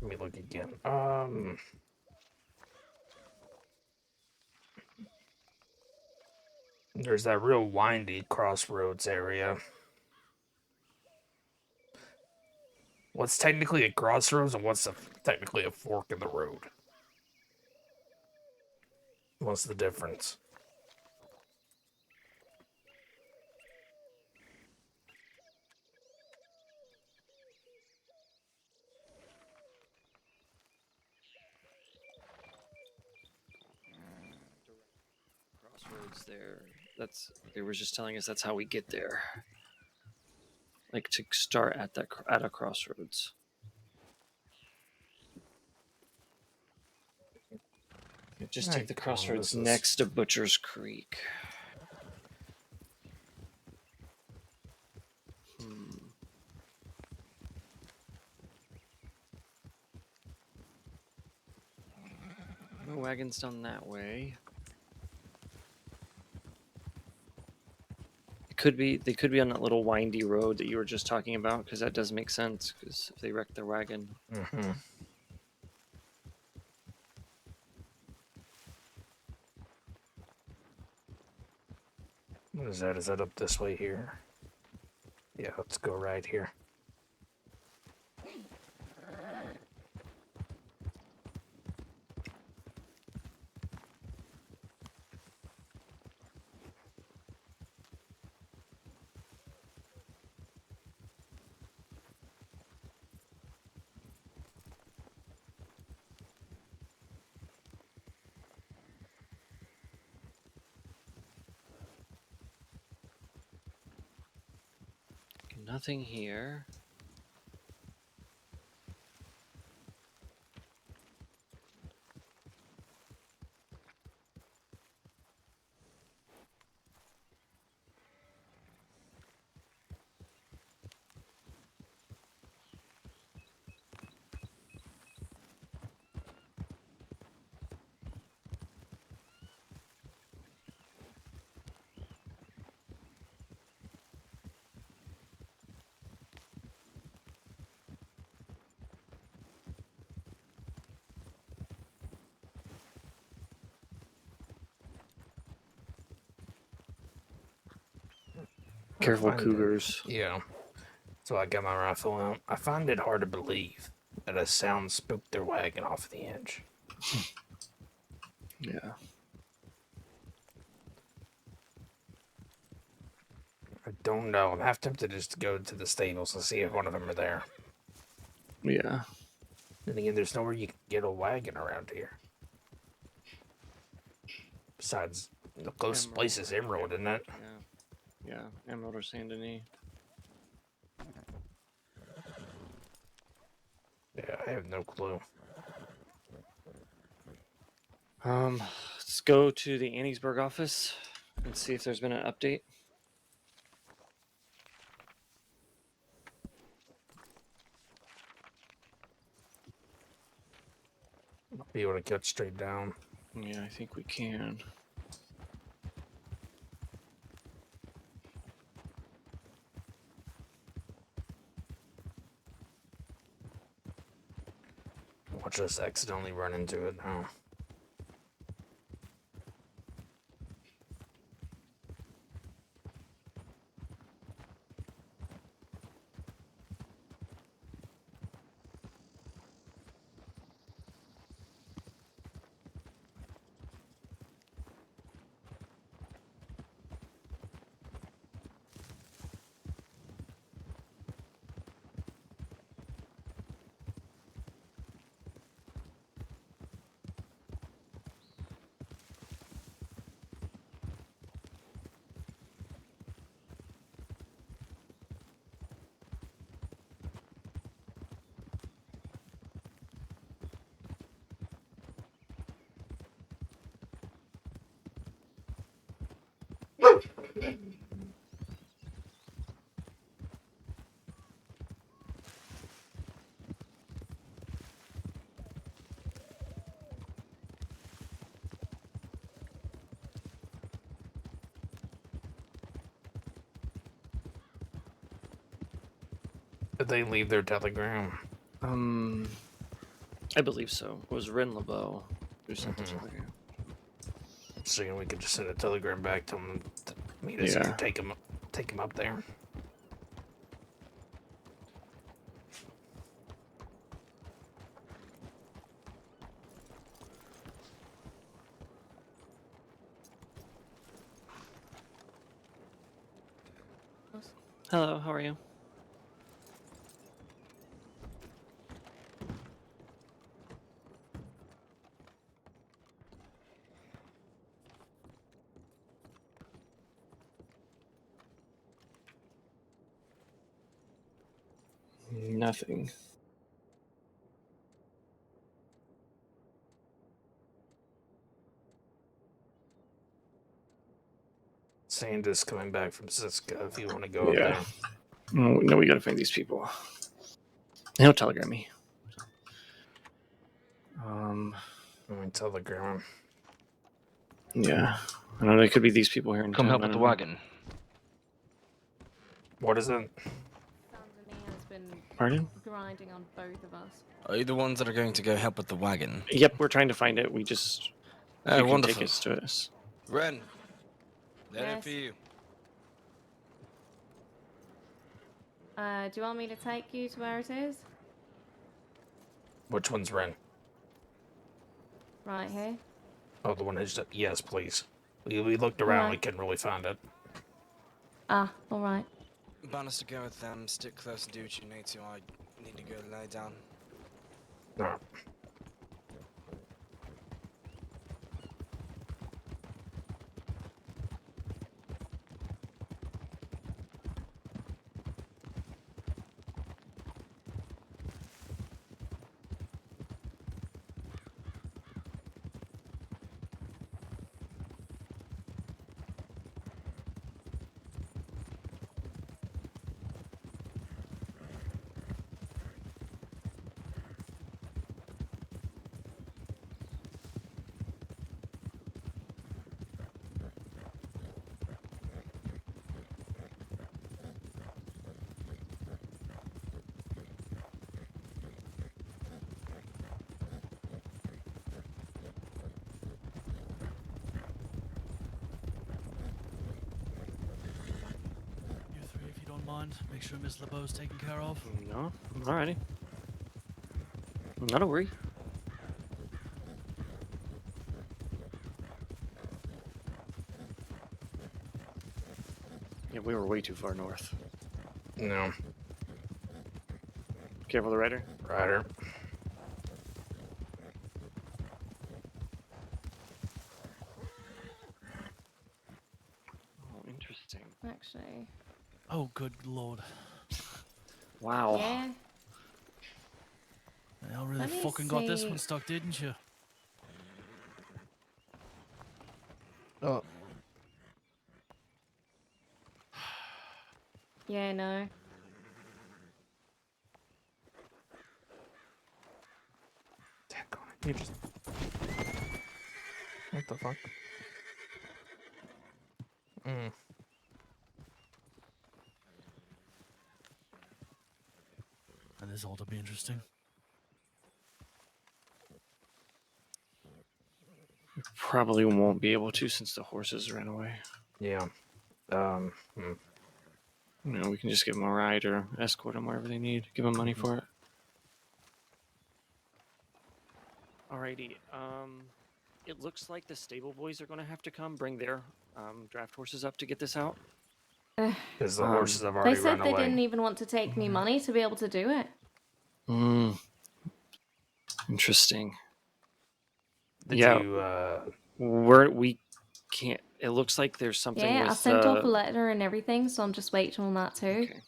Let me look again. There's that real windy crossroads area. What's technically a crossroads and what's technically a fork in the road? What's the difference? Crossroads there. They were just telling us that's how we get there. Like to start at a crossroads. Just take the crossroads next to Butcher's Creek. No wagons down that way. They could be on that little windy road that you were just talking about, because that does make sense, because if they wreck their wagon. Mm-hmm. What is that? Is that up this way here? Yeah, let's go right here. Nothing here. Careful, cougars. Yeah. So I got my rifle out. I find it hard to believe that a sound spooked their wagon off the edge. Yeah. I don't know. I'm half tempted just to go to the stables and see if one of them are there. Yeah. Then again, there's nowhere you can get a wagon around here. Besides, the closest place is Emerald, isn't it? Yeah. Yeah. Emerald or Saint Denis. Yeah, I have no clue. Let's go to the Anniesburg office and see if there's been an update. Be able to cut straight down. Yeah, I think we can. Watch us accidentally run into it now. Did they leave their telegram? I believe so. It was Rin LeBeau who sent the Mhm. telegram. So we could just send a telegram back to him to meet us Yeah. here, take him up there. Hello, how are you? Nothing. Sandra's coming back from Cisco if you want to go up Yeah. there. No, we gotta find these people. He'll telegram me. Telegram him. Yeah. I don't know, they could be these people here in Come town. help I with the don't know. wagon. What is it? Sandony has been Pardon? grinding on both of us. Are you the ones that are going to go help with the wagon? Yep, we're trying to find it. We just Oh, you can wonderful. take us to us. Ren, they're Yes. for you. Do you want me to take you to where it is? Which one's Ren? Right here. Oh, the one who's yes, please. We looked around, Alright. we couldn't really find it. Ah, alright. Bannister, go with them. Stick close and do what you need to. I need to go lay down. No. You three, if you don't mind, make sure Miss LeBeau's taken care of. No? Alrighty. Not a worry. Yeah, we were way too far north. No. Careful the rider. Ryder. Oh, interesting. Actually. Oh, good lord. Wow. Yeah. Y'all really Let me fucking got this see. one stuck, didn't you? Oh. Yeah, no. You just... What the fuck? And this ought to be interesting. Probably won't be able to since the horses ran away. Yeah. You know, we can just give them a ride or escort them wherever they need. Give them money for it. Alrighty. It looks like the stable boys are going to have to come bring their draft horses up to get this out. Because the Um, horses have They already said run they away. didn't even want to take me money to be able to do it. Interesting. Did Yeah. you, We can't. It looks like there's something Yeah, with. I sent off a letter and everything, so I'm just waiting on that too. Okay.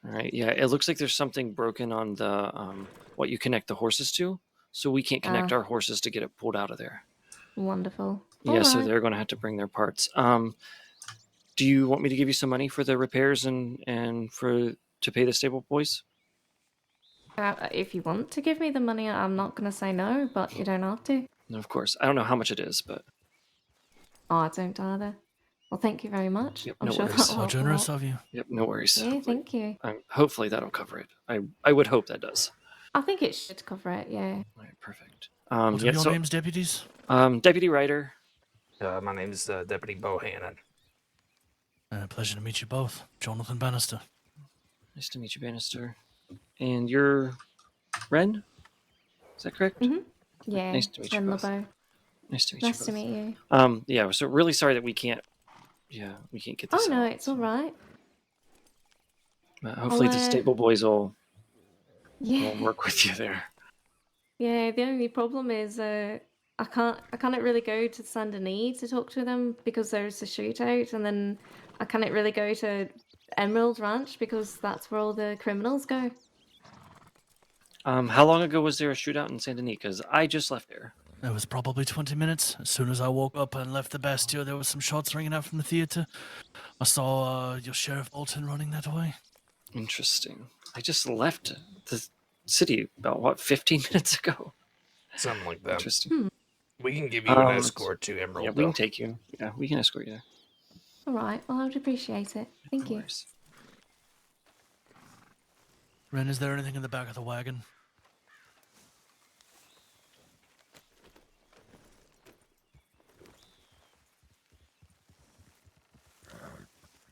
All right. Yeah, it looks like there's something broken on the what you connect the horses to, so we can't connect Ah. our horses to get it pulled out of there. Wonderful. Yeah, so Alright. they're going to have to bring their parts. Do you want me to give you some money for the repairs and for to pay the stable boys? If you want to give me the money, I'm not going to say no, but you don't have to. No, of course. I don't know how much it is, but Oh, I don't either. Well, thank you very much. Yep, I'm no sure worries. that'll So help a generous lot. of you. yep, no worries. Yeah, thank you. Hopefully that'll cover it. I would hope that does. I think it should cover it, yeah. All right, perfect. What are Yeah, your so names, deputies? Deputy Ryder. My name's Deputy Bohannon. Pleasure to meet you both. Jonathan Bannister. Nice to meet you, Bannister. And you're Ren? Is that correct? Mhm. Yeah, Nice to meet you Ren both. Lebo. Nice to meet Nice you to both. meet you. Yeah, so really sorry that we can't get Oh this no, out. it's all right. Hopefully the stable boys will Yeah, work with you there. yeah. The only problem is I can't really go to Saint Denis to talk to them because there's a shootout, and then I can't really go to Emerald Ranch because that's where all the criminals go. How long ago was there a shootout in Saint Denis? Because I just left there. It was probably 20 minutes. As soon as I woke up and left the Bastille, there was some shots ringing out from the theater. I saw your Sheriff Bolton running that way. Interesting. I just left the city about 15 minutes ago. Something like that. Interesting. We can give you an escort to Emerald. Yeah, we can take you. Yeah, we can escort you there. All right. Well, I would appreciate it. Thank No you. worries. Ren, is there anything in the back of the wagon?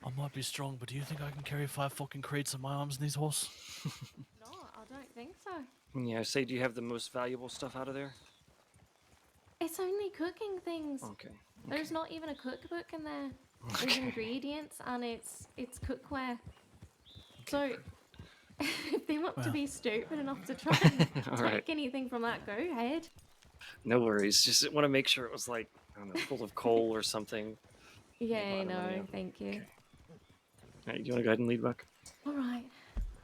I might be strong, but do you think I can carry 5 fucking crates on my arms in these horse? No, I don't think so. Yeah, say, do you have the most valuable stuff out of there? It's only cooking things. Okay. There's not even a cookbook in there. There's Okay. ingredients and it's cookware. So if they want to Well. be stupid enough to try and All take right. anything from that, go ahead. No worries. Just want to make sure it was like, I don't know, full of coal or something. Yeah, bottom no, of it, yeah. thank you. Okay. All right, you want to go ahead and lead back? All right.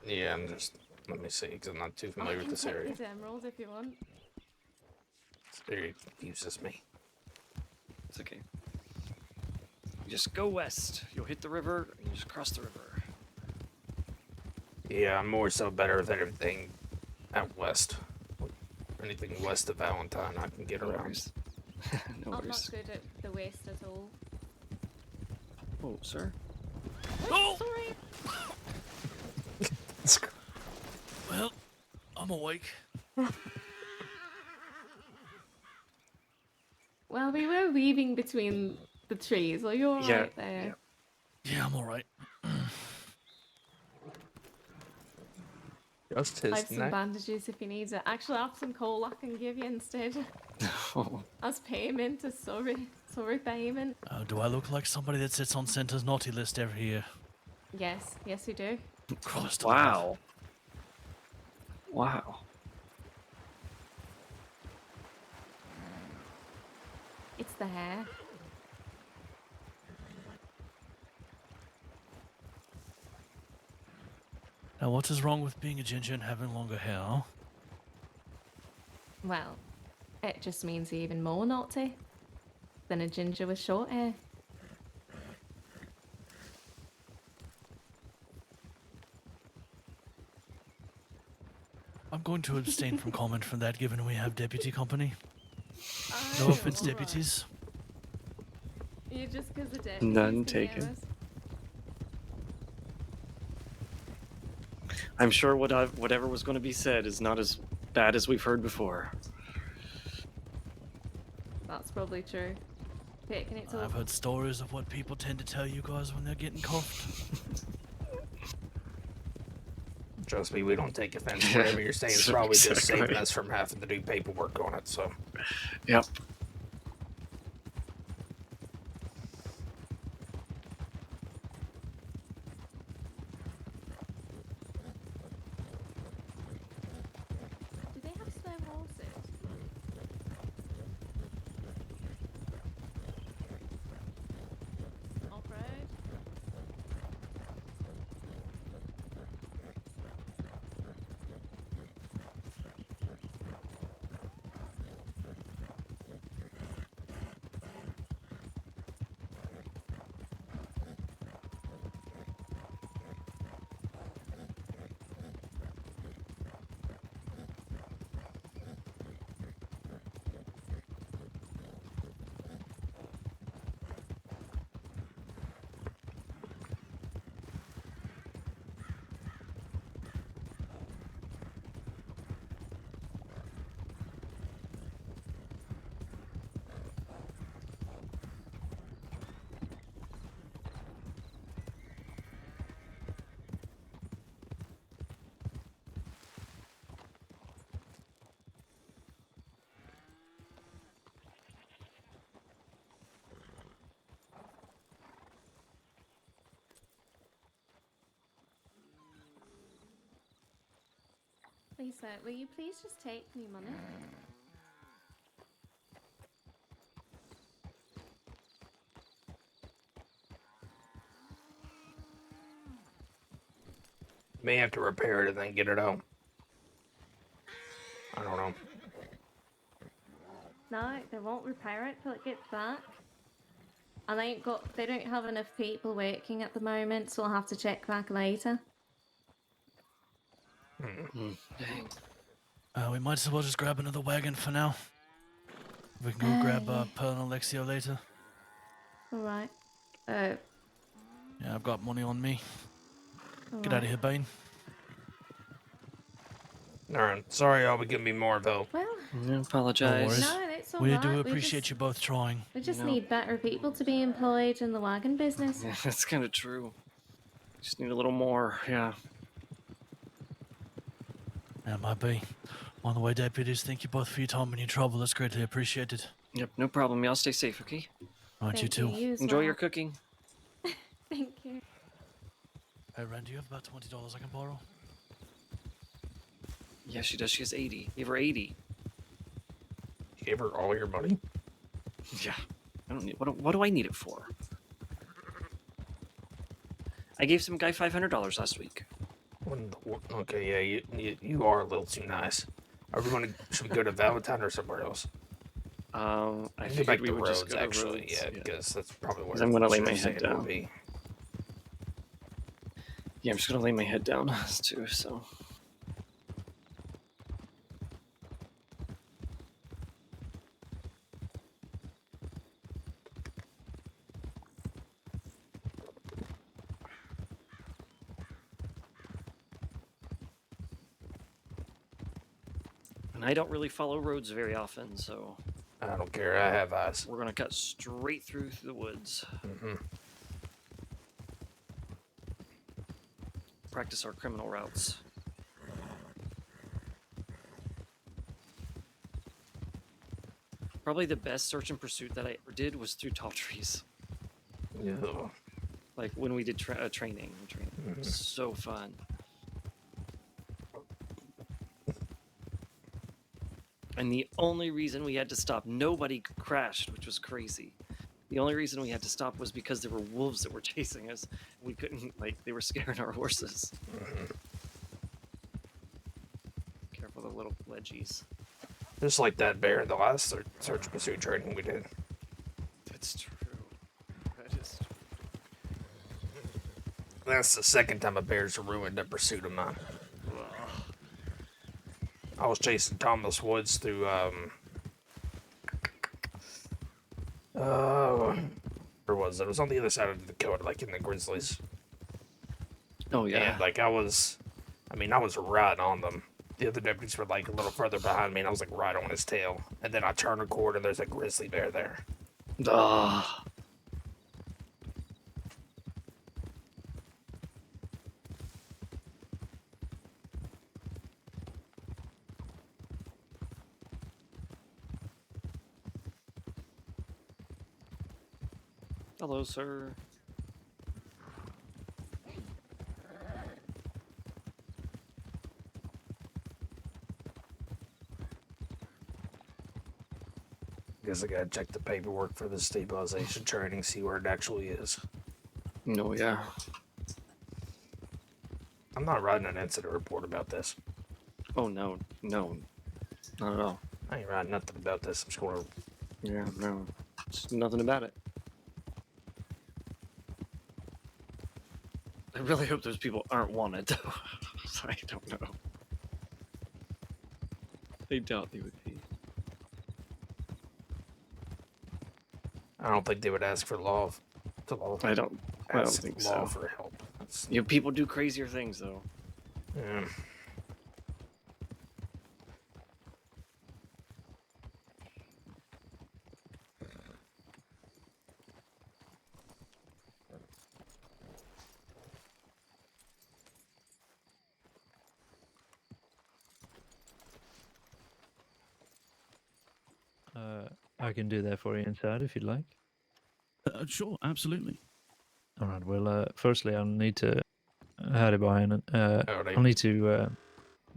Yeah, I'm just. Let me see, because I'm not too I familiar with can this take area. these emeralds if you want. This area confuses me. It's okay. You just go west. You'll hit the river, and you just cross the river. Yeah, I'm more so better with everything out west. Anything west of Valentine, I can get No around. worries. No I'm worries. not good at the west at all. Oh, sir. Oh, sorry. Well, I'm awake. Well, we were weaving between the trees. Are you all right Yeah, there? Yeah, I'm alright. Just I his have some neck. bandages if you need it. Actually, I have some coal I can give you instead. Oh, As payment, as sorry payment. Do I look like somebody that sits on Santa's naughty list every year? Yes, yes you do. Christ alive. wow. Wow. It's the hair. Now, what is wrong with being a ginger and having longer hair? Well, it just means you're even more naughty than a ginger with short hair. I'm going to abstain from comment from that, given we have deputy company. No Oh, offense, alright. deputies. You just because the deputies None can hear taken. us. I'm sure whatever was going to be said is not as bad as we've heard before. That's probably true. Taking it to I've heard stories of what people tend to tell you guys when they're getting cuffed. Trust me, we don't take offense. Whatever you're saying is probably just saving Exactly. us from having to do paperwork on it, so. Yep. Do they have slow horses? Off-road? Lisa, will you please just take me money? May have to repair it and then get it out. I don't know. No, they won't repair it till it gets back. And they don't have enough people working at the moment, so I'll have to check back later. Dang. We might as well just grab another wagon for now. We can go grab yeah. Pearl and Alexio later. Alright. Yeah, I've got money on me. Get out Alright. of here, Bane. Alright, sorry y'all, but give me more though. Well, I apologize. worries. no, it's We alright. do appreciate you both trying. We just know. need better people to be employed in the wagon business. Yeah, that's kind of true. Just need a little more, yeah. Yeah, might be. On the way, deputies, thank you both for your time and your trouble. That's greatly appreciated. Yep, no problem. Y'all stay safe, okay? Right, you Thank too. You as Enjoy well. your cooking. Thank you. Hey, Ren, do you have about $20 I can borrow? Yeah, she does. She has 80. Give her 80. You gave her all your money? Yeah. I don't need. What do I need it for? I gave some guy $500 last week. Okay, yeah, you are a little too nice. Should we go to Valentine or somewhere else? I Get figured back we to would Rhodes, just go to actually, Rhodes, yeah, because that's probably where 'Cause I'm gonna lay my Sheriff's head State will down. be. Yeah, I'm just gonna lay my head down too. So. And I don't really follow roads very often, so I don't care, I have eyes. we're gonna cut straight through the woods. Practice our criminal routes. Probably the best search and pursuit that I ever did was through tall trees. Yeah. Like when we did training. It was so fun. And the only reason we had to stop, nobody crashed, which was crazy. The only reason we had to stop was because there were wolves that were chasing us. We couldn't, they were scaring our horses. Careful the little ledgies. Just like that bear in the last search pursuit training we did. That's true. That is true. That's the second time a bear's ruined a pursuit of mine. I was chasing Thomas Woods through, where was it? It was on the other side of the Dakota, like in the Grizzlies. Oh, yeah. And, I was right on them. The other deputies were, a little further behind me, and I was, right on his tail. And then I turned a corner, and there's a grizzly bear there. Ah. Hello, sir. Guess I gotta check the paperwork for the stabilization training, see where it actually is. No, yeah. I'm not writing an incident report about this. Oh, no. No. Not at all. I ain't writing nothing about this. I'm just gonna... Yeah, no. Just nothing about it. I really hope those people aren't wanted, though. I don't know. I doubt they would be. I don't think they would ask for law. I don't Ask think law so. for help. That's, You know, people do crazier things, though. yeah. I can do that for you inside if you'd like. Sure, absolutely. All right. Well, firstly, I'll need to. Howdy, BOHANNON. Howdy. I'll need to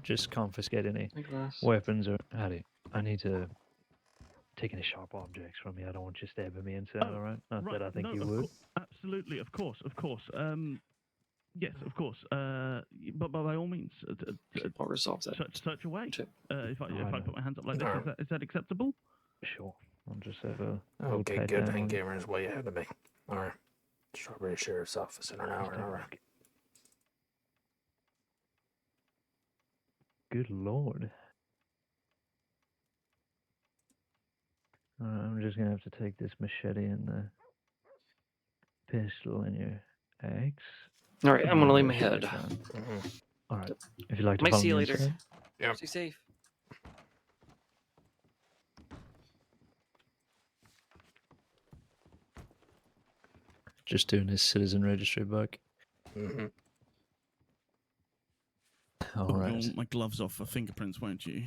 just confiscate any My glass. weapons or I need to take any sharp objects from you. I don't want you stabbing me inside. Oh, all right? Not right. that I think No, you of would. absolutely, of course. Yes, of course. But by all means, I'll resolve that. search away. Check. If I know. put my hands up like this, Alright. is that acceptable? Sure. I'll just have a little Okay, pat good. down And on you. Gamer's way ahead of me. All right. Strawberry Sheriff's Office in an Just hour. take a All right. look. Good lord. I'm just gonna have to take this machete and the pistol and your axe. All right, I'm gonna lay my Should head. be fine. Mhm. All right. If you'd like to Might follow see you me later. inside. Yep. Stay safe. Just doing his citizen registry book. Mm-hmm. All You'll right. want my gloves off for fingerprints, won't you?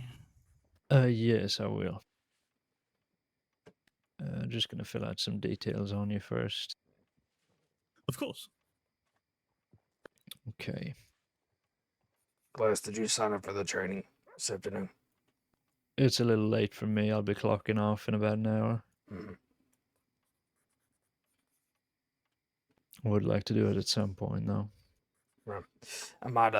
Yes, I will. Just gonna fill out some details on you first. Of course. Okay. Glass, did you sign up for the training this afternoon? It's a little late for me. I'll be clocking off in about an hour. Mm-hmm. I would like to do it at some point, though. Right. I might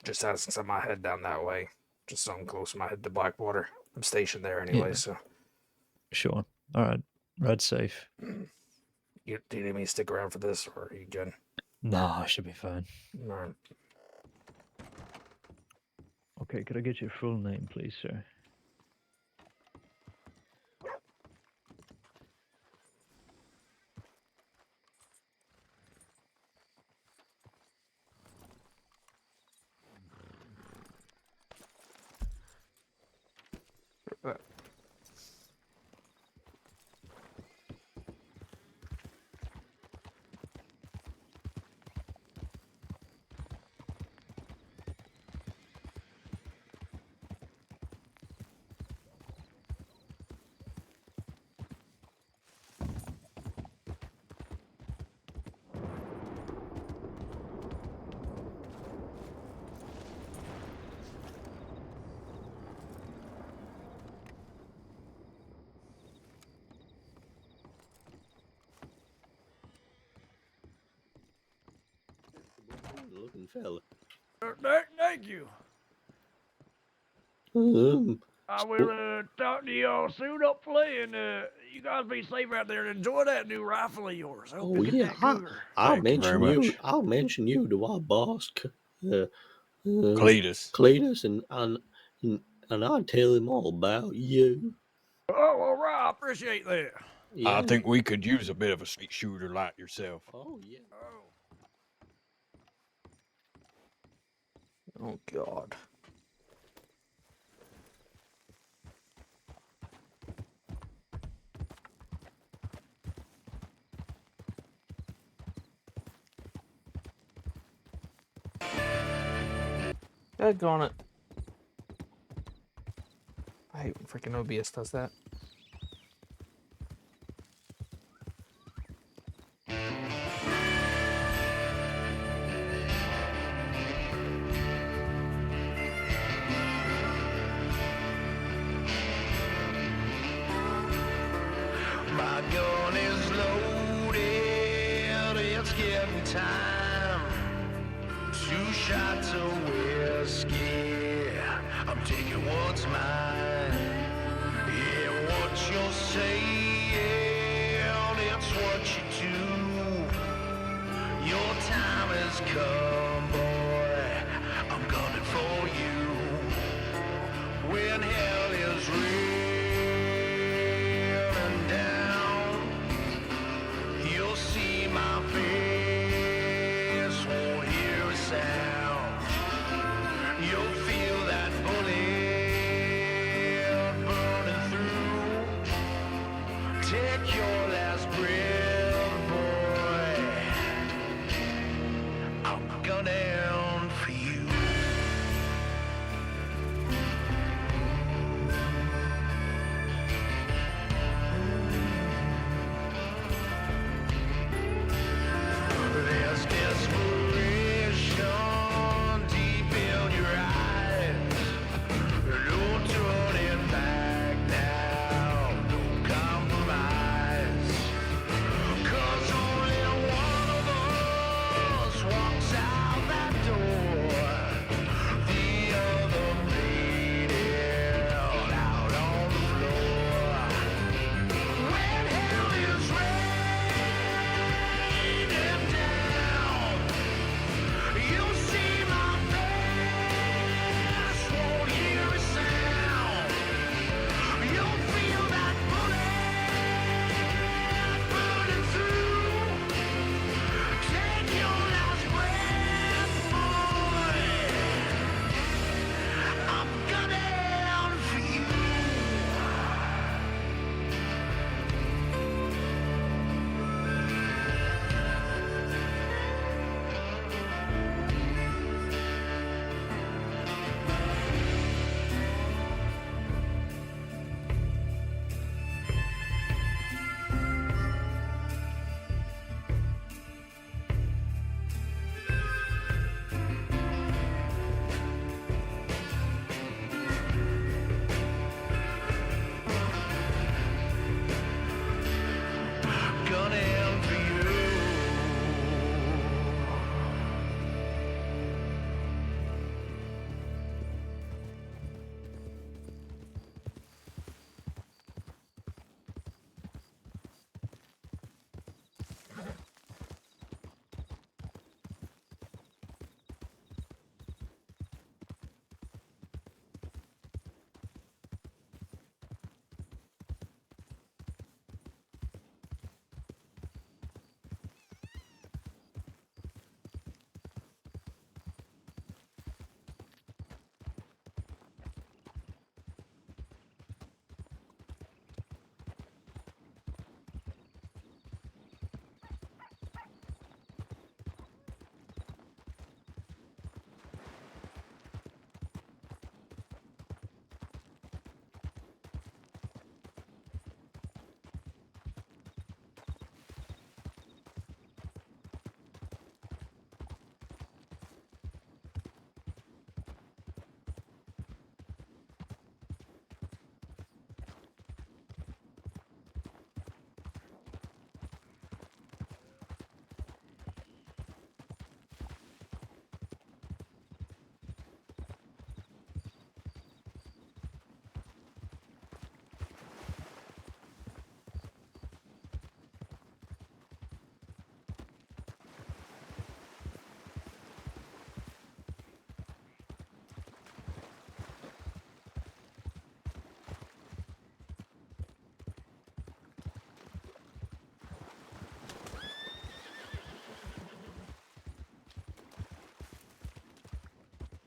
just ask since I might head down that way, just so I'm close. I might head to Blackwater. I'm stationed there anyway, Yeah. so. Sure. All right. Ride safe. Do you need me to stick around for this, or are you good? Nah, I should be fine. All right. Okay, could I get your full name, please, sir? Looking fella. Thank you. I So- will talk to y'all soon, hopefully, and you guys be safe out there and enjoy that new rifle of yours. I hope Oh, you get yeah, that cougar. I'll Thank you mention very you. much. I'll mention you to our boss, Cletus. Cletus, and I'll tell him all about you. Oh, all right. I appreciate that. Yeah. I think we could use a bit of a straight shooter like yourself. Oh yeah. Oh, God. Daggone it. I hate when freaking OBS does that. My gun is loaded, it's getting time. 2 shots of whiskey, I'm taking what's mine. Yeah, what you're saying, it's what you do. Your time has come, boy, I'm gunning for you. When hell is raining down, you'll see my face, won't hear a sound. You'll feel that bullet burning through. Take your last breath, boy. I'm gunning for you. There's desperation deep in your eyes.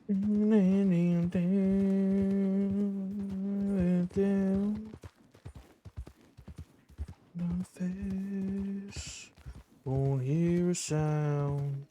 Down my face, won't hear a sound.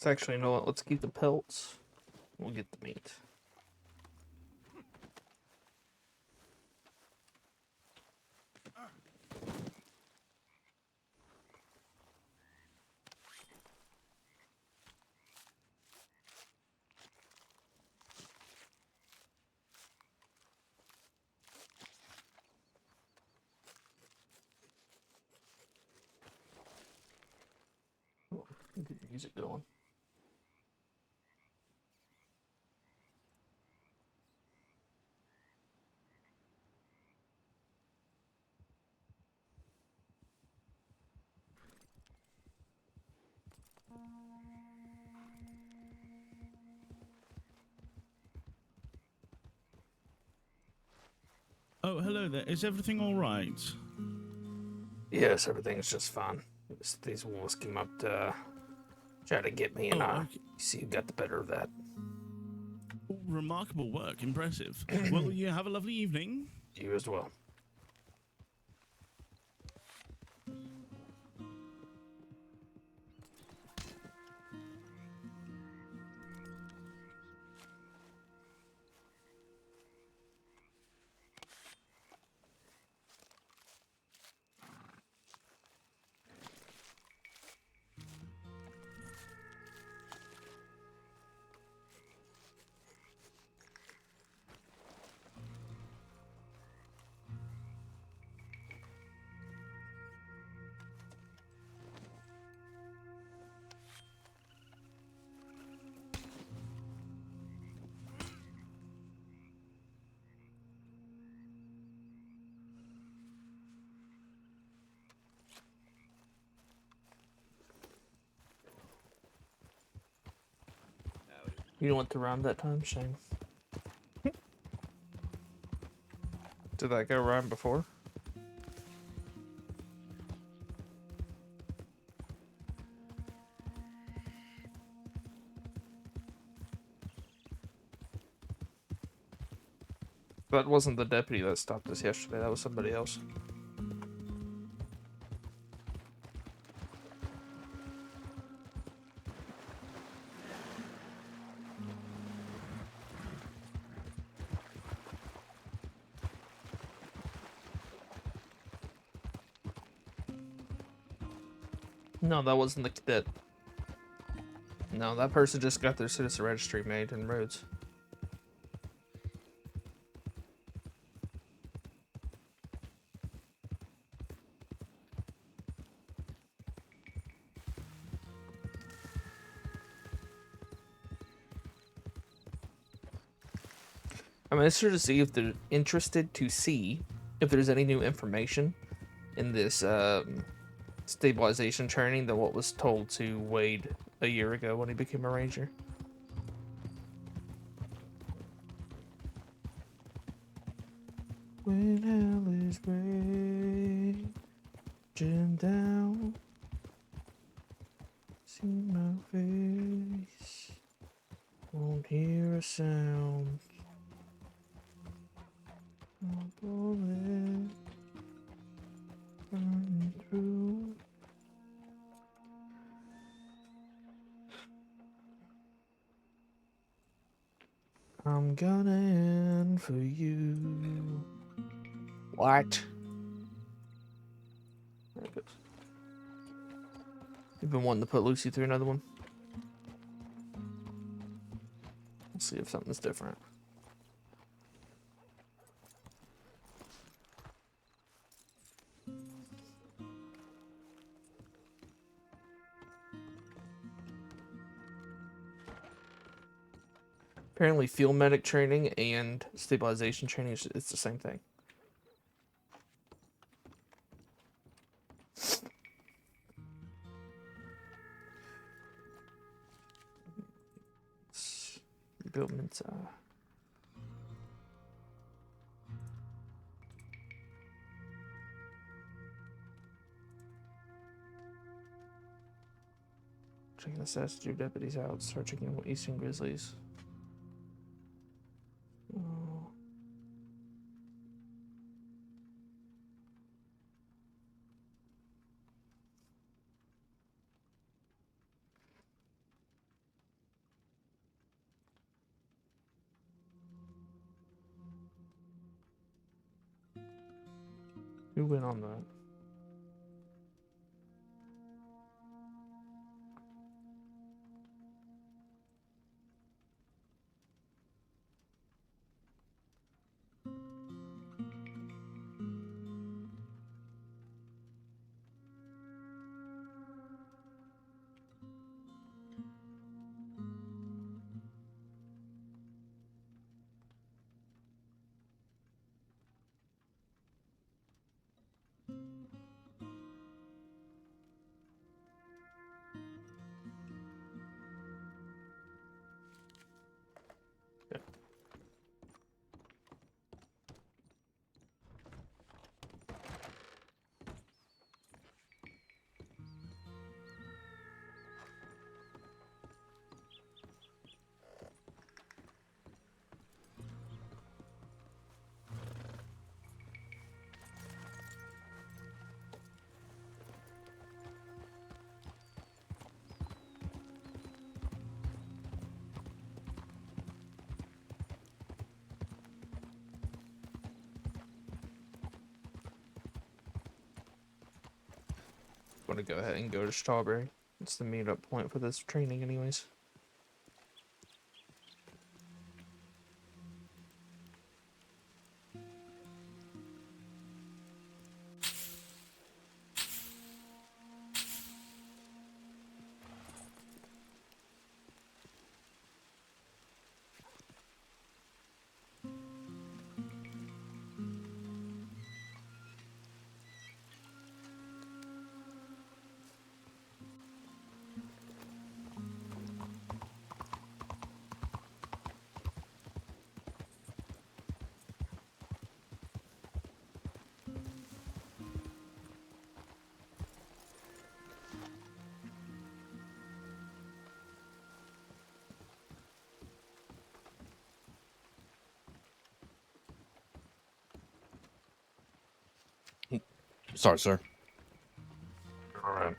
Let's actually, you know what? Let's keep the pelts. We'll get the meat. Oh, get the music going. Oh, hello there. Is everything all right? Yes, everything's just fine. These wolves came up to try to get me, and okay. see who got the better of that. Remarkable work. Impressive. Well, you have a lovely evening. You as well. You went to round that time, Shane. Did that go round before? That wasn't the deputy that stopped us yesterday. That was somebody else. No, that wasn't the cadet. No, that person just got their citizen registry made in Rhodes. I'm interested to see if they're interested to see if there's any new information in this stabilization training than what was told to Wade a year ago when he became a ranger. When hell is raging down, see my face, won't hear a sound. A bullet burning through. I'm gonna end for you. What? There it goes. You've been wanting to put Lucy through another one? Let's see if something's different. Apparently field medic training and stabilization training is it's the same thing. Rebuild Mensa. Checking the stats to deputies out. Start checking Eastern Grizzlies. Oh. Who went on that? I'm gonna go ahead and go to Strawberry. It's the meetup point for this training anyways. Sorry, sir. All right.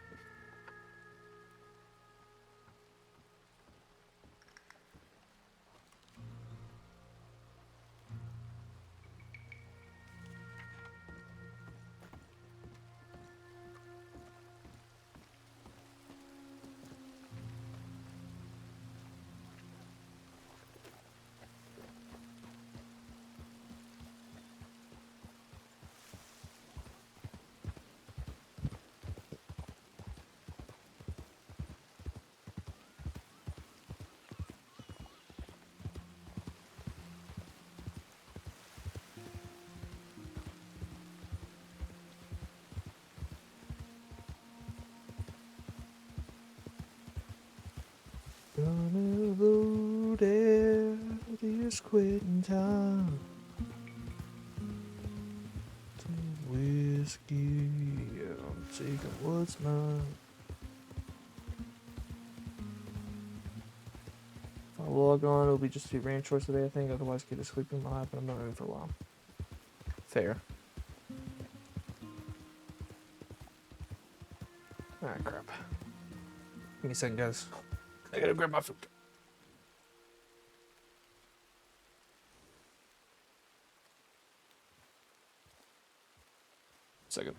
Gonna load it this quitting time. To whiskey, I'm taking what's mine. If I log on, it'll be just 2 ranch chores today, I think. Otherwise, kid is sleeping. Might happen. I'm not moving for a while. Fair. Ah, crap. Give me a second, guys. I gotta grab my food. Second.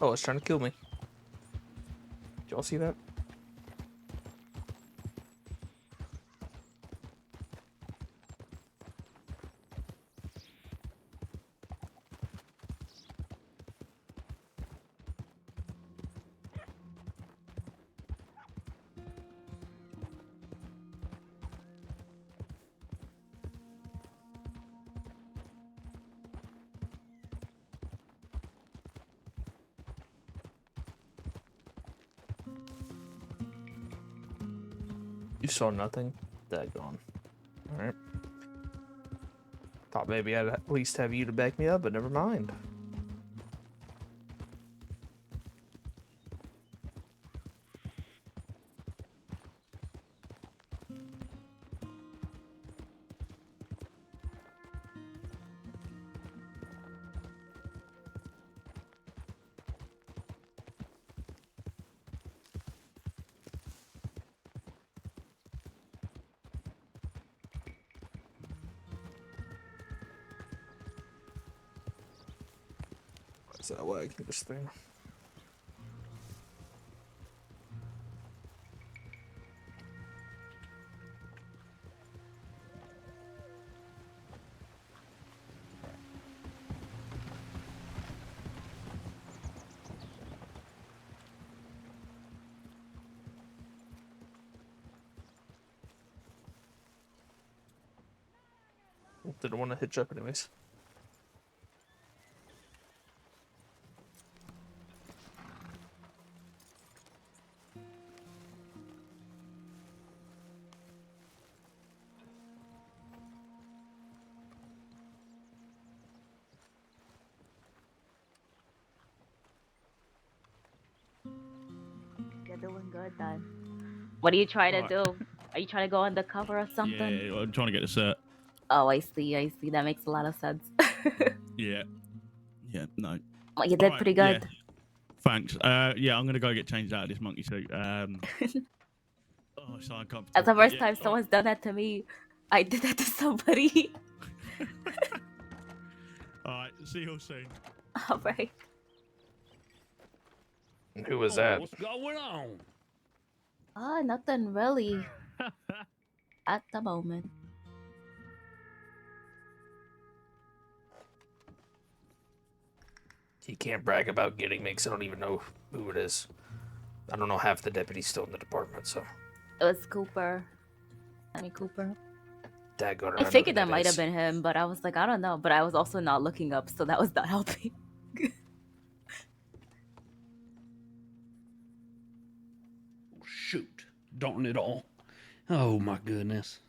Oh, it's trying to kill me. Did y'all see that? You saw nothing? Daggone. Alright. Thought maybe I'd at least have you to back me up, but never mind. Is that why I can this thing? Didn't want to hitch up anyways. You're doing good then. What are you trying to do? Are you trying to go undercover or something? Yeah, I'm trying to get the cert. Oh, I see. I see. That makes a lot of sense. Yeah. Yeah, no. Well, you did Alright, pretty good. Yeah. Thanks. Yeah, I'm gonna go get changed out of this monkey suit. Oh, it's so uncomfortable. That's the first Yeah, time someone's done that to me. I did that to somebody. Alright, see you all soon. All right. And who was that? What's going on? Nothing really. At the moment. He can't brag about getting me because I don't even know who it is. I don't know half the deputies still in the department, so. It was Cooper. Cooper. Daggone, I figured that might have been him, but I was like, I don't know. But I was also not looking up, so that was not helping. Shoot. Darn it all. Oh my goodness.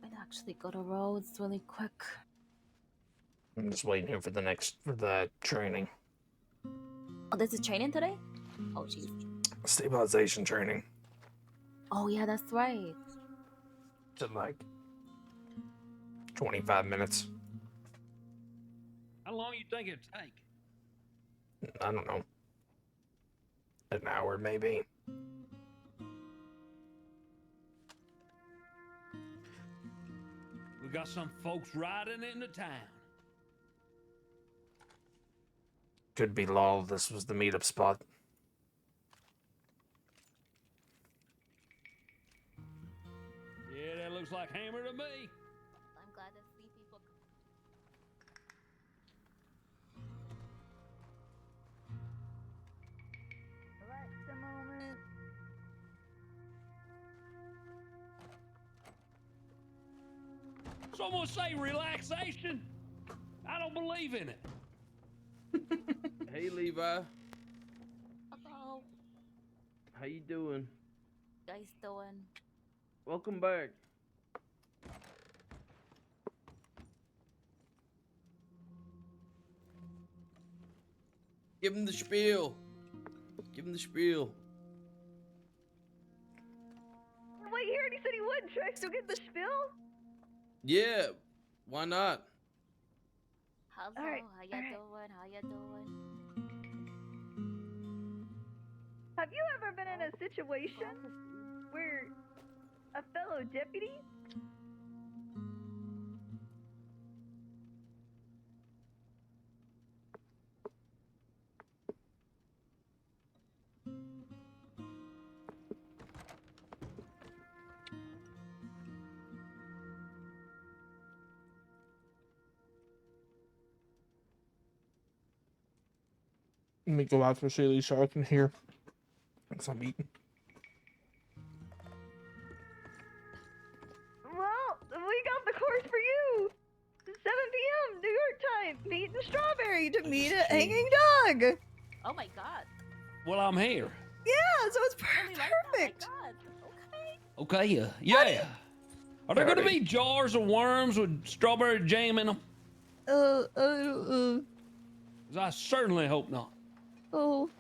I'd actually go to Rhodes really quick. I'm just waiting here for the training. Oh, there's a training today? Oh, jeez. Stabilization training. Oh, yeah, that's right. It's in like 25 minutes. How long you think it'd take? I don't know. An hour, maybe. We got some folks riding into town. Could be lull. This was the meetup spot. Yeah, that looks like Hammer to me. I'm glad to see people. Relax a moment. Someone say relaxation. I don't believe in it. Hey, Levi. Hello. How you doing? Guys doing? Welcome back. Give him the spiel. Give him the spiel. Wait, he already said he would. Should I still get the spiel? Yeah, why not? Hello, All right, how you all right. doing? How you doing? Have you ever been in a situation where a fellow deputy Let me go out for Shaylee so I can hear. Because I'm eating. Well, we got the course for you. 7 p.m. New York time. Meat and strawberry to meet a hanging dog. Oh my god. Well, I'm here. Yeah, so it's Really like that? perfect. Oh my god. Okay. Okay, yeah. Are there gonna be jars of worms with strawberry jam in them? 'Cause I certainly hope not. Oh,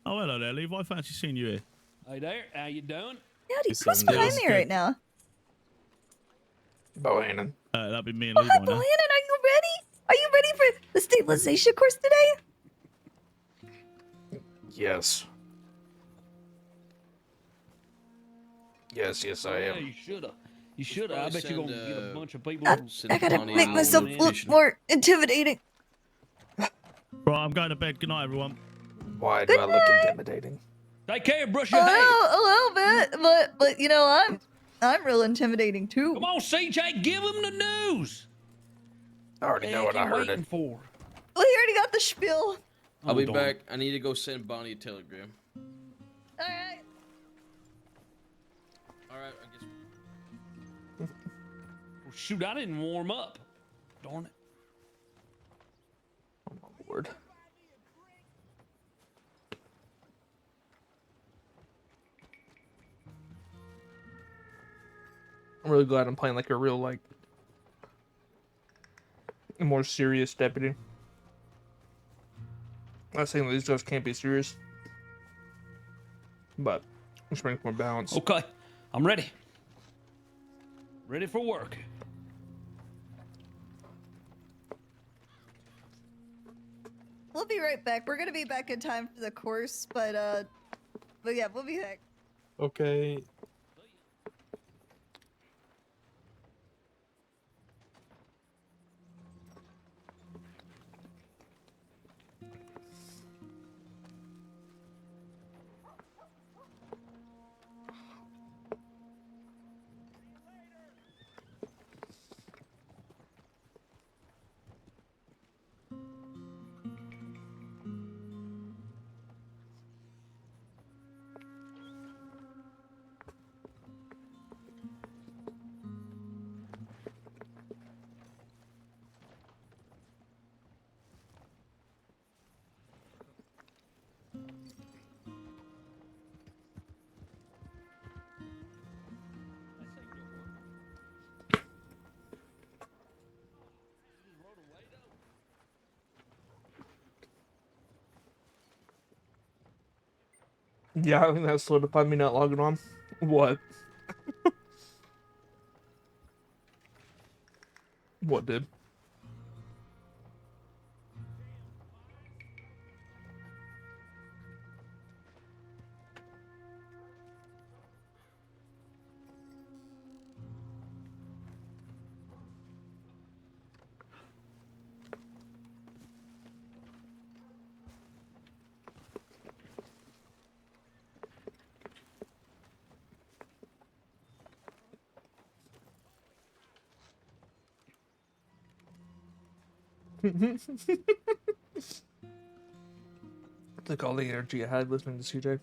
hello there, Levi. Fancy seeing you here. Hey there, how you doing? Howdy, who's behind me right now? Bohannon. That'd be me and Oh, Levi hi, now. Bohannon. Are you ready? Are you ready for the stabilization course today? Yes. Yes, I Yeah, am. you shoulda. You shoulda. I bet you're gonna get a bunch of people. I who gotta wanna make know, myself man. look more intimidating. Right, I'm going to bed. Good night, everyone. Why do I look intimidating? Take care, brush A your hair. little bit, but you know, I'm real intimidating too. Come on, CJ, give them the news. I already know what I heard it. For? Well, he already got the spiel. I'll be darn. back. I need to go send Bonnie a telegram. All right. All right, I guess. Well, shoot, I didn't warm up. Darn it. Oh my lord. I'm really glad I'm playing like a real, like, a more serious deputy. I'm not saying that these guys can't be serious, but let's bring more balance. Okay, I'm ready. Ready for work. We'll be right back. We're gonna be back in time for the course, but yeah, we'll be back. Okay. Yeah, I think that solidified me not logging on. What? What did? Took all the energy I had listening to CJ.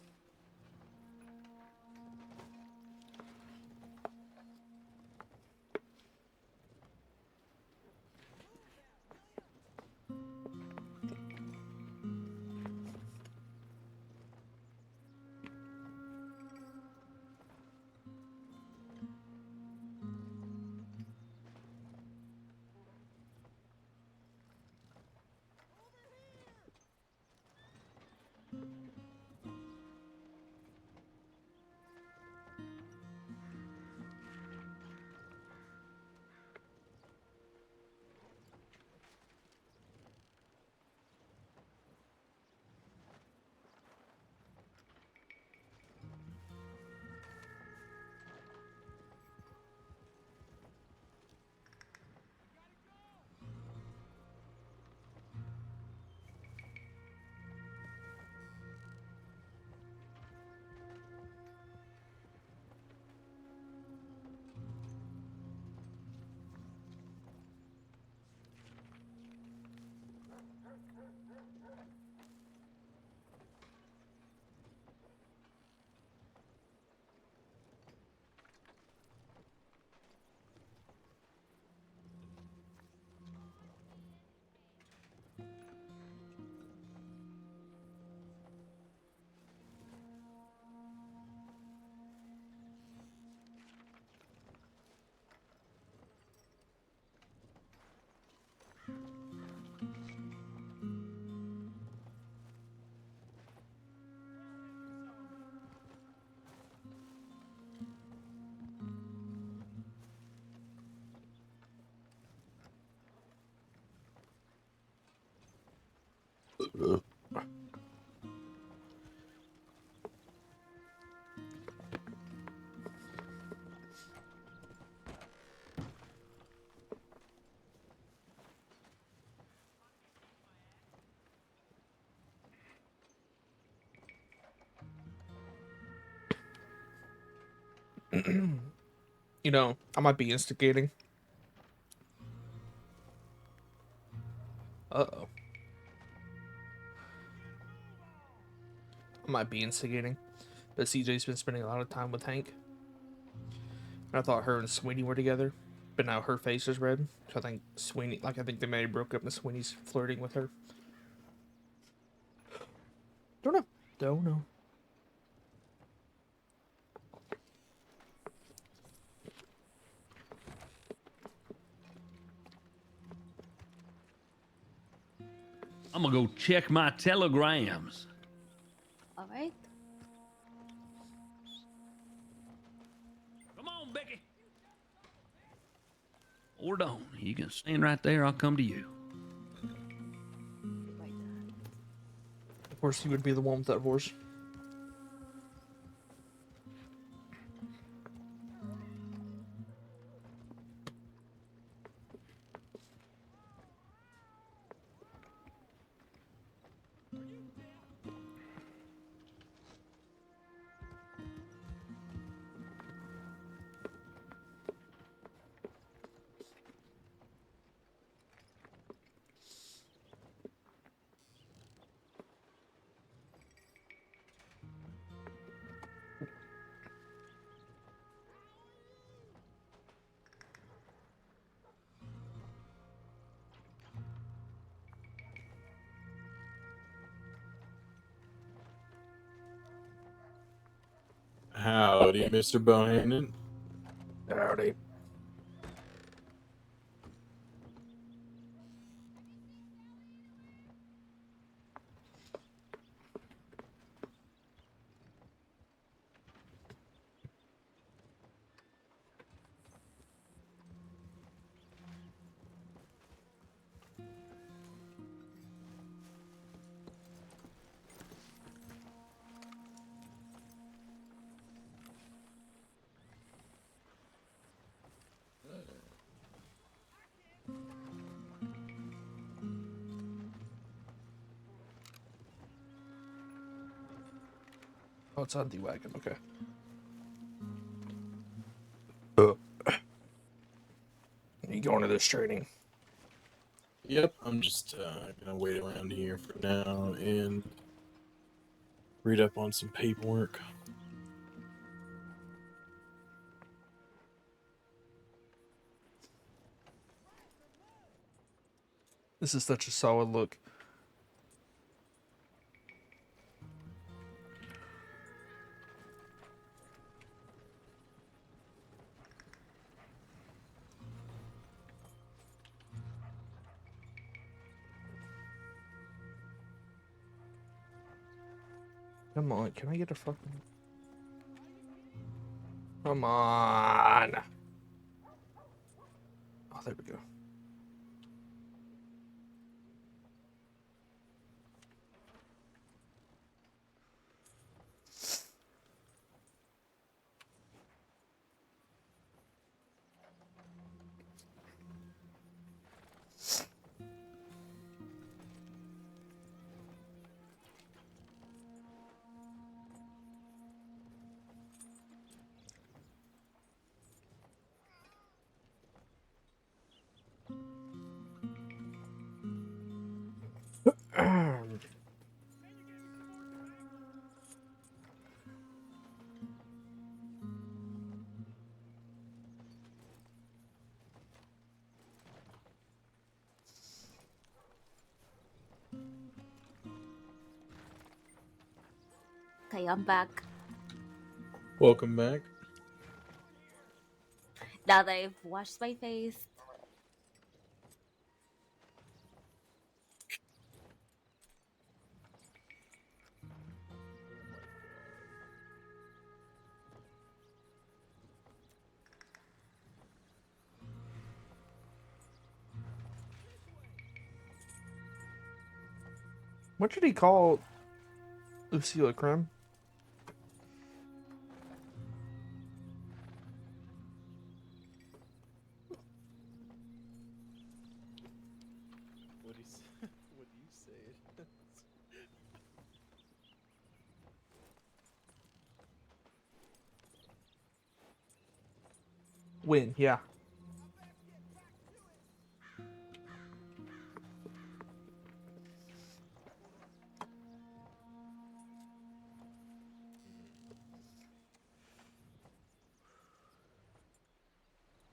You know, I might be instigating. Uh-oh. I might be instigating. But CJ's been spending a lot of time with Hank. And I thought her and Sweeney were together. But now her face is red. So I think Sweeney, like I think they may have broke up and Sweeney's flirting with her. Don't know. Don't know. I'm gonna go check my telegrams. All right. Come on, Becky. Hold on. You can stand right there. I'll come to you. Of course, you would be the one with that horse. Howdy, Mr. Bohannon. Howdy. Oh, it's on the wagon. Okay. You going to this training? Yep, I'm just gonna wait around here for now and read up on some paperwork. This is such a solid look. Come on, can I get a fucking... Come on! Oh, there we go. Okay, I'm back. Welcome back. Now that I've washed my face. What did he call Lucille Creme? What do you say? Win, yeah.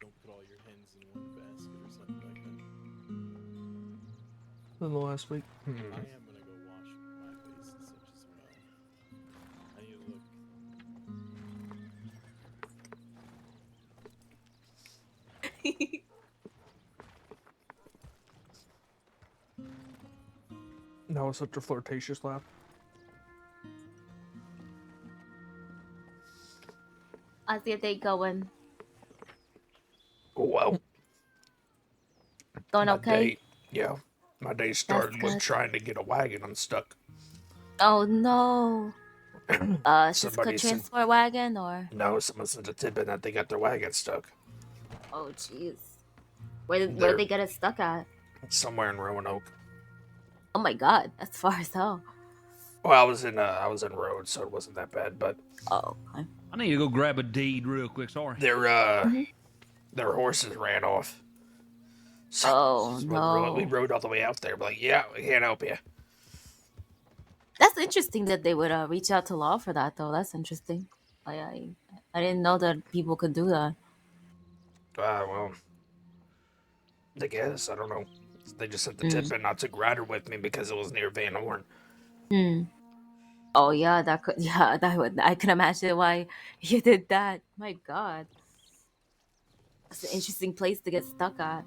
Don't put all your hens in one basket or something like that. Than the last week. I am gonna go wash my face and such as well. I need to look. That was such a flirtatious laugh. How's your day going? Well, Going my okay? day, yeah, my day started with good. trying to get a wagon unstuck. Oh no. Is this a Somebody sent, transfer wagon or? no, someone sent a tip in that they got their wagon stuck Oh jeez. Where They're- did they get it stuck at? somewhere in Roanoke. Oh my god, that's far as hell. Well, I was in Rhodes, so it wasn't that bad, but Oh, okay. I need to go grab a deed real quick. Sorry. their horses ran off. So, Oh so no. we rode all the way out there. But like, yeah, we can't help you. That's interesting that they would reach out to law for that, though. That's interesting. I didn't know that people could do that. Well, I guess I don't know. They just sent the tip in not to ride her with me because it was near Van Horn. Oh yeah, that could. Yeah, that would. I can imagine why you did that. My God, that's an interesting place to get stuck at.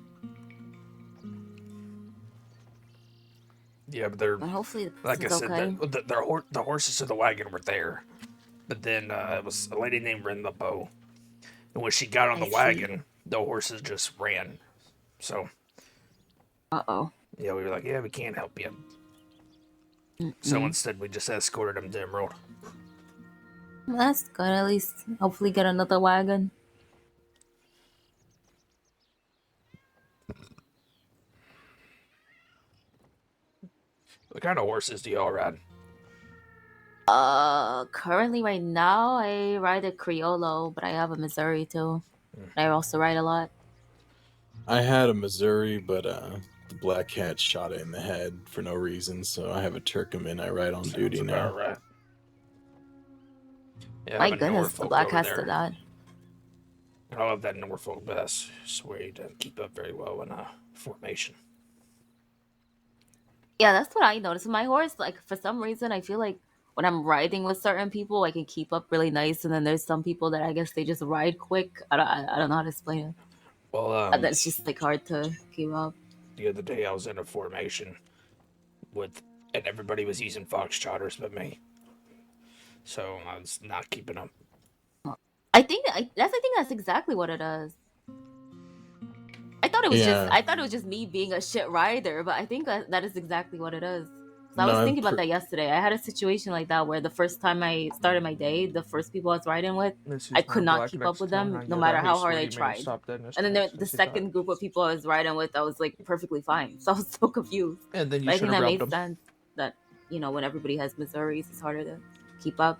Yeah, but they're But hopefully, the like I person's said, okay. the horses to the wagon were there, but then it was a lady named Renlopo, and when she got on the wagon, the horses just ran. So, yeah, we were like, yeah, we can't help you. So instead, we just escorted them to Emerald. Well, that's good. At least, hopefully, get another wagon. What kind of horses do y'all ride? Currently, right now, I ride a Criollo, but I have a Missouri too. I also ride a lot. I had a Missouri, but the black cat shot it in the head for no reason, so I have a Turkmen I ride on duty now. Right. Yeah, I My have a goodness, the Norfolk black over cats there. did that. I love that Norfolk best. Swear he doesn't keep up very well in formation. Yeah, that's what I noticed. My horse, like, for some reason, I feel like when I'm riding with certain people, I can keep up really nice, and then there's some people that I guess they just ride quick. I don't know how to explain it. Well, That's just like hard to keep up. the other day I was in a formation and everybody was using foxtrotters but me. So I was not keeping up. I think that's exactly what it is. I thought it was just me being a shit rider, but I think that is exactly what it is. So I was thinking about that yesterday. I had a situation like that where the first time I started my day, the first people I was riding with, I could not keep up with them no matter how hard I tried. And then the second group of people I was riding with, I was like perfectly fine. So I was so confused. And then you But I should think have that rubbed made them. sense that, when everybody has Missouris, it's harder to keep up.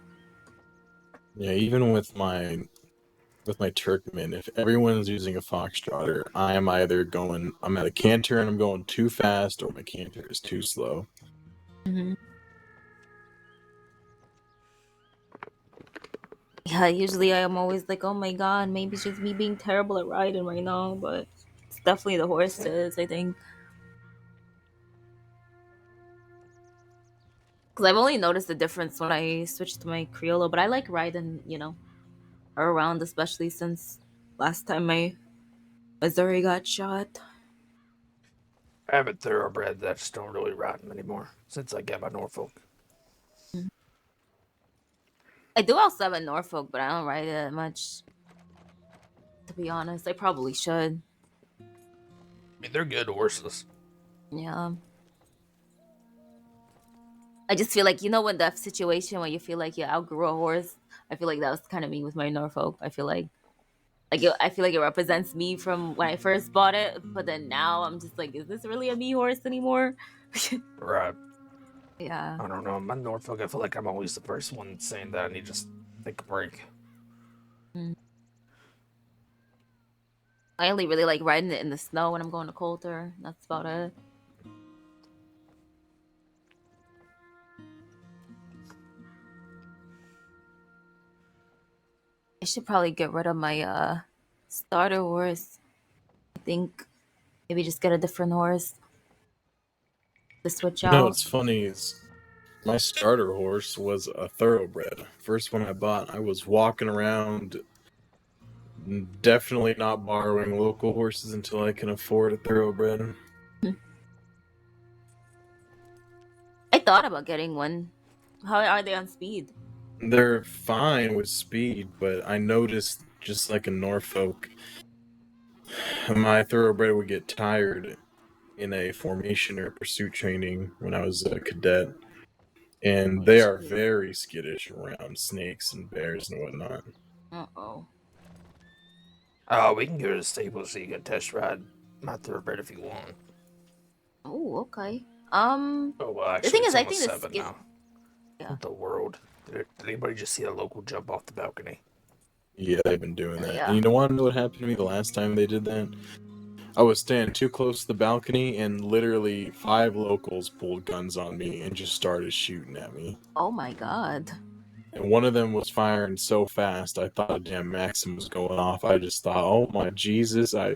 Yeah, even with my Turkmen, if everyone's using a foxtrotter, I'm at a canter and I'm going too fast, or my canter is too slow. Yeah, usually I am always like, oh my god, maybe it's just me being terrible at riding right now, but it's definitely the horses, I think. Because I've only noticed the difference when I switched to my Criollo, but I like riding, her around, especially since last time my Missouri got shot. I have a thoroughbred that I just don't really ride them anymore since I got my Norfolk. I do also have a Norfolk, but I don't ride it that much. To be honest, I probably should. I mean, they're good horses. Yeah. I just feel like, when that situation where you feel like you outgrew a horse, I feel like that was kind of me with my Norfolk. I feel like it represents me from when I first bought it, but then now I'm just like, is this really a me horse anymore? Right. Yeah. I don't know. My Norfolk, I feel like I'm always the first one saying that, and you just take a break. I only really like riding it in the snow when I'm going to Coulter. That's about it. I should probably get rid of my starter horse. I think maybe just get a different horse to switch You know out. what's funny is my starter horse was a thoroughbred. First one I bought, I was walking around, definitely not borrowing local horses until I can afford a thoroughbred. I thought about getting one. How are they on speed? They're fine with speed, but I noticed, just like in Norfolk, my thoroughbred would get tired in a formation or pursuit training when I was a cadet. And they are very skittish around snakes and bears and whatnot. Uh-oh. We can go to the stable so you can test ride my thoroughbred if you want. Oh, okay. Oh, well, actually, the thing it's is, I almost think 7 now. Yeah. What the world? Did anybody just see a local jump off the balcony? Yeah, they've been doing that. Yeah. And you want to know what happened to me the last time they did that? I was standing too close to the balcony, and literally 5 locals pulled guns on me and just started shooting at me. Oh my god. And one of them was firing so fast, I thought a damn Maxim was going off. I just thought, oh my Jesus, I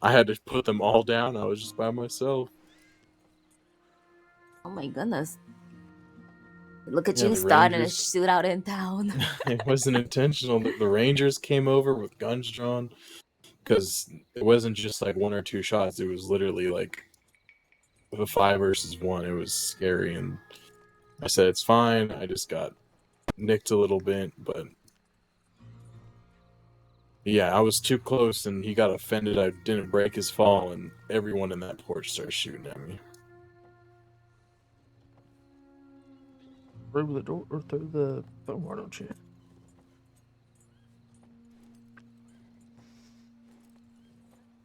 had to put them all down. I was just by myself. Oh my goodness. Look at Yeah, you the starting a Rangers- shootout in town. It wasn't intentional. The Rangers came over with guns drawn, because it wasn't just like 1 or 2 shots. It was literally like a 5 versus 1. It was scary, and I said it's fine. I just got nicked a little bit, but yeah, I was too close, and he got offended. I didn't break his fall, and everyone in that porch started shooting at me. Through the door or through the phone, why don't you?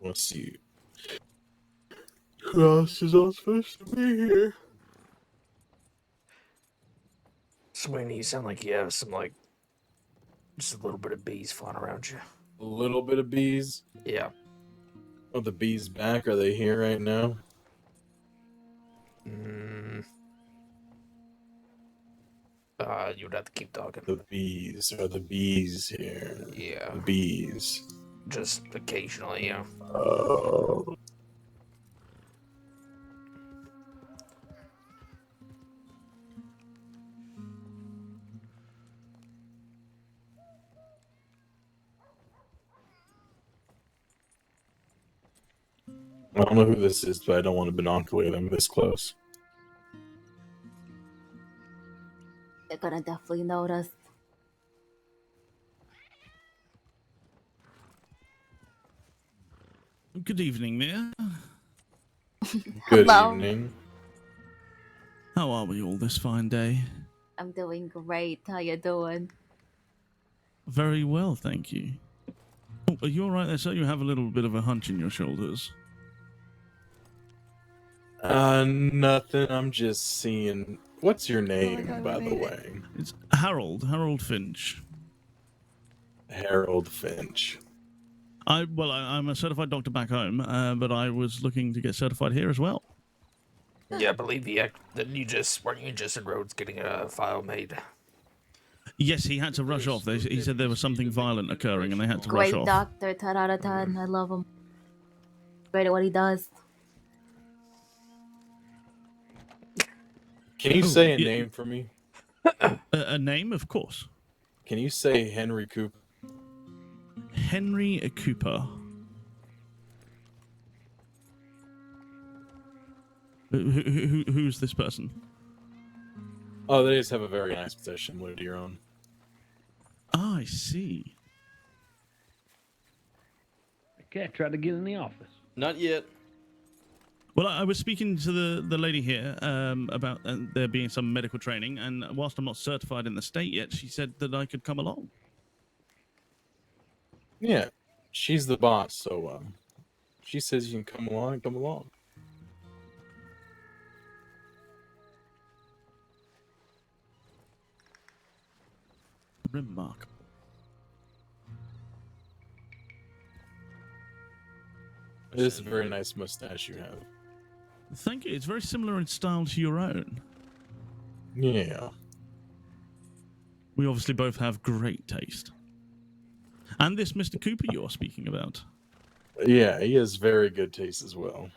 Let's see. Who else is all supposed to be here? Sweeney, you sound like you have some, like, just a little bit of bees flying around you. A little bit of bees? Yeah. Oh, the bees back? Are they here right now? You would have to keep talking. The bees. Are the bees here? Yeah. The bees. Just occasionally, yeah. Oh. I don't know who this is, but I don't want to binoculate them this close. They're gonna definitely notice. Good evening, Mia. Good Hello. evening. How are we all this fine day? I'm doing great. How you doing? Very well, thank you. Oh, are you all right there, sir? You have a little bit of a hunch in your shoulders. Nothing. I'm just seeing. What's your name, by the way? It's Harold Finch. Harold Finch. I'm a certified doctor back home, but I was looking to get certified here as well. Yeah, I believe weren't you just in Rhodes getting a file made? Yes, he had to rush off. He said there was something violent occurring, and they had to Great rush off. doctor, 10 out of 10. I love him. Great at what he does. Can you say a name for me? A name, of course. Can you say Henry Cooper? Henry Cooper. Who's this person? Oh, they just have a very nice possession, similar to your own. Ah, I see. Okay, try to get in the office. Not yet. Well, I was speaking to the lady here about there being some medical training, and whilst I'm not certified in the state yet, she said that I could come along. Yeah, she's the boss, so she says you can come along, come along. Remarkable. It is a very nice mustache you have. Thank you. It's very similar in style to your own. Yeah. We obviously both have great taste. And this Mr. Cooper you are speaking about. Yeah, he has very good taste as well.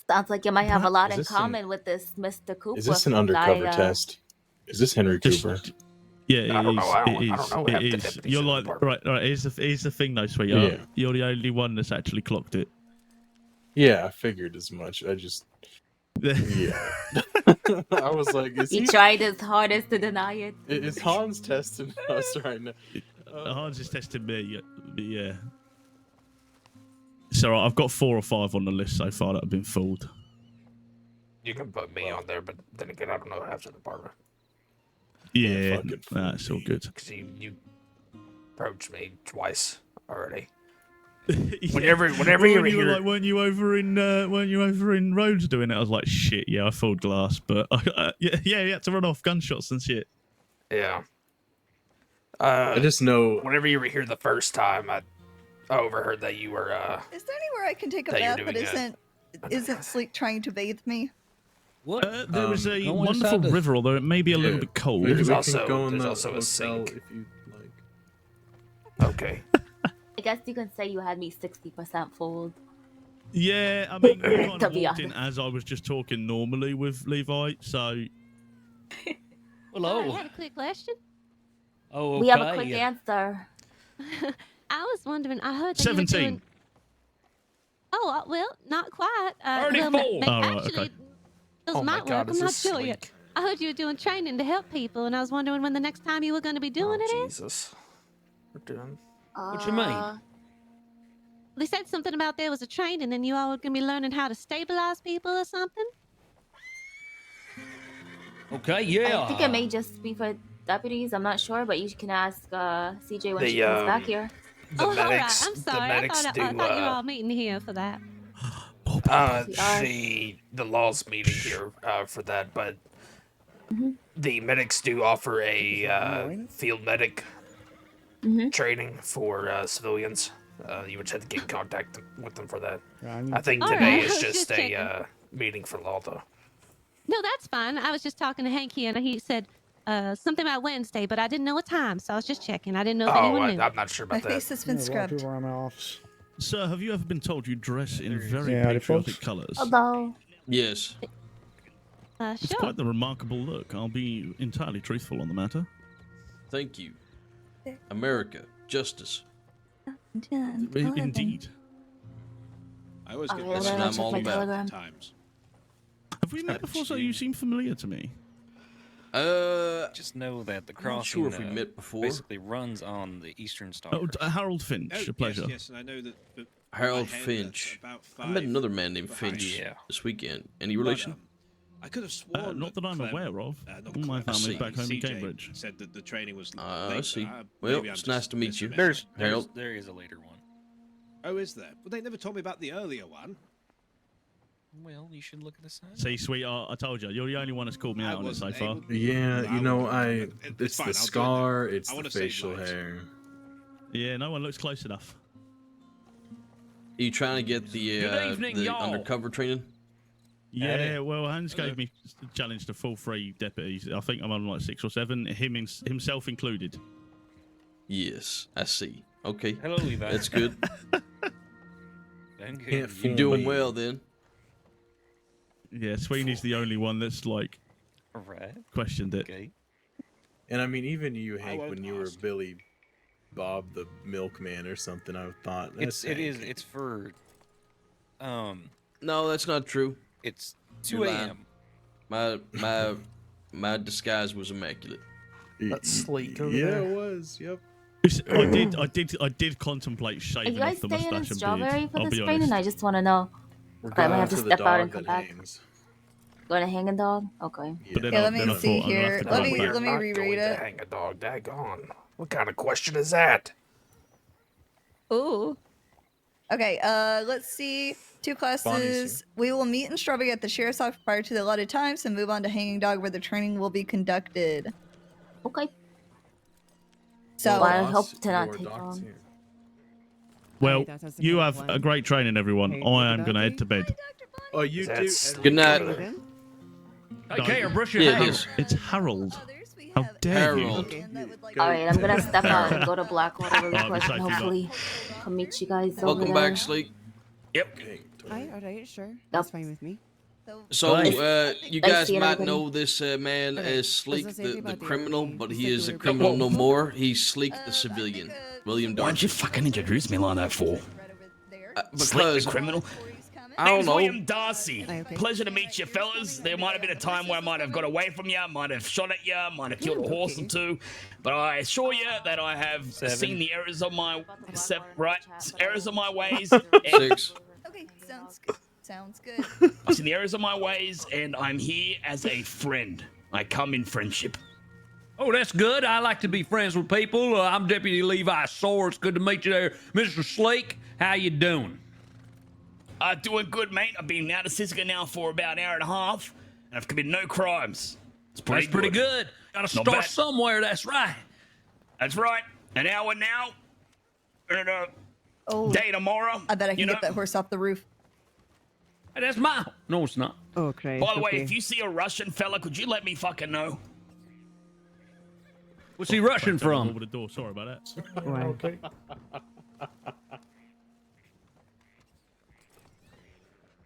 Sounds like you might have a lot Is in this common with this Mr. Cooper. Is this an from undercover Gaia. test? Is this Henry Cooper? Yeah, it is. I don't know half It the is. deputies You're in the like department. right. Here's the thing, though, sweetheart. Yeah. You're the only one that's actually clocked it. Yeah, I figured as much. I just yeah. I was like, is He tried his hardest to deny it. Is Hans testing us right now? Hans is testing me. Yeah. So I've got 4 or 5 on the list so far that have been fooled. You can put me on there, but then again, I don't know half the department. Yeah, that's all good. Because you approached me twice already. Yeah. Whenever Well, you when you were hear, like, weren't you over in Rhodes doing it? I was like, shit, yeah, I fooled glass, but yeah, you had to run off gunshots and shit. yeah. I just know whenever you were here the first time, I overheard that you were. Is there anywhere I can take a that you're bath that doing isn't Sleek trying to bathe me? There is a go wonderful inside the- river, although it may be a little bit cold. There's can also go in there's the also a hotel sink. if you like. Okay. I guess you can say you had me 60% fooled. Yeah, I mean, you kind To of be walked in honest. as I was just talking normally with Levi, so Hello. I had a quick question. Oh, okay. We have a quick answer. I was wondering, I heard that 17. you were doing... Oh, well, not quite. 34. Oh, right, actually, okay. those Oh my might God, work. is I'm not this sure yet. Sleek? I heard you were doing training to help people, and I was wondering when the next time you were going to be doing it is. Jesus. We're doing. What you mean? They said something about there was a training, and you all were going to be learning how to stabilize people or something. Okay, yeah. I think it may just be for deputies. I'm not sure, but you can ask CJ when she comes back here. The All right. medics, I'm the sorry. I medics thought do. you were all meeting here for that. The laws meeting here for that, but the medics do offer a field medic training for civilians. You would have to get in contact with them for that. I think All today right, is I was just just a checking. meeting for law, though. No, that's fine. I was just talking to Hank here, and he said something about Wednesday, but I didn't know what time, so I was just checking. I didn't know if anyone knew. I'm not sure My about that. face has been scrubbed. Sir, have you ever been told you dress in very Yeah, howdy, patriotic folks. colours? Hello. Yes. It's Sure. quite the remarkable look. I'll be entirely truthful on the matter. Thank you. America. Justice. Indeed. I always Oh, get yeah, this let me I'm check all my about. telegram. times. Have we met before? So you seem familiar to me. Just know that the I'm not crossing sure if we met before. basically runs on the Eastern Star. Oh, Harold Finch, Oh, a pleasure. Yes, and I know that. Harold Finch. I met another man named Finch this weekend. Any relation? I could have sworn. Not that I'm aware of. not All my Clem, family's see. back home in CJ Cambridge. said that the training was. I late, see. but, Well, maybe I'm it's nice just to meet you. misremembering. Harold. There is a later one. Oh, is there? Well, they never told me about the earlier one. Well, you should look at the sign. See, sweetheart, I told you, you're the only one that's called me out on it so wasn't far. able- Yeah, you know, it's fine, the I'll do it scar, then. it's I the wanna save facial lives. hair. Yeah, no one looks close enough. Are you trying to get the Good evening, the y'all. undercover training? Yeah, well, Hans gave me the challenge to full 3 deputies. I think I'm on like 6 or 7, himself included. Yes, I see. Okay. Hello, Levi. That's good. Then good. Can't You're doing well then. Yeah, Sweeney's the only one that's like Right. questioned it. Okay. And I mean, even you, Hank, won't when you were ask. Billy Bob the milkman or something, I thought that's It is. Hank. It's for. No, that's not true. It's You're 2 lying. a.m. My disguise was immaculate. That's Sleek over Yeah, there. it was. Yep. I did contemplate Are shaving you guys off the staying in mustache and Strawberry beard. for I'll this be training? honest. I just want to know. We're I might have to to the step out dog and come that back. hangs. Going to hang a dog? Okay. But then Yeah, I- let me then I see thought I'm gonna have here. to Let come me- back. We're let me not reread going to it. hang a dog. Daggone. What kind of question is that? Ooh. Okay, let's see. 2 classes. We will meet in Strawberry at the sheriff's office prior to the allotted times and move on to Hanging Dog where the training will be conducted. Okay. So I hope to not take long. Well, that sounds like you a have plan. a great training, everyone. Hey, I am Dr. going to head Bonnie? to bed. Oh, you do. Good night. Take care, brush your Yeah, it hair. is. It's Harold. How dare you? Harold. Alright, I'm gonna step out and go to Blackwater really Alright, quick be and safe, hopefully come meet you guys over Welcome there. back, Sleek. Yep. Alright, sure. That's fine with me. So, you Nice guys seeing might everybody. know this man Okay. as Sleek, Does that say anything the about the criminal, RP? but You he said is you a were criminal big- no more. He's Sleek the civilian. William Why don't Darcy. you fucking introduce me like that for? Slick Because the criminal? I don't Name's know. William Darcy. Pleasure to meet you, fellas. There might have been a time where I might have got away from you, might have shot at you, might have killed a horse or two, but I assure you that I have seen the errors of my errors of my ways. And 6. Okay, sounds good. Sounds good. I've seen the errors of my ways, and I'm here as a friend. I come in friendship. Oh, that's good. I like to be friends with people. I'm Deputy Levi Soar. It's good to meet you there, Mr. Sleek. How you doing? Doing good, mate. I've been out of Siska now for about an hour and a half, and I've committed no crimes. It's That's pretty good. Gotta Not start bad. somewhere. That's right. That's right. An hour now, and a Oh, day tomorrow. I bet I can you know? get that horse off the roof. Hey, that's mine. No, it's not. Oh, Christ. By the way, okay. if you see a Russian fella, could you let me fucking know? What's he rushing from? Over the door. Sorry about that. Why? Okay.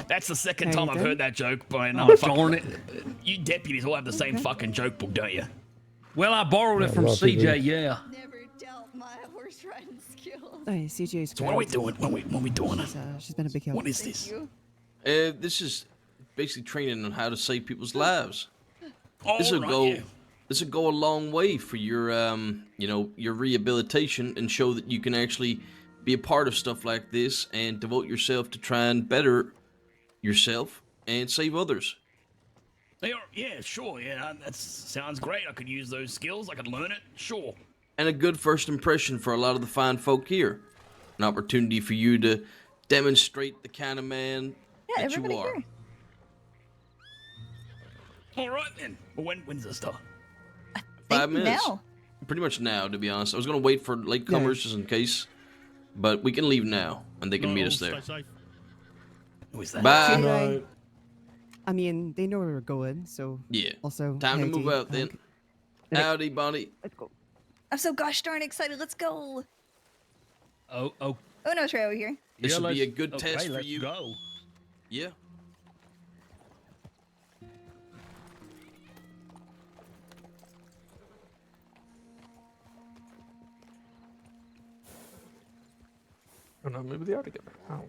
That's the second How time you I've doing? heard that joke by Oh, another darn it. You deputies all have the same fucking joke book, don't you? Well, I borrowed it from CJ, yeah. Never doubt my horse riding skills. Hey, CJ's So what are we doing? What are we doing? She's been a big help. What is this? This is basically training on how to save people's lives. This will right, go. yeah. This will go a long way for your, your rehabilitation and show that you can actually be a part of stuff like this and devote yourself to try and better yourself and save others. Yeah, sure. Yeah, that sounds great. I could use those skills. I could learn it. Sure. And a good first impression for a lot of the fine folk here. An opportunity for you to demonstrate the kind of man Yeah, that you everybody are. here. All right then. Well, when's the start? 5 minutes. Now. Pretty much now, to be honest. I was going to wait for latecomers just in case. But we can leave now, and they can meet us there. Who is that? Bye. Right. I mean, they know where we're going, so. Yeah. Also. Time to hey, move out then. Howdy, Bonnie. Let's go. I'm so gosh darn excited. Let's go. Oh. Oh no, it's right over here. This will be a let's- good okay, test for let's you. Go. Yeah. Oh no, maybe they are together. Oh.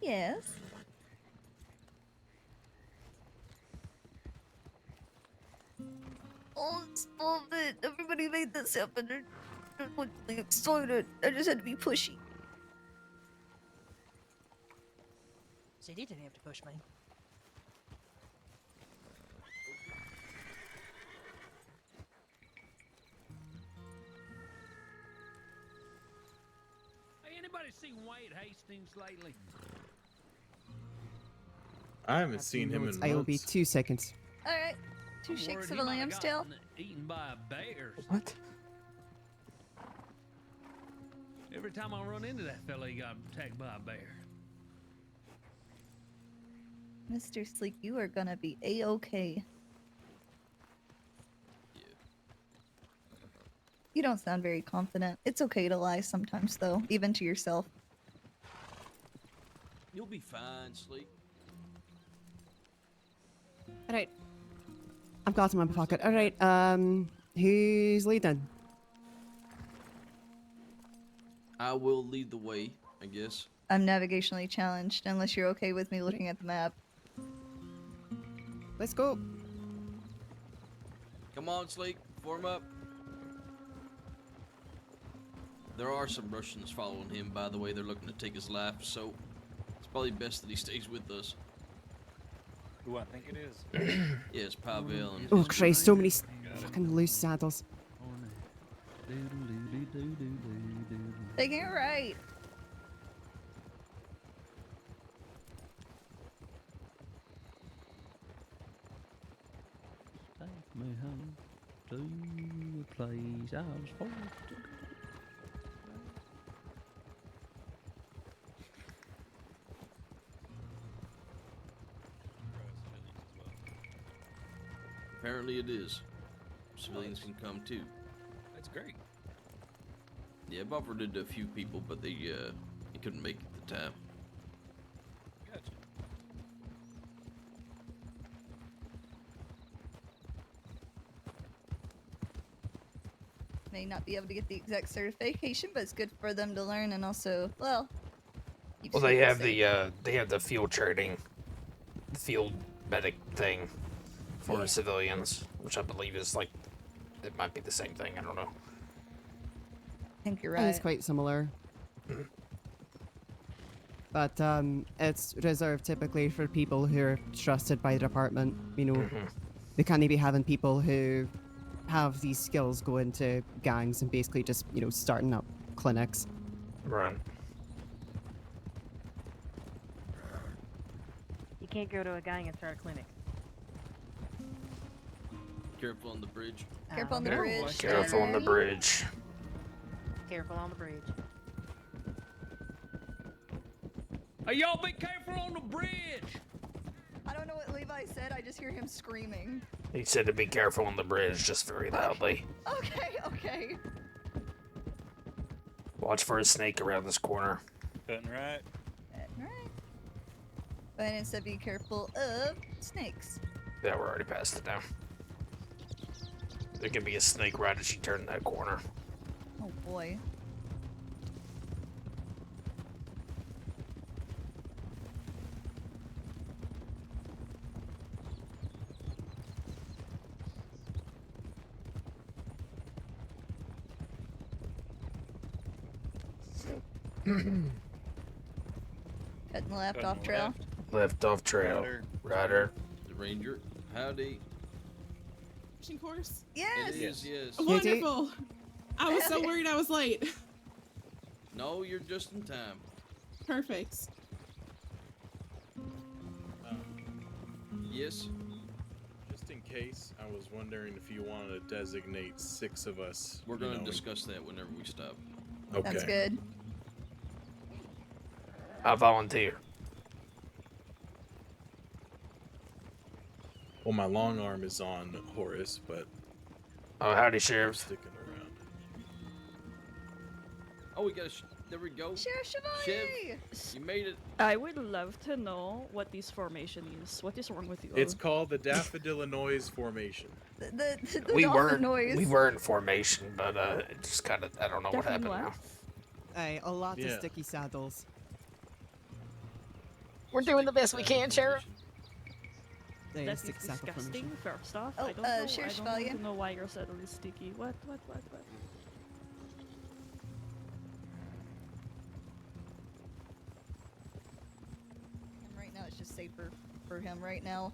Yes. Oh, stop it. Everybody made this happen. They're really excited. I just had to be pushy. CD didn't have to push me. Hey, anybody seen Wade Hastings lately? I haven't seen him in I will be months. 2 seconds. Alright. 2 I'm shakes worried of he a might have lamb's tail. gotten Eaten by a bear. What? Every time I run into that fella, he got attacked by a bear. Mr. Sleek, you are gonna be A-okay. You don't sound very confident. It's okay to lie sometimes, though, even to yourself. You'll be fine, Sleek. Alright. I've got him in my pocket. Alright, who's leading? I will lead the way, I guess. I'm navigationally challenged, unless you're okay with me looking at the map. Let's go. Come on, Sleek. Form up. There are some Russians following him, by the way. They're looking to take his life, so it's probably best that he stays with us. Who I think it is. Yes, Pavel and... Oh Christ, so many fucking loose saddles. Taking it right. Take me home to a place I was forced to. Apparently it is. Civilians can come too. That's great. Yeah, I've offered it to a few people, but they couldn't make it at the time. Gotcha. May not be able to get the exact certification, but it's good for them to learn and also, well. Well, they have the field training, the field medic thing for civilians, which I believe is like, it might be the same thing. I don't know. I think you're I think right. It's quite similar. But it's reserved typically for people who are trusted by the department. You know, they can't be having people who have these skills go into gangs and basically just, you know, starting up clinics. Right. You can't go to a gang and start a clinic. Careful on the bridge. Careful on the bridge. Careful on the bridge. Careful on the bridge. Hey, y'all be careful on the bridge. I don't know what Levi said. I just hear him screaming. He said to be careful on the bridge, just very loudly. Okay. Watch for a snake around this corner. Cutting right. Right. But instead, be careful of snakes. Yeah, we're already past it now. There could be a snake right as you turn that corner. Oh boy. Cutting left off trail. Left off trail. Rider. The ranger. Howdy. Course? Yes. It is, yes. Wonderful. I was so worried I was late. No, you're just in time. Perfect. Yes. Just in case, I was wondering if you wanted to designate 6 of us. We're going to discuss that whenever we stop. Okay. That's good. I volunteer. Well, my long arm is on Horace, but Oh, howdy, Sheriff. sticking around. Oh, we got there we go. Sheriff Chevalier! Shiv, you made it. I would love to know what this formation is. What is wrong with you? It's called the Daffodillinois Formation. The We dolphin weren't. noise. We were in formation, but it just kind of. I don't know what happened Definitely now. Aye, a lot Yeah. of sticky saddles. We're doing the best we can, Sheriff. They That is stick saddle disgusting. formation. First off, Oh, I don't know. Sheriff I don't Chevalier? want to know why your saddle is sticky. What? Right now, it's just safer for him right now.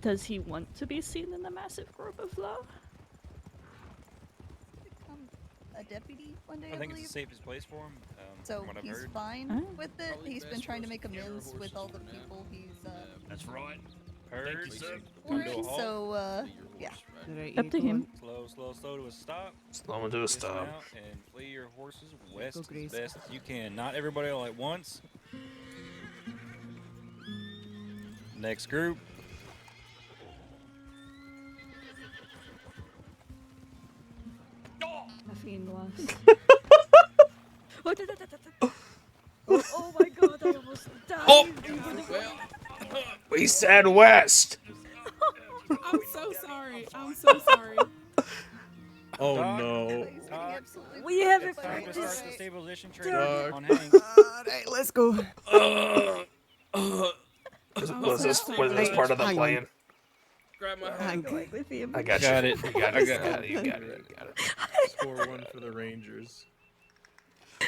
Does he want to be seen in a massive group of law? Become a deputy one day, I I think believe. it's the safest place for him. So from what I've he's heard. fine with it. He's been trying to make amends with all the people he's That's right. Heard. Thank you, sir. Come to a halt. so yeah. Up to him. Slow to a stop. Slow into a stop. Dismount and flee your horses west Go, as Grace. best as you can. Not everybody all at once. Next group. Caffeine loss. Oh my god, I almost died. Oh! We said west. I'm so sorry. I'm so sorry. Oh no. We have It's time to start the stabilization training Doc. on Hank. Alright, let's go. Was this part of the Hang on. plan? Grab my Hang Going with him. I got Got you. it. You got it. You got it. You got it. You got it. Score 1 for the Rangers.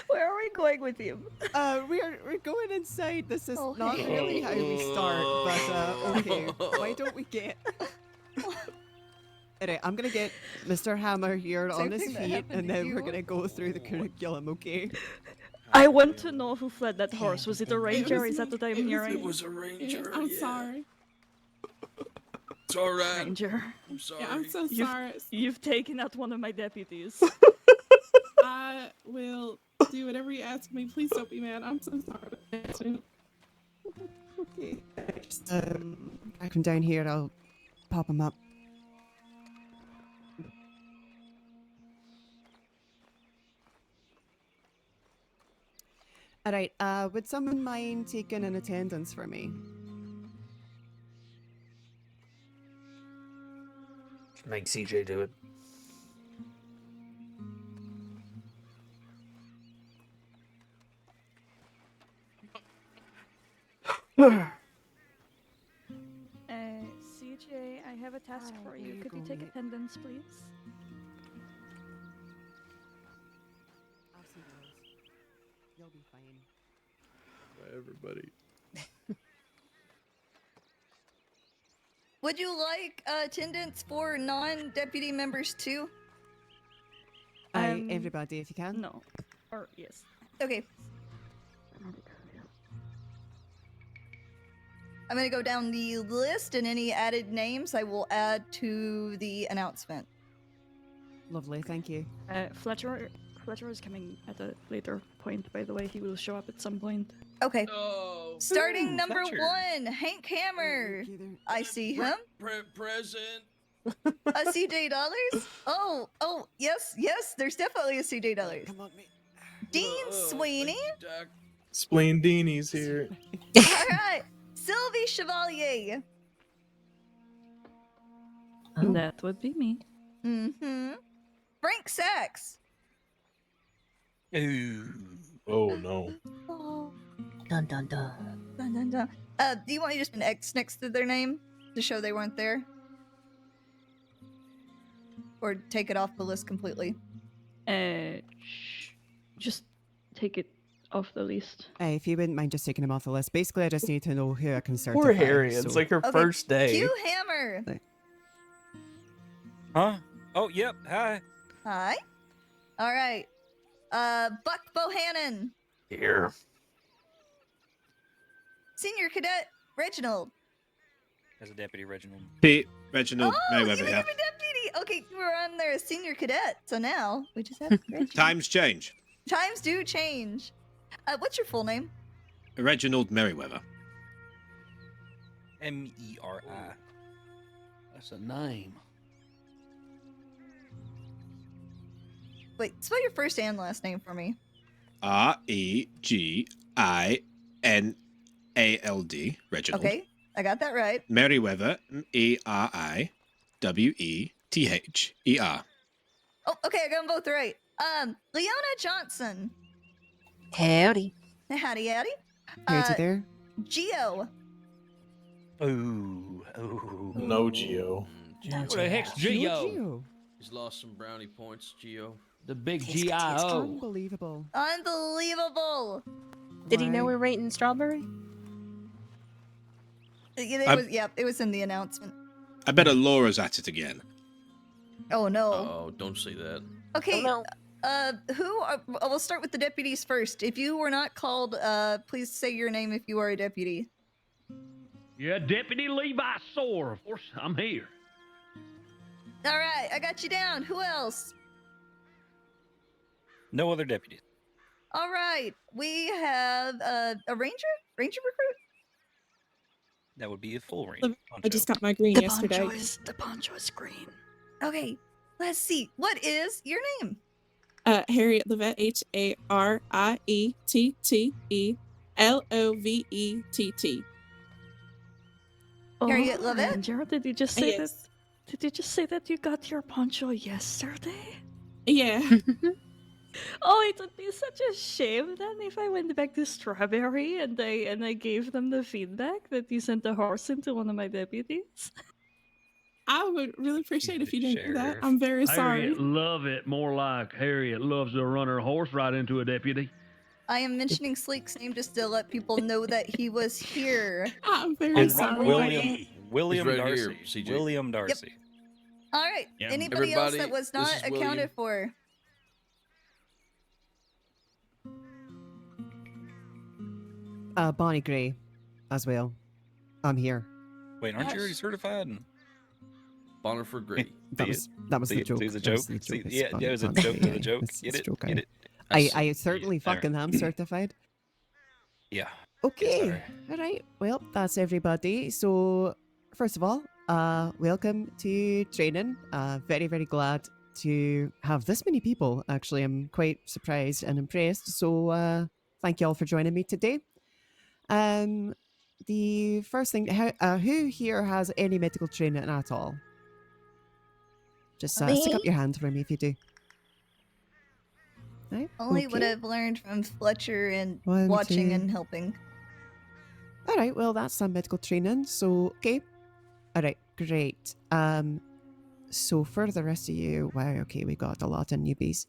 Where are we going with him? We're going inside. This is Oh, not hey. really how we start, but okay. Why don't we get Alright, I'm gonna get Mr. Hammer here Same on his thing that feet, happened and to then we're you. gonna go through the curriculum, okay? I want to know who fled that horse. Was it a It ranger? was Is that me. what I'm It was hearing? me. It was a ranger. I'm yeah. sorry. It's all right. Ranger. I'm sorry. Yeah, I'm so sorry. You've taken out one of my deputies. I will do whatever you ask me. Please don't be mad. I'm so sorry. Okay. Just, I come down here, I'll pop him up. Alright, would someone mind taking an attendance for me? Make CJ do it. CJ, I have a task for you. Could you take attendance, please? You'll be fine. Bye, everybody. Would you like attendance for non-deputy members too? Everybody, if you can. No. Or yes. Okay. I'm gonna go down the list, and any added names I will add to the announcement. Lovely, thank you. Fletcher is coming at a later point, by the way. He will show up at some point. Okay. Oh. Starting number Fletcher. 1, Hank Hammer. I see him. Present. A CJ Dollars? Oh, yes, there's definitely a CJ Dollars. Come on, me. Dean Sweeney. Spleendini's here. Alright. Sylvie Chevalier. That would be me. Mm-hmm. Frank Sachs. Ooh. Oh no. Oh. Dun dun dun. Dun, dun, dun. Do you want to just an X next to their name to show they weren't there? Or take it off the list completely? Just take it off the list. Hey, if you wouldn't mind just taking him off the list. Basically, I just need to know who I can certify. Poor Harriet. It's so- like her first day. Q Hammer. Huh? Oh, yep. Hi. Hi. All right. Buck Bohannon. Here. Senior Cadet Reginald. As a deputy, Reginald. Pete, Reginald, Oh, you Mayweather became here. a deputy. Okay, you were on there as senior cadet, so now we just have Reginald. Times change. Times do change. What's your full name? Reginald Merriweather. M-E-R-I. That's a name. Wait, spell your first and last name for me. Reginald. Reginald. Okay, I got that right. Merriweather. Meriwether. Oh, okay, I got them both right. Leona Johnson. Howdy. Howdy, howdy. Here's it there. Geo. Ooh. No Geo. What the heck's Geo? He's lost some brownie points, Geo. The big It's G.I.O. unbelievable. Unbelievable. Did he know we're rating strawberry? It was in the announcement. I bet Laura's at it again. Oh no. Oh, don't say that. Okay. We'll start with the deputies first. If you were not called, please say your name if you are a deputy. Yeah, Deputy Levi Sore. Of course, I'm here. All right, I got you down. Who else? No other deputies. All right, we have a ranger recruit. That would be a full range. I just got my green yesterday. The poncho is green. Okay, let's see. What is your name? Harriet Lovett, HARIETTELOVETT. Harriet Lovett? Ranger, did you just say Yes. that? Did you just say that you got your poncho yesterday? Yeah. Oh, it would be such a shame then if I went back to Strawberry and I gave them the feedback that you sent a horse into one of my deputies. I would really appreciate if you didn't do that. I'm very sorry. Harriet love it more like Harriet loves to run her horse right into a deputy. I am mentioning Sleek's name just to let people know that he was here. I'm very William He's right Darcy. here, CJ. William Darcy. All right. Yeah. Anybody else that Everybody, was this not is accounted William. for? Bonnie Gray, as well. I'm here. Wait, aren't you already certified? Bonner for Gray. That was the joke. See the That joke? was the See, joke. It's yeah, Bonnie- it was a Bonnie joke Gray, to yeah, the joke. it's Get a it? joke, Get I- it? I certainly All right. fucking am certified. Yeah. Okay, all right. Well, that's everybody. So, first of all, welcome to training. Very, very glad to have this many people. Actually, I'm quite surprised and impressed. So, thank you all for joining me today. The first thing, who here has any medical training at all? Just stick up Me? your hand for me if you do. Right? Only what Okay. I've learned from Fletcher and One, watching two. and helping. All right, well, that's some medical training. So, okay. All right, great. So for the rest of you, wow, okay, we got a lot of newbies.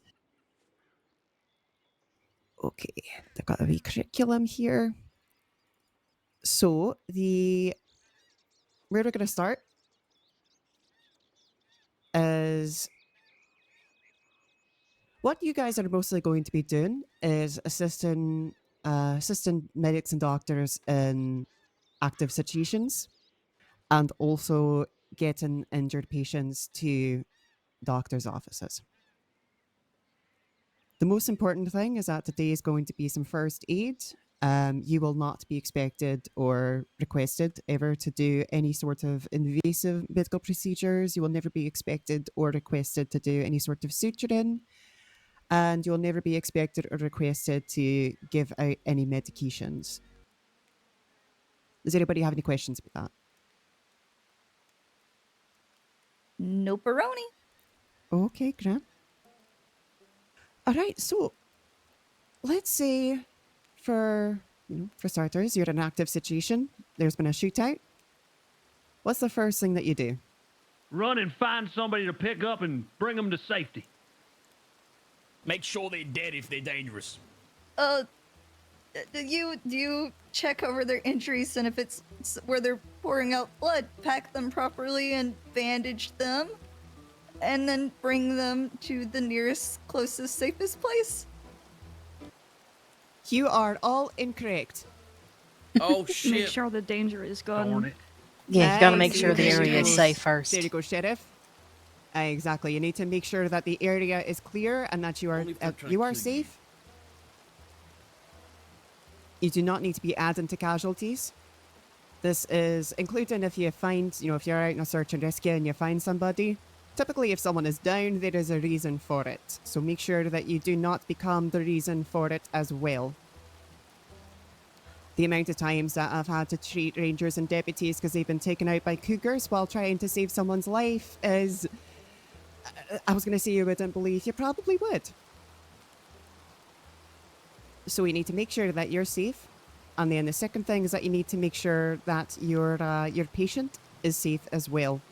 Okay, they've got a wee curriculum here. So where we're going to start is what you guys are mostly going to be doing is assisting medics and doctors in active situations, and also getting injured patients to doctors' offices. The most important thing is that today is going to be some first aid. You will not be expected or requested ever to do any sort of invasive medical procedures. You will never be expected or requested to do any sort of suturing. And you'll never be expected or requested to give out any medications. Does anybody have any questions about that? Nope-a-roni. Okay, Grant. All right, so let's say for starters, you're in an active situation. There's been a shootout. What's the first thing that you do? Run and find somebody to pick up and bring them to safety. Make sure they're dead if they're dangerous. Do you check over their injuries, and if it's where they're pouring out blood, pack them properly and bandage them, and then bring them to the nearest, closest, safest place? You are all incorrect. Oh Make shit. sure the danger is gone. Yeah, you gotta make Nice. sure the There area you is go. safe first. There you go, Sheriff. Exactly. You need to make sure that the area is clear and that you are safe. You do not need to be adding to casualties. This is including if you find, if you're out in a search and rescue and you find somebody. Typically, if someone is down, there is a reason for it. So make sure that you do not become the reason for it as well. The amount of times that I've had to treat rangers and deputies because they've been taken out by cougars while trying to save someone's life is... I was going to say you wouldn't believe. You probably would. So you need to make sure that you're safe. And then the second thing is that you need to make sure that your patient is safe as well.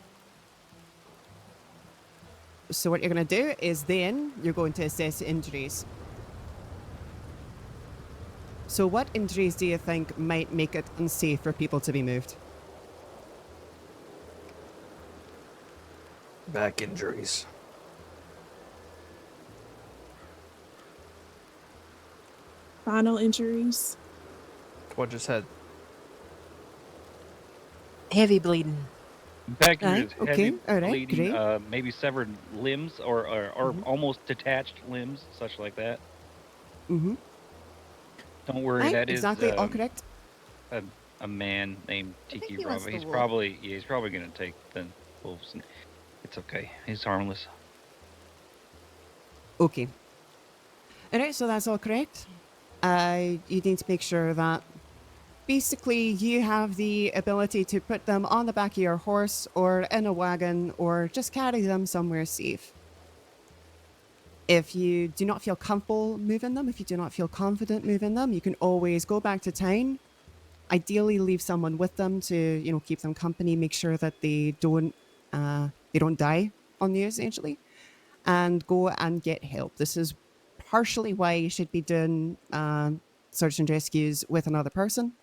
So what you're going to do is then you're going to assess injuries. So what injuries do you think might make it unsafe for people to be moved? Back injuries. Spinal injuries. What just had? Heavy bleeding. Back injuries, okay, heavy all right, bleeding, great. maybe severed limbs or almost detached limbs, such like that. Mm-hmm. Don't worry, Aye, that is exactly, all correct. a man named Tiki he wants Rava. the He's wolf. probably gonna take the wolves. And it's okay. He's harmless. Okay. Alright, so that's all correct. You need to make sure that basically you have the ability to put them on the back of your horse or in a wagon or just carry them somewhere safe. If you do not feel comfortable moving them, if you do not feel confident moving them, you can always go back to town. Ideally, leave someone with them to, keep them company, make sure that they don't die on you, essentially, and go and get help. This is partially why you should be doing search and rescues with another person,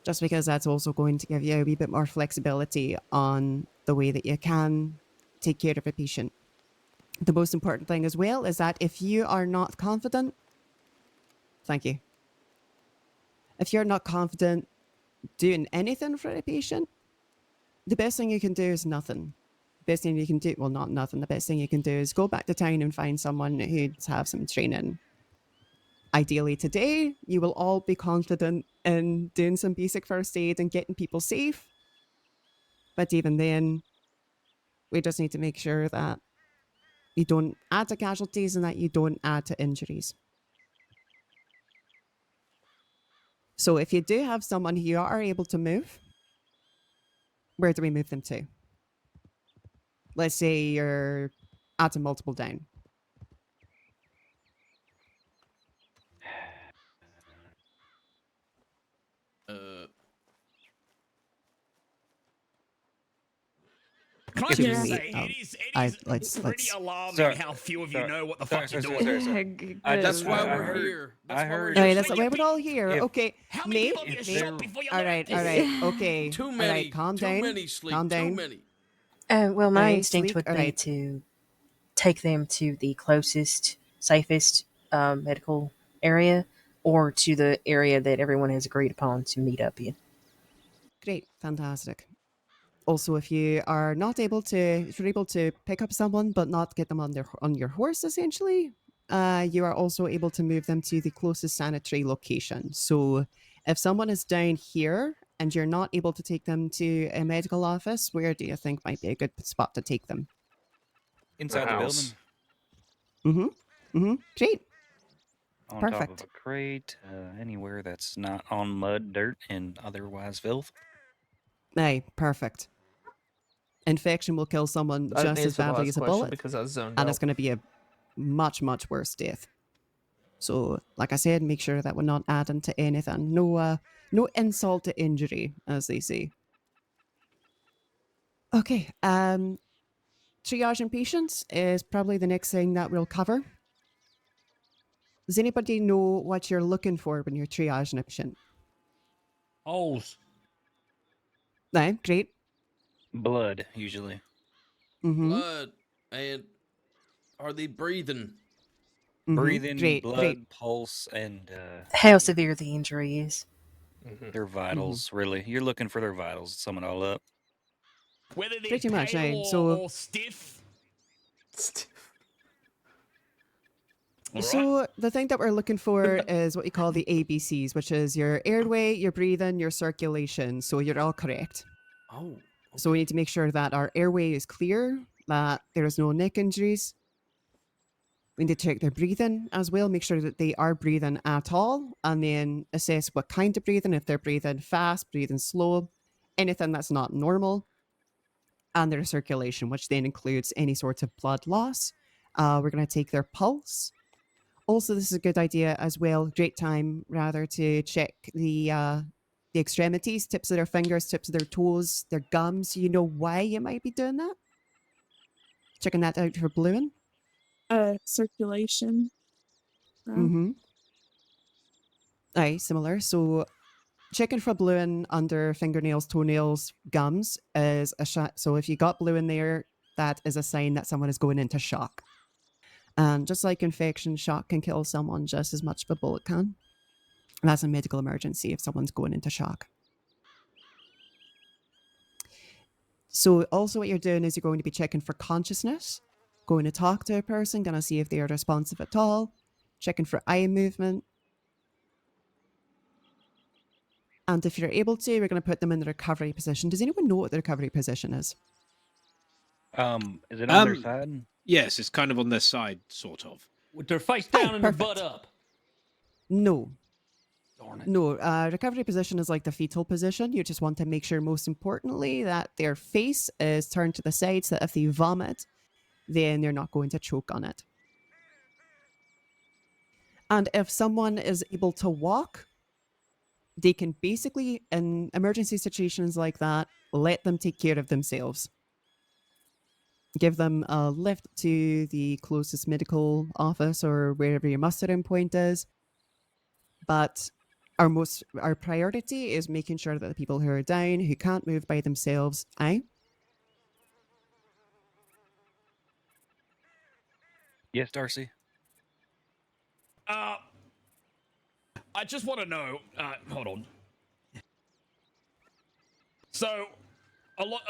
just because that's also going to give you a wee bit more flexibility on the way that you can take care of a patient. The most important thing as well is that if you are not confident, thank you. If you're not confident doing anything for a patient, the best thing you can do is nothing. Best thing you can do, well, not nothing. The best thing you can do is go back to town and find someone who's have some training. Ideally today, you will all be confident in doing some basic first aid and getting people safe. But even then, we just need to make sure that you don't add to casualties and that you don't add to injuries. So if you do have someone who you are able to move, where do we move them to? Let's say you're at a multiple down. Can I Give just me, say, it's pretty alarming Sorry, how few of you sorry, know what the sorry, fuck you're sorry, doing. sorry. That's why I we're heard- here. I heard. All right, that's why we're all here. If- Okay, How many Nate. people have you shot before you All right, okay. Too All many. right, calm Too down. many, Sleek. Calm down. Too many. Well, my Alright, instinct Sleek, would be alright. to take them to the closest, safest medical area, or to the area that everyone has agreed upon to meet up in. Great, fantastic. Also, if you are not able to, if you're able to pick up someone but not get them on your horse, essentially, you are also able to move them to the closest sanitary location. So, if someone is down here and you're not able to take them to a medical office, where do you think might be a good spot to take them? Inside the building. Great. On Perfect. top of a crate, anywhere that's not on mud, dirt, and otherwise filth. Aye, perfect. Infection will kill someone I didn't just as answer the badly last as a question bullet, because I was zoned and out. it's going to be a much, much worse death. So, like I said, make sure that we're not adding to anything. No insult to injury, as they say. Okay, triaging patients is probably the next thing that we'll cover. Does anybody know what you're looking for when you're triaging a patient? Holes. Aye, great. Blood, usually. Blood. And are they breathing? Breathing, Great, blood, great. pulse, and How severe the injury is. their vitals, really. You're looking for their vitals, sum it all up. Whether they're Pretty much, pale aye. or, So- or stiff. So the thing that we're looking for is what you call the ABCs, which is your airway, your breathing, your circulation. So you're all correct. Oh. So we need to make sure that our airway is clear, that there's no neck injuries. We need to check their breathing as well, make sure that they are breathing at all, and then assess what kind of breathing, if they're breathing fast, breathing slow, anything that's not normal. And their circulation, which then includes any sort of blood loss. We're going to take their pulse. Also, this is a good idea as well, great time rather to check the extremities, tips of their fingers, tips of their toes, their gums. You know why you might be doing that? Checking that out for bluing. Circulation. Aye, similar. So checking for bluing under fingernails, toenails, gums is a shot. So if you got blue in there, that is a sign that someone is going into shock. And just like infection, shock can kill someone just as much as a bullet can. And that's a medical emergency if someone's going into shock. So also what you're doing is you're going to be checking for consciousness, going to talk to a person, going to see if they are responsive at all, checking for eye movement. And if you're able to, we're going to put them in the recovery position. Does anyone know what the recovery position is? Is it on their side? Yes, it's kind of on their side, sort of. With their face down and their butt up. No. Darn it. No, recovery position is like the fetal position. You just want to make sure, most importantly, that their face is turned to the side so that if they vomit, then they're not going to choke on it. And if someone is able to walk, they can basically, in emergency situations like that, let them take care of themselves. Give them a lift to the closest medical office or wherever your mustering point is. But our priority is making sure that the people who are down, who can't move by themselves, Yes, Darcy. I just want to know. Hold on. So, a lot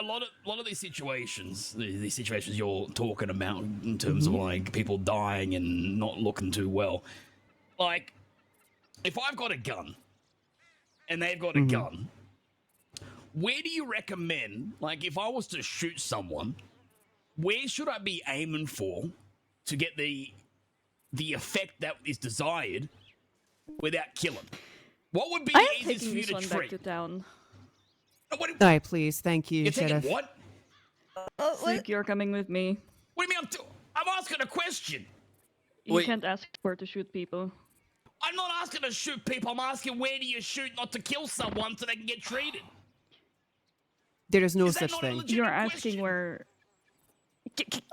of these situations you're talking about in terms of like people dying and not looking too well. Like, if I've got a gun and they've got a gun, where do you recommend? Like, if I was to shoot someone, where should I be aiming for to get the effect that is desired without killing? What would be I the am easiest taking for you this to one treat? back to town. Aye, please. Thank you, You're taking Sheriff. what? Sick, you're coming with me. What do you mean I'm asking a question? You can't ask where to shoot people. I'm not asking to shoot people. I'm asking where do you shoot not to kill someone so they can get treated. There is no Is that such not a thing. legitimate You're asking where.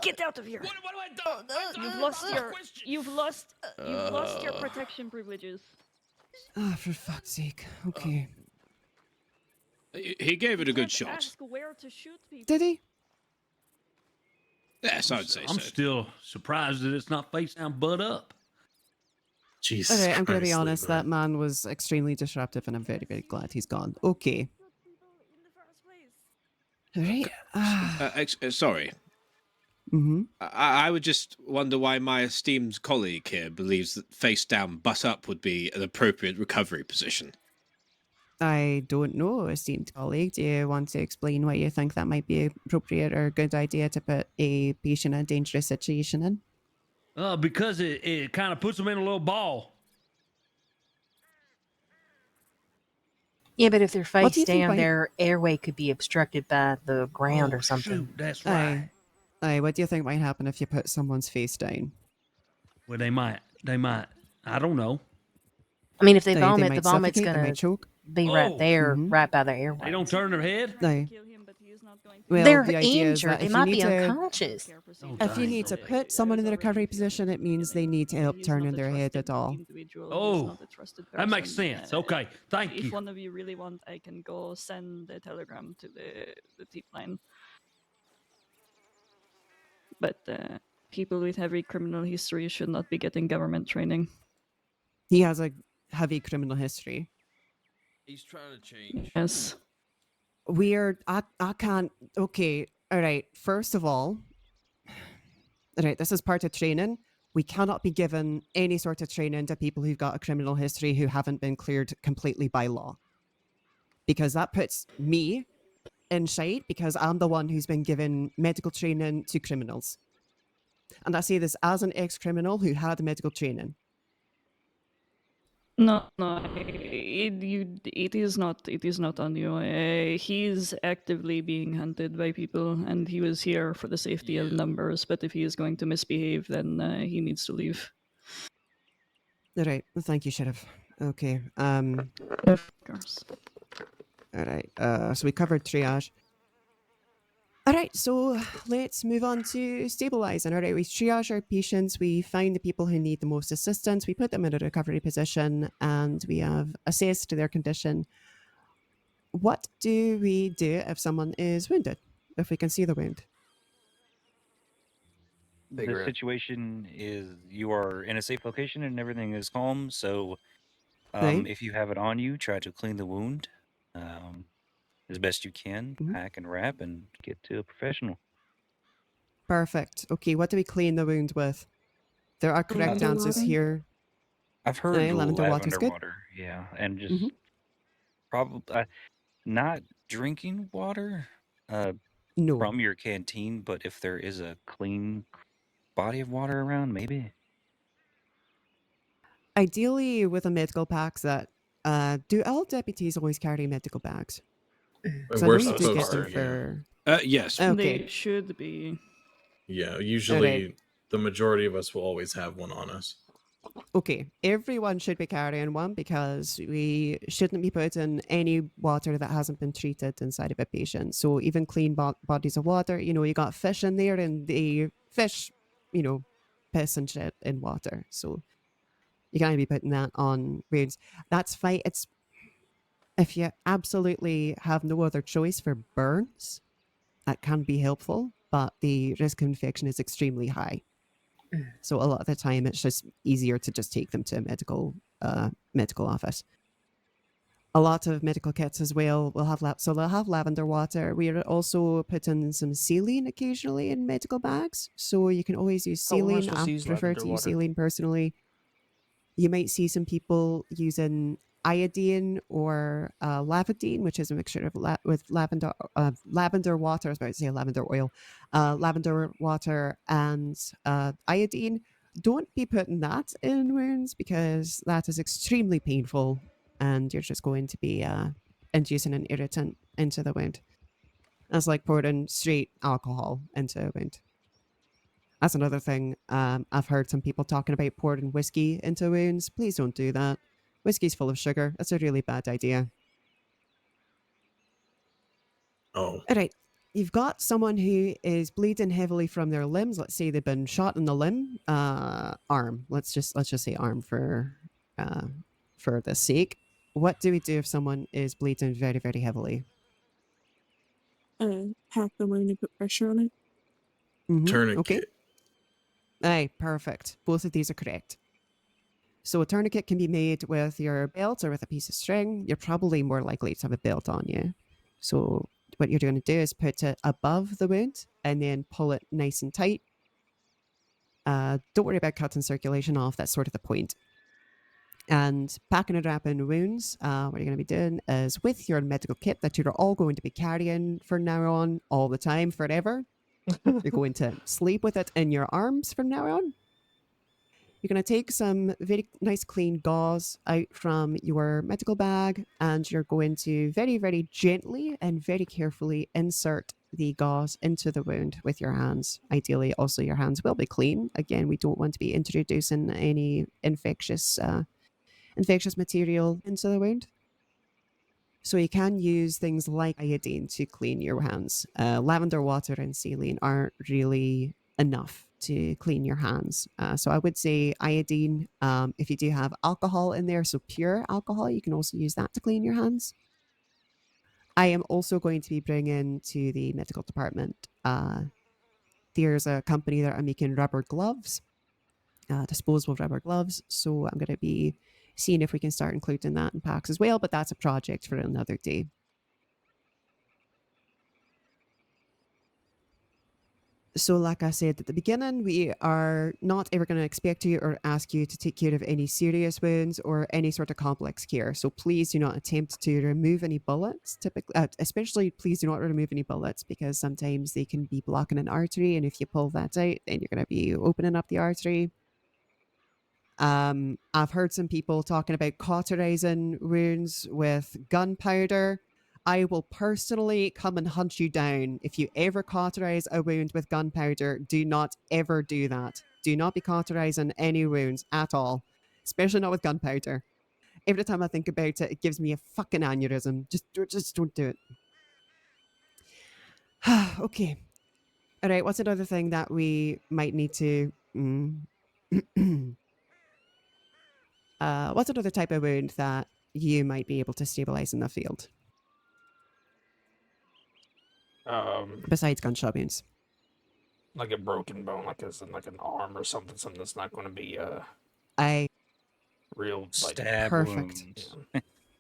Get out of here! What have I done? You've lost your protection privileges. Ah, for fuck's sake. Okay. He gave it a good shot. Ask where to shoot people. Did he? Yes, I'd say I'm so. still surprised that it's not face down, butt up. Jesus Okay, I'm going to be Christ, honest. Levi. That man was extremely disruptive, and I'm very, very glad he's gone. Okay. Right. Sorry. I would just wonder why my esteemed colleague here believes that face down, butt up would be an appropriate recovery position. I don't know, esteemed colleague. Do you want to explain why you think that might be appropriate or a good idea to put a patient in a dangerous situation in? Because it kind of puts them in a little ball. Yeah, but if they're What do face you think down, might- their airway could be obstructed by the ground or something. Shoot, that's Aye. Aye, what do you think might happen if you put someone's face down? Well, they might. I don't know. I mean, if they They vomit, might the vomit's suffocate, they gonna might choke. be right there, Mhm. right by their airway. They don't turn their head. Aye. Well, They're the idea is injured. that They if might you be need to, unconscious. if you need to put someone in the recovery position, it means they need to help turn in their head at all. Oh, that makes sense. Okay, thank If you. one of you really want, I can go send a telegram to the tip line. But people with heavy criminal history should not be getting government training. He has a heavy criminal history. He's trying to change. Yes. I can't. Okay, all right. First of all right, this is part of training. We cannot be given any sort of training to people who've got a criminal history who haven't been cleared completely by law, because that puts me in shite, because I'm the one who's been given medical training to criminals, and I say this as an ex-criminal who had medical training. No, it is not on you. He's actively being hunted by people, and he was here for the safety of numbers. But if he is going to misbehave, then he needs to leave. All right. Well, thank you, Sheriff. Okay. Of course. All right. So we covered triage. All right, so let's move on to stabilizing. All right, we triage our patients, we find the people who need the most assistance, we put them in a recovery position, and we have assessed their condition. What do we do if someone is wounded, if we can see the wound? The situation is you are in a safe location and everything is calm. So, Right. if you have it on you, try to clean the wound as best you can. Pack and wrap and get to a professional. Perfect. Okay, what do we clean the wound with? There are correct Lavender answers water? here. I've heard Aye, lavender water's good. water. Yeah, and just probably not drinking water No. from your canteen, but if there is a clean body of water around, maybe. Ideally, with a medical pack that, do all deputies always carry medical bags? So I know We're you do get supposed them to, for... Yes. Okay. They should be. Yeah, usually the majority of us will always have one on us. Okay, everyone should be carrying one, because we shouldn't be putting any water that hasn't been treated inside of a patient. So even clean bodies of water, you got fish in there, and the fish, piss and shit in water. So you can't be putting that on wounds. That's fine. It's if you absolutely have no other choice for burns, that can be helpful, but the risk of infection is extremely high. So a lot of the time, it's just easier to just take them to a medical office. A lot of medical kits as well will have so they'll have lavender water. We are also putting some saline occasionally in medical bags, so you can always use Oh, we're saline. supposed to I use prefer lavender to use water. saline personally. You might see some people using iodine or lavadine, which is a mixture of with lavender water. I was about to say lavender oil, lavender water and iodine. Don't be putting that in wounds because that is extremely painful, and you're just going to be inducing an irritant into the wound. That's like pouring straight alcohol into a wound. That's another thing. I've heard some people talking about pouring whiskey into wounds. Please don't do that. Whiskey's full of sugar. That's a really bad idea. Oh. All right. You've got someone who is bleeding heavily from their limbs. Let's say they've been shot in the limb, arm. Let's just say arm for the sake. What do we do if someone is bleeding very, very heavily? Pack the wound and put pressure on it. Tourniquet. Okay. Aye, perfect. Both of these are correct. So a tourniquet can be made with your belt or with a piece of string. You're probably more likely to have a belt on you. So what you're going to do is put it above the wound and then pull it nice and tight. Don't worry about cutting circulation off. That's sort of the point. And packing and wrapping wounds, what you're going to be doing is with your medical kit that you're all going to be carrying from now on, all the time, forever. You're going to sleep with it in your arms from now on. You're going to take some very nice clean gauze out from your medical bag, and you're going to very, very gently and very carefully insert the gauze into the wound with your hands. Ideally, also your hands will be clean. Again, we don't want to be introducing any infectious material into the wound. So you can use things like iodine to clean your hands. Lavender water and saline aren't really enough to clean your hands. So I would say iodine. If you do have alcohol in there, so pure alcohol, you can also use that to clean your hands. I am also going to be bringing to the medical department. There's a company that are making rubber gloves, disposable rubber gloves. So I'm going to be seeing if we can start including that in packs as well, but that's a project for another day. So like I said at the beginning, we are not ever going to expect you or ask you to take care of any serious wounds or any sort of complex care. So please do not attempt to remove any bullets. Typically, especially please do not remove any bullets because sometimes they can be blocking an artery. And if you pull that out, then you're going to be opening up the artery. I've heard some people talking about cauterizing wounds with gunpowder. I will personally come and hunt you down. If you ever cauterize a wound with gunpowder, do not ever do that. Do not be cauterizing any wounds at all, especially not with gunpowder. Every time I think about it, it gives me a fucking aneurysm. Just don't do it. Okay. All right, what's another thing that we might need to... what's another type of wound that you might be able to stabilize in the field? Besides gunshot wounds. Like a broken bone, like an arm or something that's not going to be real like, stab perfect. wounds.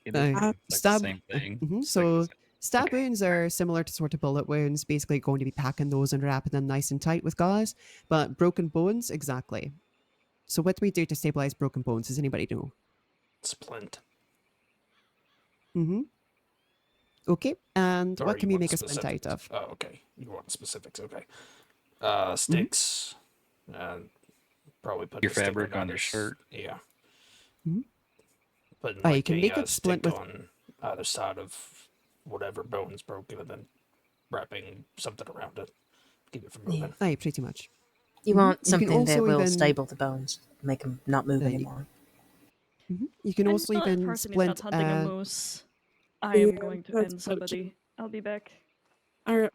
It's like the same thing. So stab wounds are similar to sort of bullet wounds, basically going to be packing those and wrapping them nice and tight with gauze. But broken bones, exactly. So what do we do to stabilize broken bones? Does anybody know? Splint. Okay, and Or what can you we want make a splint out of? Oh, okay. You want specifics, okay. Sticks. Probably put Your a stick fabric on either your shirt. Yeah. Mm-hmm. Putting You like can make a splint with on either side of whatever bone's broken and then wrapping something around it. Keep it from moving. Aye, pretty much. You want You can something that also will even- stable the bones, make them not move anymore. You can I also just know that even person is splint. not hunting a moose. I am going to that's end somebody. I'll be back. Alright.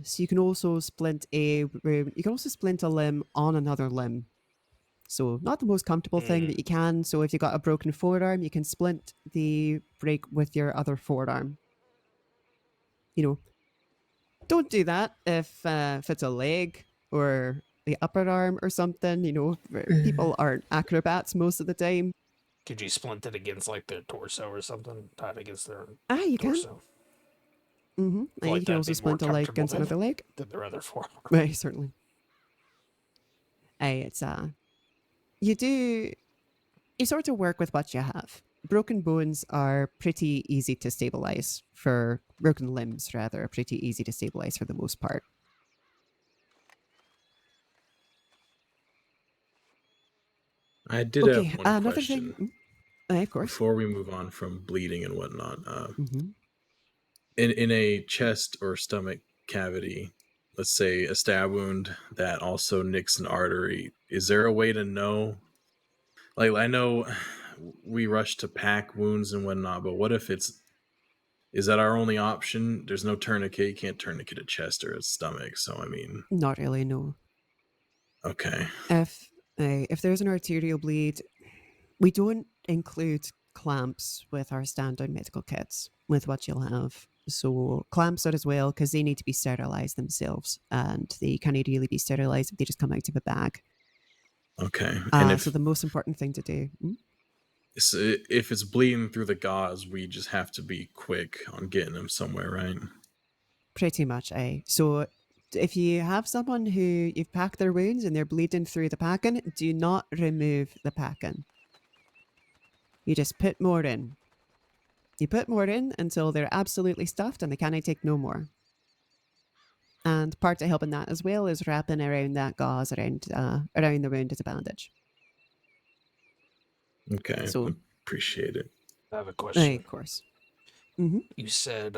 So you can also splint a limb on another limb. So not the most comfortable thing, but you can. So if you've got a broken forearm, you can splint the break with your other forearm. You know, Don't do that if it's a leg or the upper arm or something. You know, people aren't acrobats most of the time. Could you splint it against like their torso or something? Tied against their You torso? Mm-hmm. Like You can also that'd be more splint a leg comfortable against another leg. than their other forearm. Right, certainly. It's you sort of work with what you have. Broken bones are pretty easy to stabilize broken limbs rather, are pretty easy to stabilize for the most part. I did Okay, have one another question. thing. Of course. Before we move on from bleeding and whatnot, Mm-hmm. in a chest or stomach cavity, let's say a stab wound that also nicks an artery, is there a way to know? Like, I know we rush to pack wounds and whatnot, but what if is that our only option? There's no tourniquet. You can't tourniquet a chest or a stomach. So, I mean, Not really, no. okay. If there's an arterial bleed, we don't include clamps with our standard medical kits with what you'll have. So clamps are as well because they need to be sterilized themselves, and they can't really be sterilized if they just come out of a bag. Okay. And so the most important thing to do. if it's bleeding through the gauze, we just have to be quick on getting them somewhere, right? Pretty much, So if you have someone who you've packed their wounds and they're bleeding through the packing, do not remove the packing. You just put more in. You put more in until they're absolutely stuffed and they cannot take no more. And part of helping that as well is wrapping around that gauze around the wound as a bandage. Okay, So appreciate it. I have a question. Of course. Mm-hmm. You said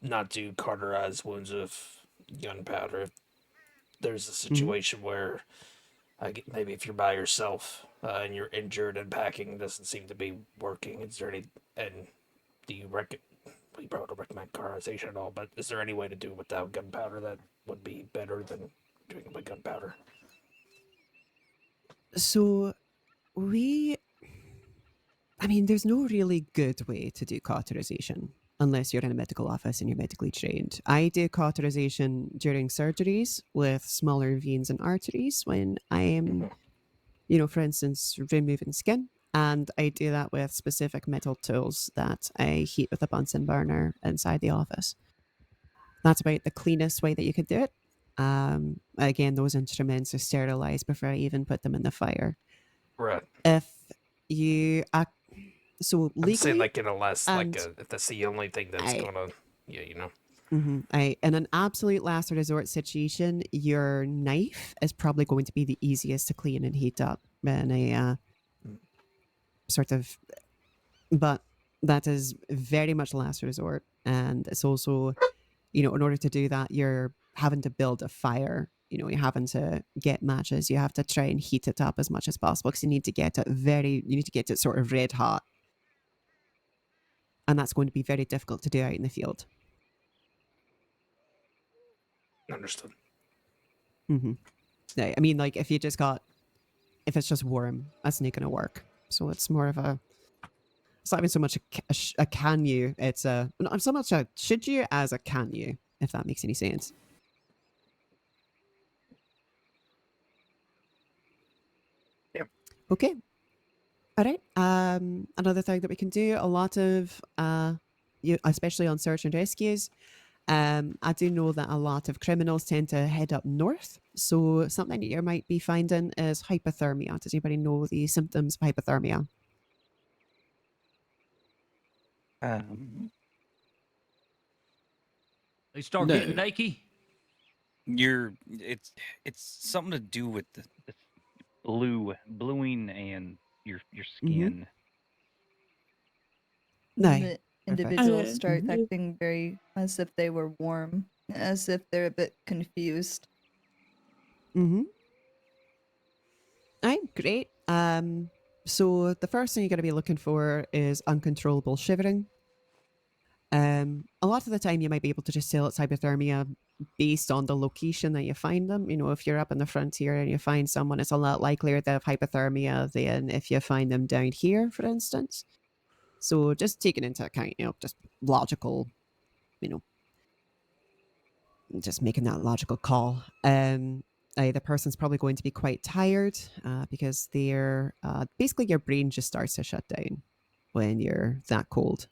not to cauterize wounds with gunpowder. There's a situation where maybe if you're by yourself and you're injured and packing doesn't seem to be working, is there any? And do you you probably don't recommend cauterization at all, but is there any way to do it without gunpowder that would be better than doing it with gunpowder? So there's no really good way to do cauterization unless you're in a medical office and you're medically trained. I do cauterization during surgeries with smaller veins and arteries when I am, for instance, removing skin. And I do that with specific metal tools that I heat with a Bunsen burner inside the office. That's about the cleanest way that you could do it. Again, those instruments are sterilized before I even put them in the fire. Right. If you legally, I'm saying like in a less if that's the only thing that's gonna, in an absolute last resort situation, your knife is probably going to be the easiest to clean and heat up in a but that is very much last resort, and it's also, in order to do that, you're having to build a fire. You're having to get matches. You have to try and heat it up as much as possible because you need to get it sort of red hot. And that's going to be very difficult to do out in the field. Understood. Mm-hmm. Yeah, I mean, like if it's just warm, that's not going to work. So it's more of it's not even so much a can you, it's not so much a should you as a can you, if that makes any sense. Yep. Okay. All right. Another thing that we can do, a lot of, especially on search and rescues, I do know that a lot of criminals tend to head up north. So something that you might be finding is hypothermia. Does anybody know the symptoms of hypothermia? They start getting naked. It's something to do with the bluing and your skin. The individuals start acting very as if they were warm, as if they're a bit confused. Mm-hmm. All right, great. So the first thing you're going to be looking for is uncontrollable shivering. A lot of the time you might be able to just tell it's hypothermia based on the location that you find them. If you're up in the frontier and you find someone, it's a lot likelier they have hypothermia than if you find them down here, for instance. So just taking into account, just logical, just making that logical call. The person's probably going to be quite tired because they're basically your brain just starts to shut down when you're that cold.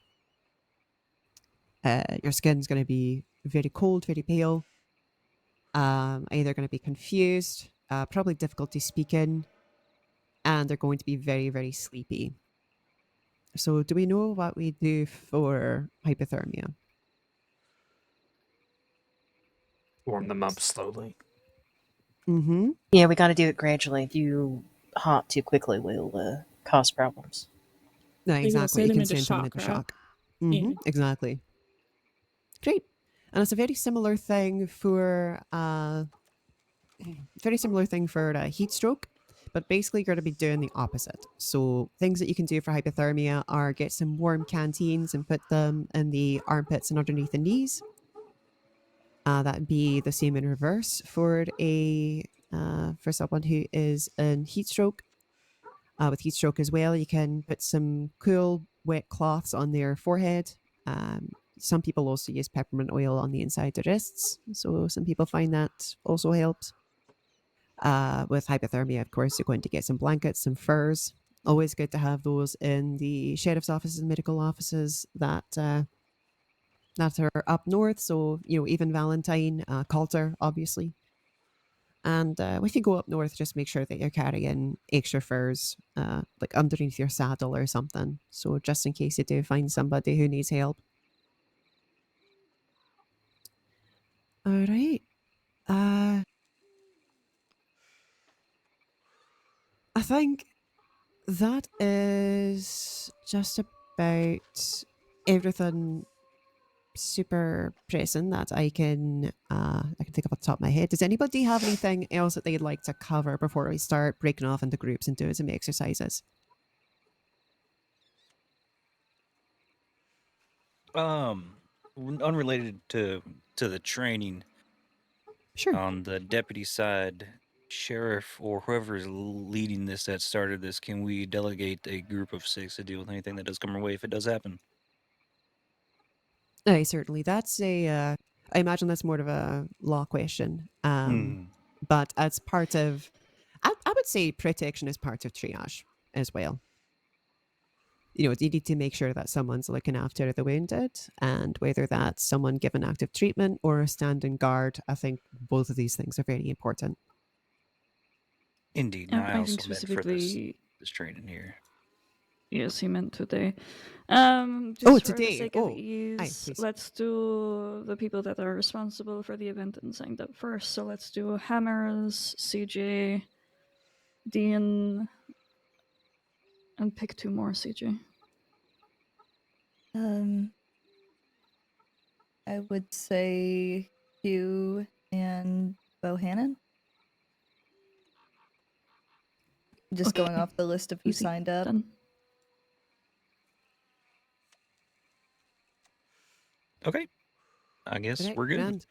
Your skin's going to be very cold, very pale. Either going to be confused, probably difficulty speaking, and they're going to be very, very sleepy. So, do we know what we do for hypothermia? Warm them up slowly. Mm-hmm. Yeah, we got to do it gradually. If you hot too quickly, will cause problems. No, Maybe we'll exactly. send You them can into send someone shock, into right? shock. Mm-hmm. Yeah. Exactly. Great. And it's a very similar thing for heat stroke, but basically you're going to be doing the opposite. So things that you can do for hypothermia are get some warm canteens and put them in the armpits and underneath the knees. That'd be the same in reverse for someone who is in heat stroke. With heat stroke as well, you can put some cool wet cloths on their forehead. Some people also use peppermint oil on the inside of the wrists, so some people find that also helps. With hypothermia, of course, you're going to get some blankets, some furs. Always good to have those in the sheriff's offices and medical offices that are up north. So, even Valentine, Coulter, obviously. And if you go up north, just make sure that you're carrying extra furs, like underneath your saddle or something. So just in case you do find somebody who needs help. All right. I think that is just about everything super pressing that I can think of off the top of my head. Does anybody have anything else that they'd like to cover before we start breaking off into groups and doing some exercises? Unrelated to the training. Sure. On the deputy side, sheriff or whoever is leading this that started this, can we delegate a group of 6 to deal with anything that does come our way if it does happen? Certainly. That's I imagine that's more of a law question. But as part of, I would say protection is part of triage as well. You need to make sure that someone's looking after the wounded, and whether that's someone given active treatment or a standing guard, I think both of these things are very important. Indeed. Now, I I think also meant for specifically, this training here. yes, he meant today. Just for today. the sake of Aye, ease, please. let's do the people that are responsible for the event and signed up first. So let's do Hammers, CJ, Dean, and pick 2 more, CJ. I would say Hugh and Bohannon. Just going off the list of who signed up. Done. Okay. I guess Right, we're good. grand.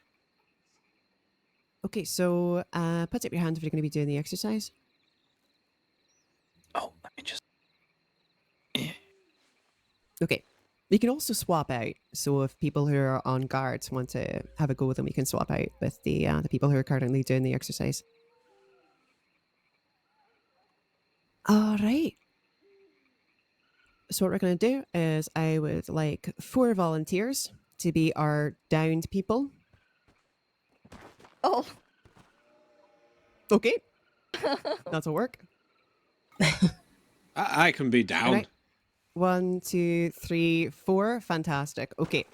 Okay, so put up your hand if you're going to be doing the exercise. Oh, let me just... Okay. You can also swap out. So if people who are on guard want to have a go with them, you can swap out with the people who are currently doing the exercise. All right. So what we're going to do is I would like 4 volunteers to be our downed people. Oh. Okay. That'll work. I can be down. Right. 1, 2, 3, 4. Fantastic. Okay.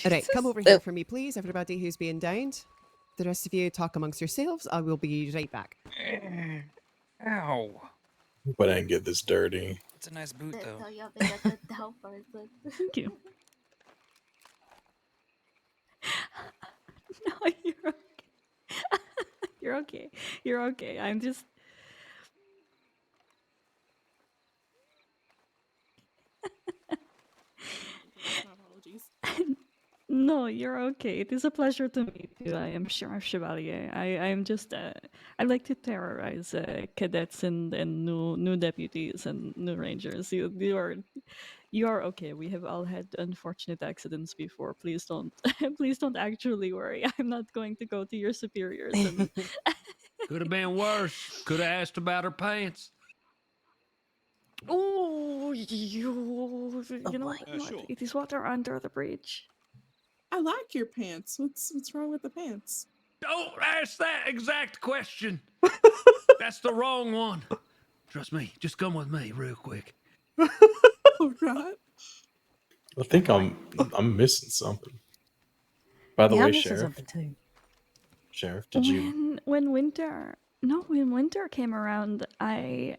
All right, come over here for me, please. Everybody who's being downed. The rest of you talk amongst yourselves. I will be right back. Ow. But I didn't get this dirty. It's a nice boot, though. Thank you. No, you're okay. You're okay. You're okay. I'm just. Apologies. No, you're okay. It is a pleasure to meet you. I am Sheriff Chevalier. I am just I like to terrorize cadets and new deputies and new rangers. You are okay. We have all had unfortunate accidents before. Please don't please don't actually worry. I'm not going to go to your superiors and Could have been worse. Could have asked about her pants. Oh, you know what? Sure. It is water under the bridge. I like your pants. What's wrong with the pants? Don't ask that exact question. That's the wrong one. Trust me. Just come with me real quick. All right. I think I'm missing something. By the Yeah, way, I'm missing Sheriff. something too. Sheriff, did you? When winter came around, I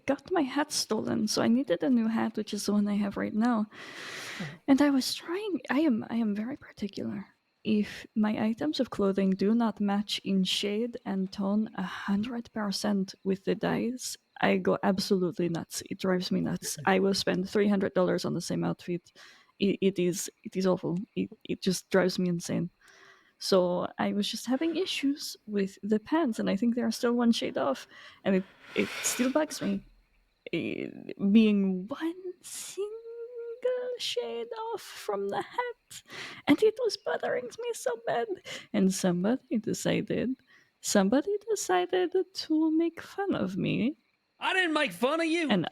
got my hat stolen, so I needed a new hat, which is the one I have right now. And I was trying. I am very particular. If my items of clothing do not match in shade and tone 100% with the dyes, I go absolutely nuts. It drives me nuts. I will spend $300 on the same outfit. It is awful. It just drives me insane. So I was just having issues with the pants, and I think they are still one shade off, and it still bugs me. Being one single shade off from the hat, and it was bothering me so bad. And somebody decided to make fun of me. I didn't make fun of you. And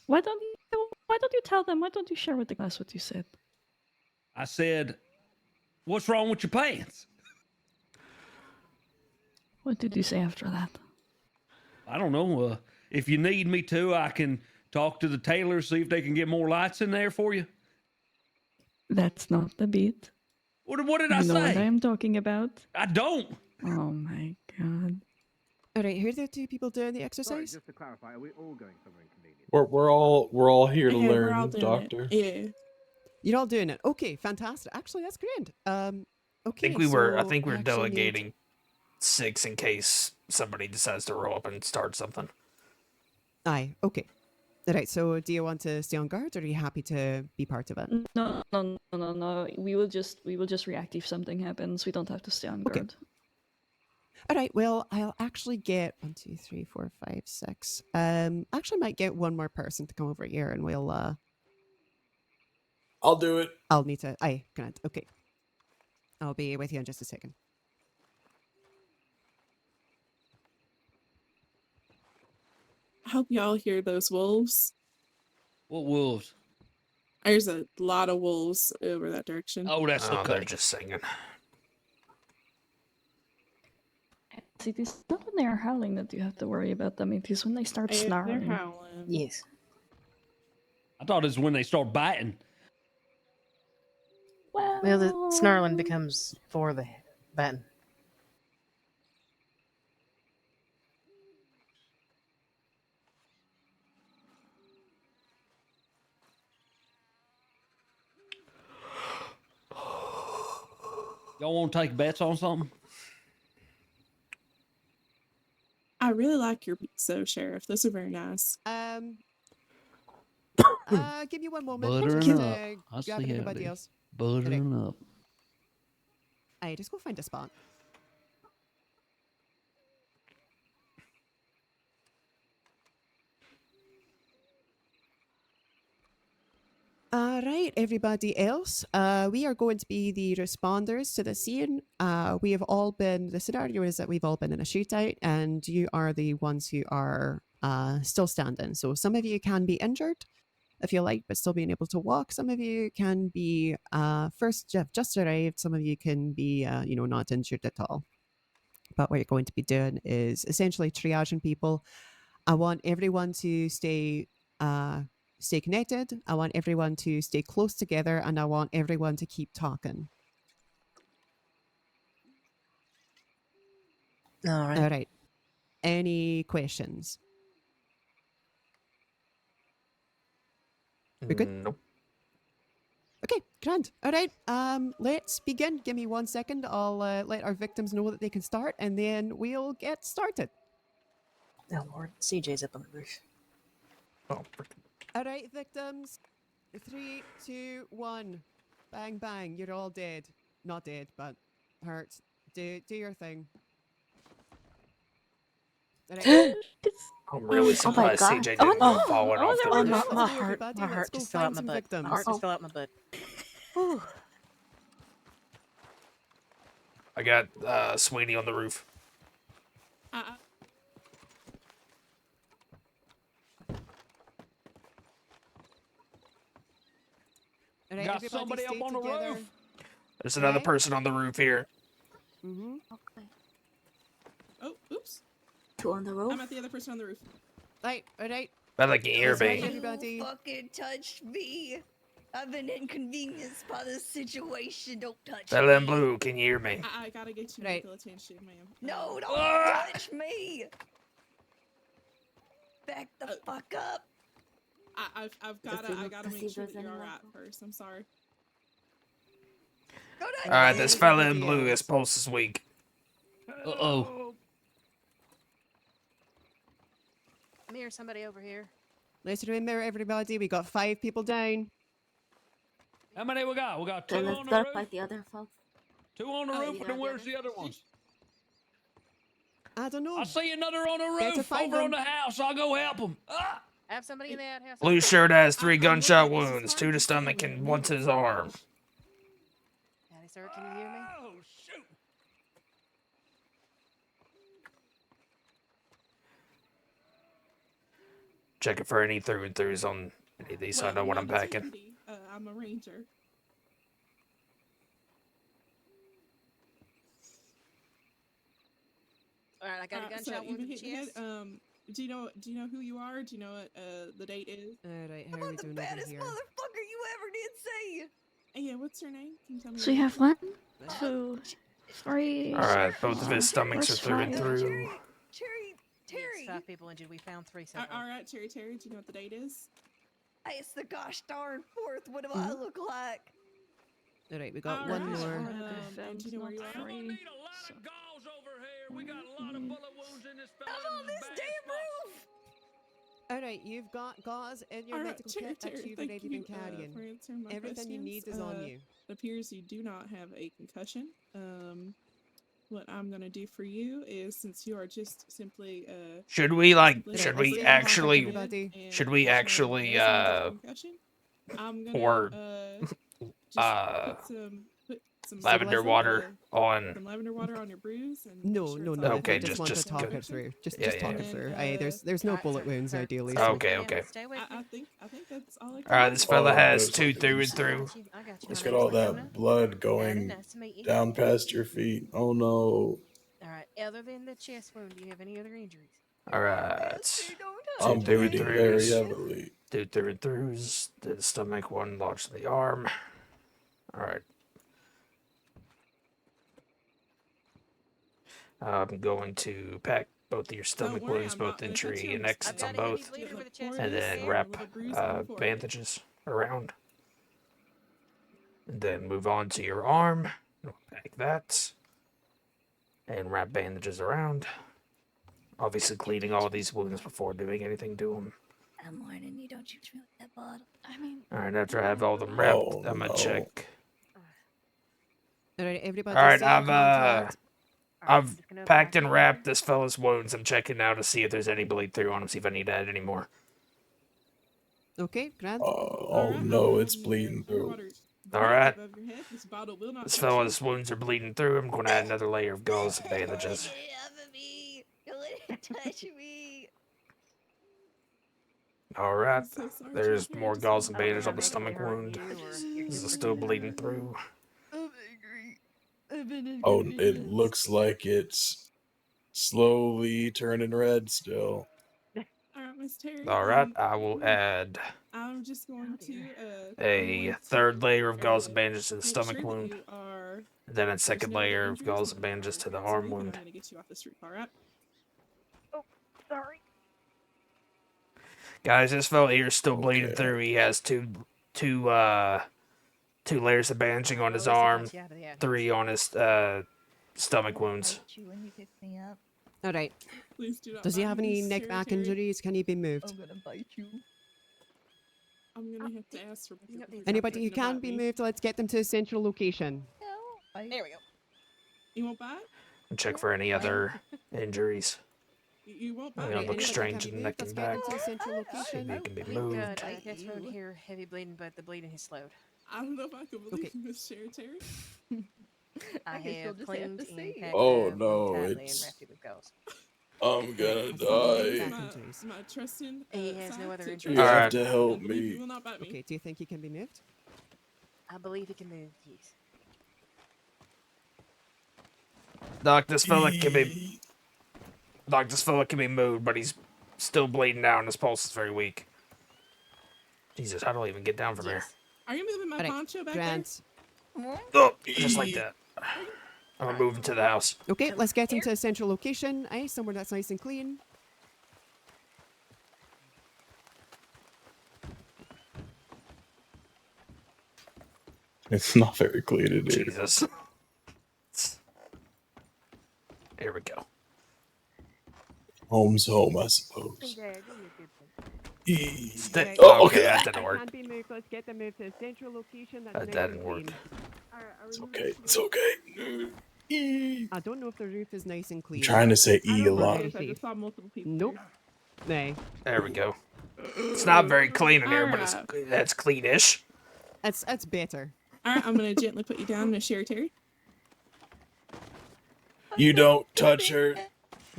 why don't you tell them? Why don't you share with the class what you said? I said, what's wrong with your pants? What did you say after that? I don't know. If you need me to, I can talk to the tailors, see if they can get more lights in there for you. That's not the beat. What did I You know what I say? am talking about? I don't. Oh my god. All right, who are the two people doing the exercise? Just to clarify, are we all going somewhere inconvenient? We're all here to Yeah, we're learn, all doing Doctor. it. Yeah. You're all doing it. Okay, fantastic. Actually, that's great. Okay, I think we were actually delegating 6 in case somebody decides to roll up and start something. Aye, okay. All right, so do you want to stay on guard, or are you happy to be part of it? No. We will just react if something happens. We don't have to stay on guard. All right, well, I'll actually get 1, 2, 3, 4, 5, 6. Actually might get one more person to come over here, and we'll I'll do it. I'll need to. Aye, grand. Okay. I'll be with you in just a second. I hope y'all hear those wolves. What wolves? There's a lot of wolves over that direction. Oh, that's okay. They're just singing. See, it is not when they are howling that you have to worry about them. It is when they start If snarling. they're howling. Yes. I thought it was when they start biting. Well, the snarling becomes for the button. Y'all want to take bets on something? I really like your pizza, Sheriff. Those are very nice. Give me one moment. Buttering Just, up. I grabbing see everybody how else. buttering up. Aye, just go find a spot. All right, everybody else. We are going to be the responders to the scene. We have all been, the scenario is that we've all been in a shootout, and you are the ones who are still standing. So some of you can be injured, if you like, but still being able to walk. Some of you can be just arrived. Some of you can be, not injured at all. But what you're going to be doing is essentially triaging people. I want everyone to stay connected. I want everyone to stay close together, and I want everyone to keep talking. All right. All right. Any questions? We're good? Nope. Okay, grand. All right, let's begin. Give me 1 second. I'll let our victims know that they can start, and then we'll get started. Oh, Lord. CJ's up on the roof. Oh, all right, victims. 3, 2, 1. Bang, bang. You're all dead. Not dead, but hurt. Do your thing. Alright. I'm really Oh my surprised God. CJ Oh, didn't no. go falling Oh, off the no. roof. Let's My do heart, everybody. my Let's heart go just fell out find my some butt. victims. My heart just fell out my butt. Whew. I got Sweeney on the roof. Alright, Got everybody somebody stay up on the together. roof. There's another Okay. person on the roof here. Mm-hmm. Okay. Oh, oops. 2 on the roof. I'm at the other person on the roof. Right, alright. I like your ear, That's right, babe. everybody. You fucking touched me. I've been inconvenienced by this situation. Don't touch Bella and me. Blue, can you hear me? I gotta get you medical attention, ma'am. No, don't Ah! touch me. Back the fuck up. I gotta make sure that you're alright first. I'm sorry. Alright, this fella in blue, his pulse is weak. Uh-oh. Come here, somebody over here. Let's remember, everybody, we got 5 people down. How many we got? We got 2 Okay, let's on the go roof. fight the other folks. 2 on the roof, and then where's the other ones? I don't know. I see another on the Better roof find over on them. the house. I'll go help them. Ah! Have somebody in the outhouse. Blue shirt has 3 gunshot wounds, 2 to the stomach and 1 to his arm. Howdy, sir. Can you hear me? Oh, shoot. Checking for any through and throughs on any of these so I know what I'm packing. I'm a ranger. All right, I got a gunshot wound in the chest. Do you know who you are? Do you know what the date is? Alright, how are we doing over Baddest here? motherfucker you ever did see. Yeah, what's her name? Can you tell me? So you her have name? 1, 2, 3. Alright, both of his stomachs are Where's through and 5? through. Terry. Yes, 5 people injured. We found 3 so far. All right, Terry. Do you know what the date is? Hey, it's the gosh darn 4th. What do I look like? Alright, we got All one right, more. and do you know where you are? We're gonna need a lot of gauze over here. We got a lot of bullet wounds in this fella. I'm on this damn roof. Alright, you've got gauze in your Alright, medical Terry, kit that you've thank already you been for carrying. answering my Everything you need questions. is on you. It appears you do not have a concussion. What I'm gonna do for you is, since you are just simply Should we simply should a we brain actually injury and should we there's no actually reason for concussion, I'm gonna pour put some lavender water on some lavender water on your bruise and No, make sure no, it's no. all Okay, I just want to talk it through. Just talk it through. There's no bullet wounds ideally. so- Okay. I think that's all I can Alright, do. this fella has there's 2 through and through. Just got all that blood going down past your feet. Oh no. All right. Other than the chest wound, do you have any other injuries? Alright. I'm 2 through and bleeding very throughs. heavily. 2 through and throughs. The stomach, 1 lodged in the arm. Alright. I'm going to pack both of your stomach worry, wounds, I'm not both gonna entry cut you and on the exits on spot. both, Bleeder for the chest and wound then and a wrap little bruise on the forehead. bandages around. And then move on to your arm. Pack that. And wrap bandages around. Obviously cleaning all these wounds before doing anything to them. I'm warning you, don't shoot me with that bottle. I mean, Alright, after I have all them wrapped, Oh, I'm gonna no. check. Alright, everybody. Alright, stay in contact. I've packed and wrapped this fella's wounds. I'm checking now to see if there's any bleed through on him, see if I need to add any more. Okay, grand. Oh no, it's bleeding through. Alright. Above your head. This bottle will not This touch you. fella's wounds are bleeding through. I'm going to add another layer of gauze and bandages. Get it off of me. Don't let it touch me. Alright, so sorry, there's Jackie, I more just gauze don't and know bandage on the if stomach it hurt wound. you or This is still bleeding through. I'm angry. I've been Oh, inconvenienced. it looks like it's slowly turning red still. All right, Miss Terry. Alright, I will add I'm just going to a third layer of gauze and bandages to the make stomach sure that wound. you are. And then a there's second no other layer of injuries gauze and before bandages to the I arm leave, and wound. I'm gonna get you off this roof. All right. Oh, sorry. Guys, this fella here is still bleeding through. He has two layers of bandaging on his arm, 3 on his stomach wounds. Bite you when you pick me up. Alright. Please do not Does he bite have me, any Miss neck Terry, back Terry. injuries? Can he be moved? I'm gonna bite you. I'm gonna have to ask Rebecca. because I'm Anybody who thinking can about be me. moved, let's get them to a central location. There we go. You won't buy it? And check for any other injuries. You won't buy I'm it. gonna look anybody strange can in be the neck moved, and let's get back. them to a central See if location. he can be We've moved. got next wound here, heavy bleeding, but the bleeding has slowed. I don't know if I can believe you, Miss Terry. I guess you'll have just cleaned have to and see. packed Oh, the wound no, tightly and it's- wrapped it with gauze. I'm gonna Has die. back injuries. My trusting. He has no side other to injuries. You trust. have Alright. to help I believe me. you will not bite me. Okay, do you think he can be moved? I believe he can move, yes. Doc, this fella can be. Doc, this fella can be moved, but he's still bleeding out and his pulse is very weak. Jesus, how do I even get down from here? Are you moving my Alright, poncho back Grant. Oh, just like that. I'm gonna move into the house. Okay, let's get him to a central location, somewhere that's nice and clean. It's not very clear to do. Jesus. Here we go. Home's home, I suppose. Stay. Oh, Okay, okay. that didn't work. Can't be moved, let's get them moved to a central location that's That nice didn't and work. clean. It's okay. It's okay. I don't know if the roof is nice and clean. I'm trying to say I E a don't lot. know if I just saw multiple people. Nope. Nay. There we go. It's not very clean in here, but it's cleanish. That's better. All right, I'm gonna gently put you down, Miss Terry. You don't touch her.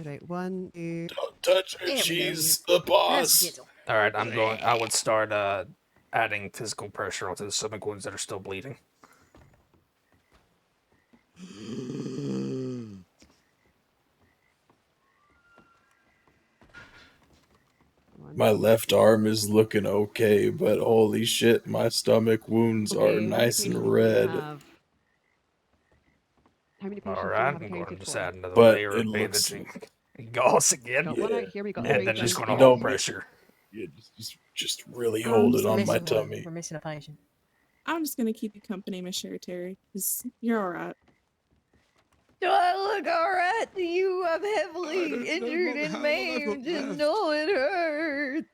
Right, 1, 2. Don't touch her. She's the boss. All right, I'm going. I would start adding physical pressure onto the stomach wounds that are still bleeding. My left arm is looking okay, but holy shit, my stomach wounds are Okay, nice and patients do red. have- How many patients All do you right, have I'm going accounted to just for? add another But layer it of looks- bandaging. Gauze again. Got one out here, we got And three then just down going to here. hold pressure. Yeah, just really hold it on my tummy. We're missing a patient. I'm just gonna keep you company, Miss Terry. 'Cause you're all right. Do I look alright? Do you? I'm heavily injured and maimed, and no, it hurts.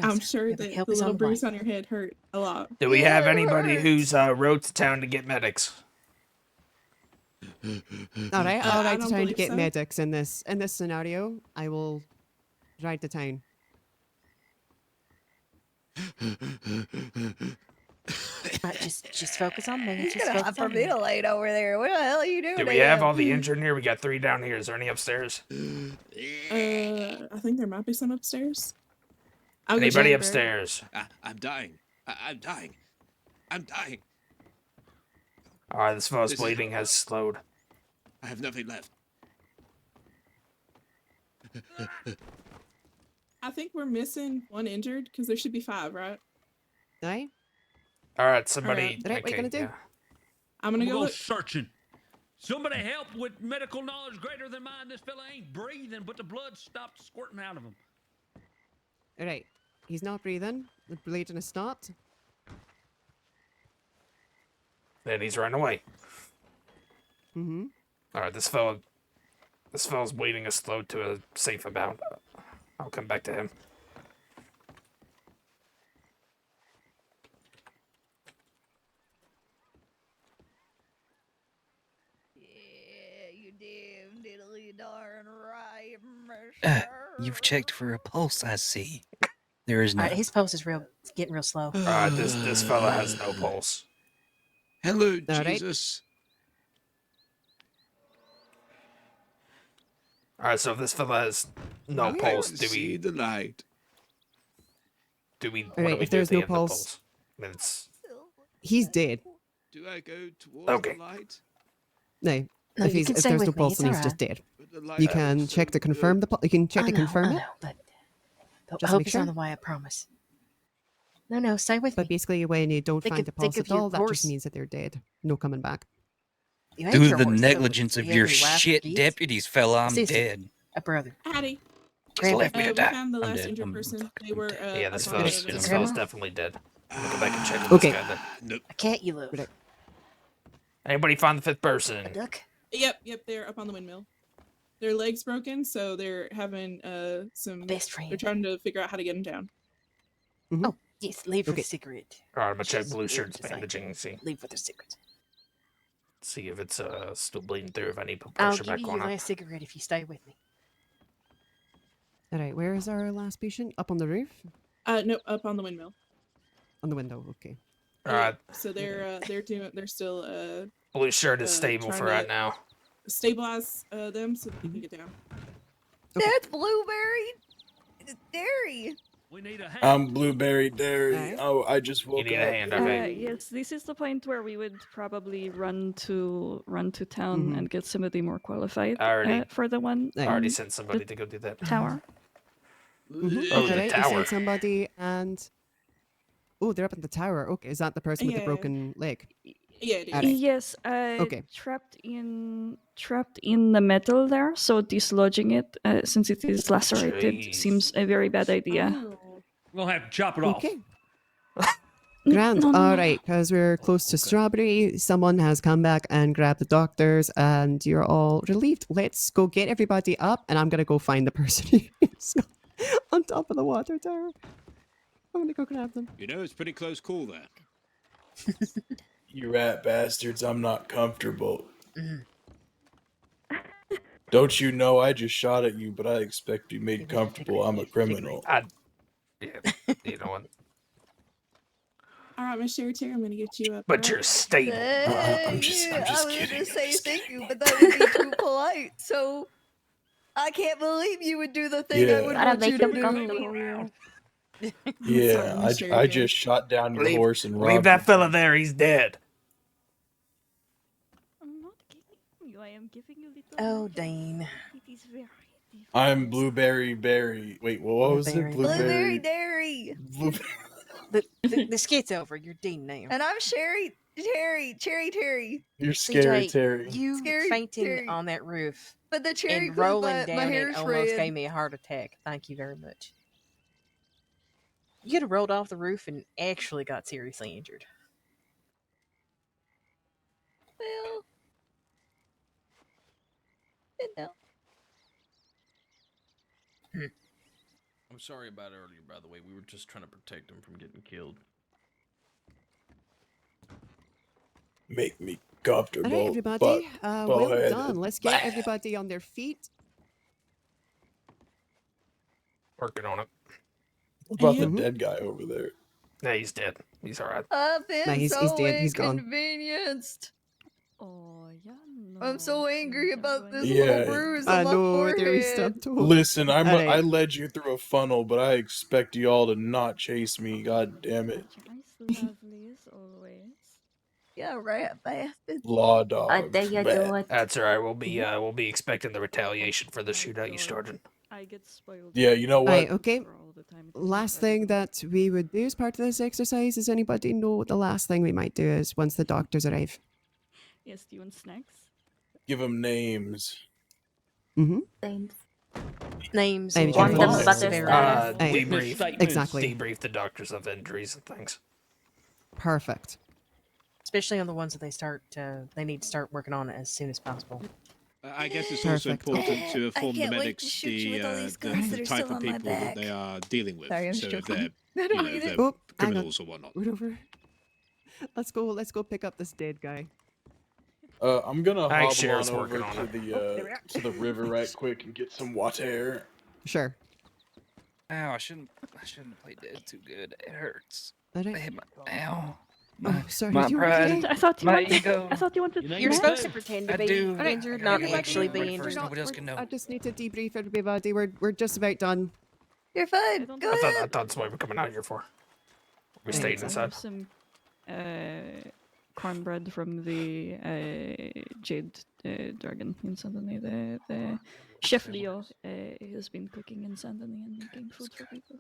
I'm sure that the help is on little the bruise way. on your head hurt a lot. Do we have anybody who's rode to town to get medics? All right, I I'll ride to don't town to believe get so. medics in this scenario. I will ride to town. Right, just focus on me. He's Just gonna focus on me. hyperventilate over there. What the hell are you doing? Do to we have him? all the injured in here? We got 3 down here. Is there any upstairs? I think there might be some upstairs. I'll go Anybody check. upstairs? I'm dying. I'm dying. I'm dying. All right, this fellow's This is- bleeding has slowed. I have nothing left. I think we're missing 1 injured because there should be 5, right? Aye. All right, somebody. Alright. Right, what you gonna do? yeah. I'm gonna I'm go gonna look. searching. Somebody help with medical knowledge greater than mine. This fella ain't breathing, but the blood stopped squirting out of him. All right, he's not breathing. The bleeding has stopped. Then he's running away. Mm-hmm. All right, this fella's bleeding has slowed to a safe amount. I'll come back to him. Yeah, you damn diddly darn right, You've checked for a pulse, I see. There is All none. right, his pulse is getting real slow. All right, this fella has no pulse. Hello, All right. Jesus. All right, so if this fella has no pulse, do See we? the light. Do we? What All right, do we if do there's they no have the pulse, I mean, it's he's dead. Do I go towards Okay. the light? No, No, if you he's can if stay there's no with me, pulse, it's then he's all just dead. But the light You is can so check to confirm good. the. You can check I to know, confirm I it. know, but Just hope make is on sure. the way. I promise. No, stay with But me. basically, when you don't Think find a of- think pulse of at your all, that horse. just means that they're dead. No coming back. You hate Through your the horse, so negligence you of have your any wife or shit kids? deputies, fella, I'm Sister. dead. A brother. Hattie. Just let me We die. found the I'm last dead. injured I'm person. fucking They were. dead. yeah, this up fella's on the- this Is fella's Grandma? definitely dead. I'm gonna go back and check with Okay. this guy. Then. A cat you love. Anybody find the 5th person? A duck. Yep, they're up on the windmill. Their legs broken, so they're having some. Best friend. They're trying to figure out how to get them down. Mhm. Oh, Yes, leave with Okay. a cigarette. All right, I'm gonna check Just blue leave shirt's with a cigarette. bandaging and see Leave with a cigarette. if it's still bleeding through. If I need to put I'll pressure give back you on your it. last cigarette if you stay with me. All right, where is our last patient? Up on the roof? No, up on the windmill. On the window. Okay. All right, So they're still blue shirt is stable trying for to right now. stabilize them so they can get down. That's blueberry dairy. We need a hand. I'm Blueberry Dairy. Alright. Oh, I just woke need up. a hand, I think. Yes, this is the point where we would probably run to town and get somebody more qualified for the one. I already on sent somebody to go do that. tower. Oh, the Alright, you tower. sent somebody and... Oh, they're up in the tower. Okay, is that the person with the Yeah. broken leg? Yeah, it is. Alright. Yes, Okay. trapped in the metal there, so dislodging it since it is lacerated Jeez. seems a very bad idea. Oh. We'll have to chop it off. Okay. Grand. No, no, All no. right, because we're close to Strawberry, someone has come back and grabbed the doctors, and you're all relieved. Let's go get everybody up, and I'm gonna go find the person who's on top of the water tower. I'm gonna go grab them. You know, it's pretty close call there. You rat bastards, I'm not comfortable. Don't you know I just shot at you, but I expect to be made comfortable. I'm a criminal. Yeah, you know what? All right, Miss Sherry Terry, I'm gonna get you up. But all you're right? stable. I'm just I was kidding. gonna say thank you, but that would be too polite. So I can't believe you would do the thing I Yeah. would Gotta want make you them to do. comfortable. Yeah, Miss Sherry I Terry. just shot down your Leave- horse and Leave robbed that you. fella there. He's dead. I'm not giving you. I am giving you little. Oh, nuggets. Dean. It is very difficult. I'm Blueberry Berry. Wait, what was it? Blueberry. Blueberry dairy. The skit's over. You're Dean now. And I'm Cherry Terry. You're scary, CJ, Terry. You Scary fainting Terry. on that roof But the cherry and goes rolling my down it hair's almost red. gave me a heart attack. Thank you very much. You could have rolled off the roof and actually got seriously injured. Well, you know. I'm sorry about earlier, by the way. We were just trying to protect him from getting killed. Make me comfortable. All right, everybody. but Well ahead. done. Let's get everybody on their feet. Working on it. What about Mhm. the dead guy over there? Yeah, he's dead. He's all right. I've been Nah, he's so dead. He's gone. inconvenienced. Oh, yeah. No, I'm so angry things are about this going Yeah. little bruise I on my know there is forehead. stuff to Listen, I Alright. led you through a funnel, but I expect you all to not chase me. God damn it, Nice, lovely as always. Yeah, rat bastard. law dog. There you Bleh. do it. That's all right. We'll be expecting the retaliation for the shootout you started. I get spoiled. Yeah, you know what? Right, okay. for all the time. Last thing that we would do as part of this exercise, does anybody know what the last thing we might do is once the doctors arrive? Yes, do you want snacks? Give them names. Mm-hmm. Thanks. Names. Maybe and give them them severity. about their status. Debrief. Statements. Exactly. Debrief the doctors of injuries and things. Perfect. Especially on the ones that they need to start working on it as soon as possible. I guess it's also Perfect. important to I inform the can't wait to medics shoot you with all these guns that the are type still of on my people that back. they are dealing with. Sorry, I'm so if joking. they're, I you don't know, mean if it. they're Oh, hang on. criminals or whatnot. Wait over. Let's go pick up this dead guy. I'm gonna I think hobble Cher's on over working on to the river right quick and get some water. Sure. Ow, I shouldn't have played dead too good. It hurts. All right. I hit my ow. Oh, sorry. My you pride. okay? I thought you My wanted. ego. I thought you wanted. You're You're supposed supposed to pretend to I be do. injured, I not gotta actually get be ready first. injured. Nobody else can know. I just need to debrief everybody. We're just about done. You're fine. don't Go I ahead. thought that's what we're coming out here for. We're staying I inside. have some cornbread from the Jade Dragon in Saint Denis. The Chef Leo has been cooking in Saint Denis and making food for people.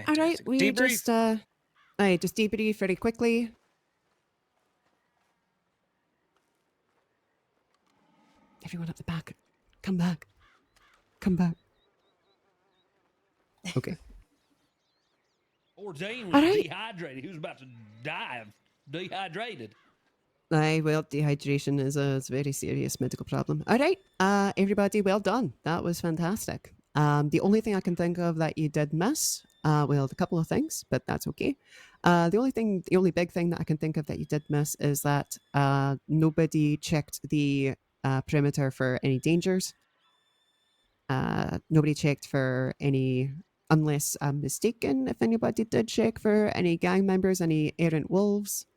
All right, we Debrief. just debrief very quickly. Everyone at the back, come back. Okay. Or Dean was All right. dehydrated. He was about to die of dehydrated. Aye, well, dehydration is a very serious medical problem. All right, everybody, well done. That was fantastic. The only thing I can think of that you did miss Well, a couple of things, but that's okay. The only big thing that I can think of that you did miss is that nobody checked the perimeter for any dangers. Nobody checked for any, unless I'm mistaken, if anybody did check for any gang members, any errant wolves,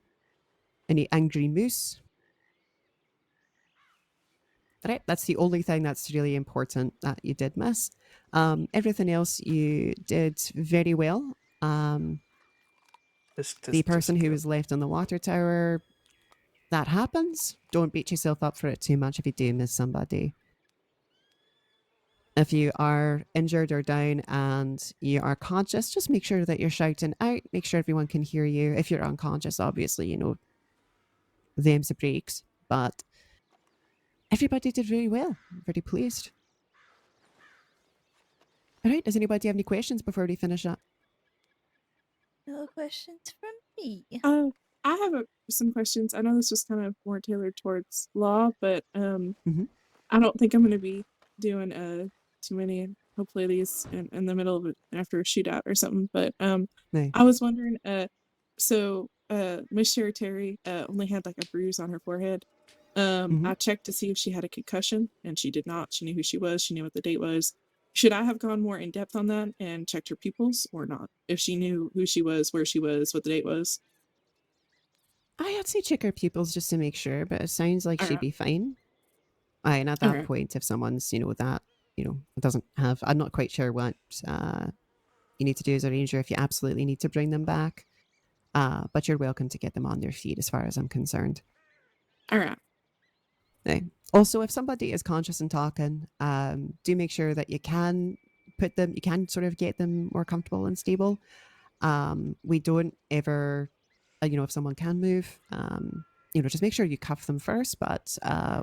any angry moose. Right, that's the only thing that's really important that you did miss. Everything else you did very well. The person who was left on the water tower, that happens. Don't beat yourself up for it too much if you do miss somebody. If you are injured or down and you are conscious, just make sure that you're shouting out, make sure everyone can hear you. If you're unconscious, obviously, them's the breaks, but everybody did very well. I'm very pleased. All right, does anybody have any questions before we finish up? No questions from me. I have some questions. I know this was kind of more tailored towards law, but I don't think I'm going to be doing too many. Hopefully, these in the middle of it after a shootout or something. But I was wondering. So Miss Sherry Terry only had like a bruise on her forehead. I checked to see if she had a concussion, and she did not. She knew who she was. She knew what the date was. Should I have gone more in depth on that and checked her pupils or not? If she knew who she was, where she was, what the date was. I'd say check her pupils just to make sure, but it sounds like she'd be fine. And at that Okay. point, if someone's, doesn't have, I'm not quite sure what you need to do as a ranger if you absolutely need to bring them back. But you're welcome to get them on their feet as far as I'm concerned. All right. Okay. Also, if somebody is conscious and talking, do make sure that you can sort of get them more comfortable and stable. We don't ever, if someone can move, just make sure you cuff them first, but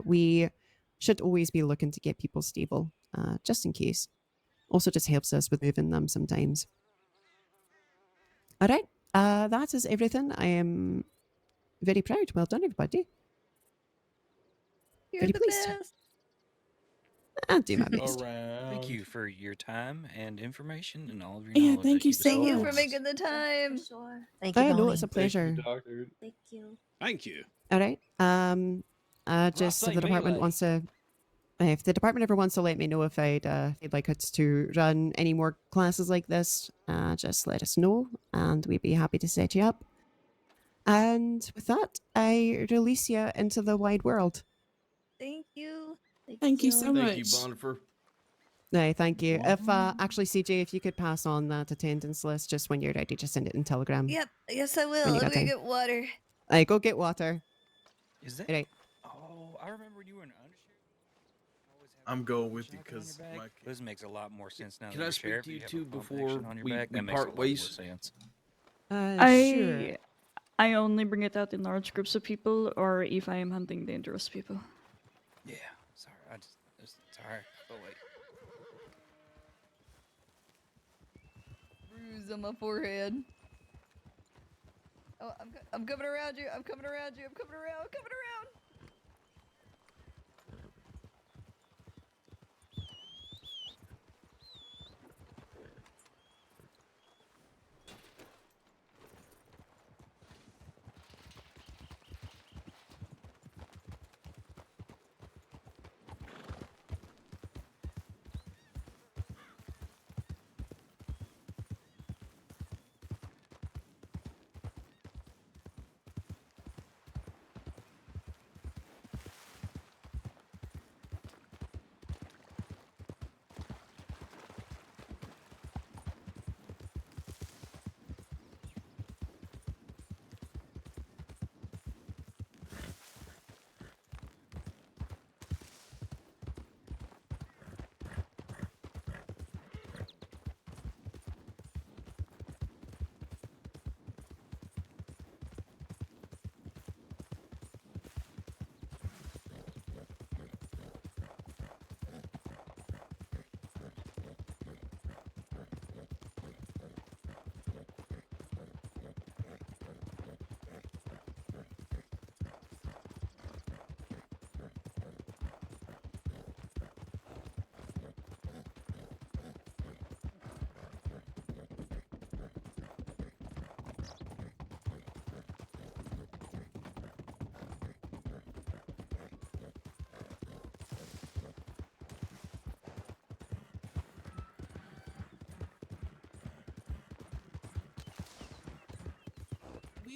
we should always be looking to get people stable, just in case. Also just helps us with moving them sometimes. All right, that is everything. I am very proud. Well done, everybody. You're Very the pleased. best. I'll do my best. Thank you for your time and information and all of your Yeah, knowledge. thank that you you so Thank you much. for making the time. Thank you, I know Bonnie. it's a pleasure. Thank you. Thank you. All right. Just if the department wants to, if the department ever wants to let me know if they'd like us to run any more classes like this, just let us know, and we'd be happy to set you up. And with that, I release you into the wide world. Thank you. Thank you so much. Thank you, Bonifer. No, thank you. If actually, CJ, if you could pass on that attendance list just when you're ready, just send it in Telegram. Yep. Yes, I will. When you I'm got gonna time. get water. Go get water. Is that? Right. Oh, I remember when you were an undersheriff. I'm going with you because my This makes a lot more sense now. Can that I you're speak sheriff, to you have a two pump before action on your we back. That makes a part lot more ways? sense. Sure. I only bring it out in large groups of people or if I am hunting dangerous people. Yeah, sorry. Sorry. Oh wait. Bruise on my forehead. Oh, I'm coming around you. I'm coming around you. I'm coming around. I'm coming around.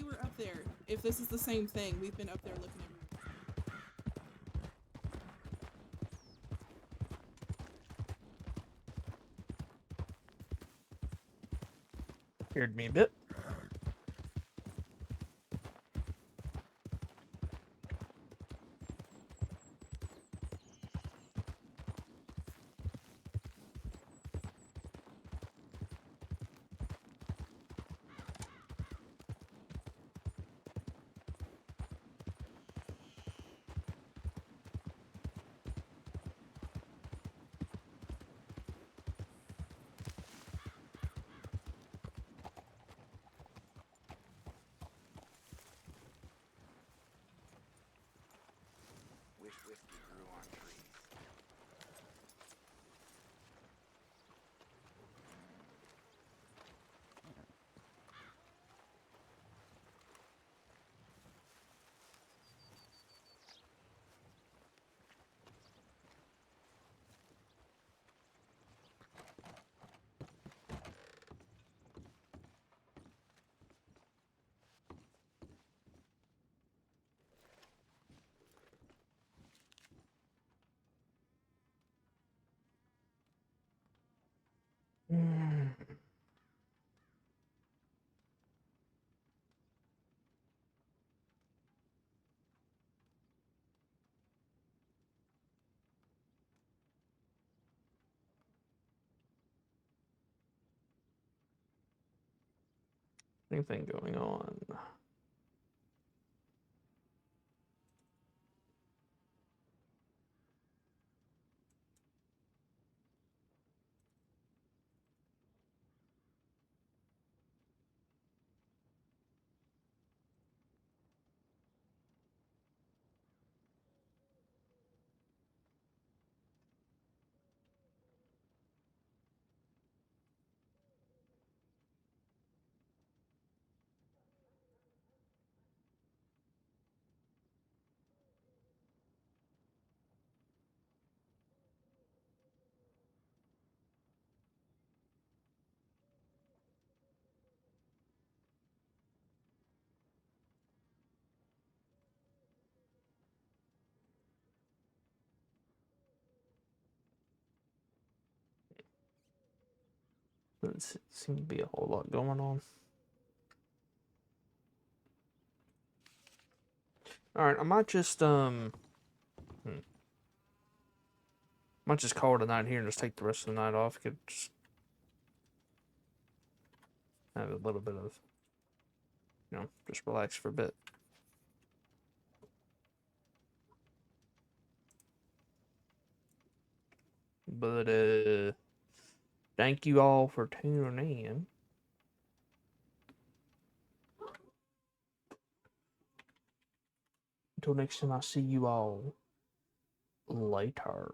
were up there. If this is the same thing, we've been up there looking at. Scared me a bit. Wish whiskey grew on trees. Anything going on? Doesn't seem to be a whole lot going on. Alright, I might just might just call it a night here and just take the rest of the night off. Could just have a little bit of, just relax for a bit. But thank you all for tuning in. Until next time, I'll see you all later.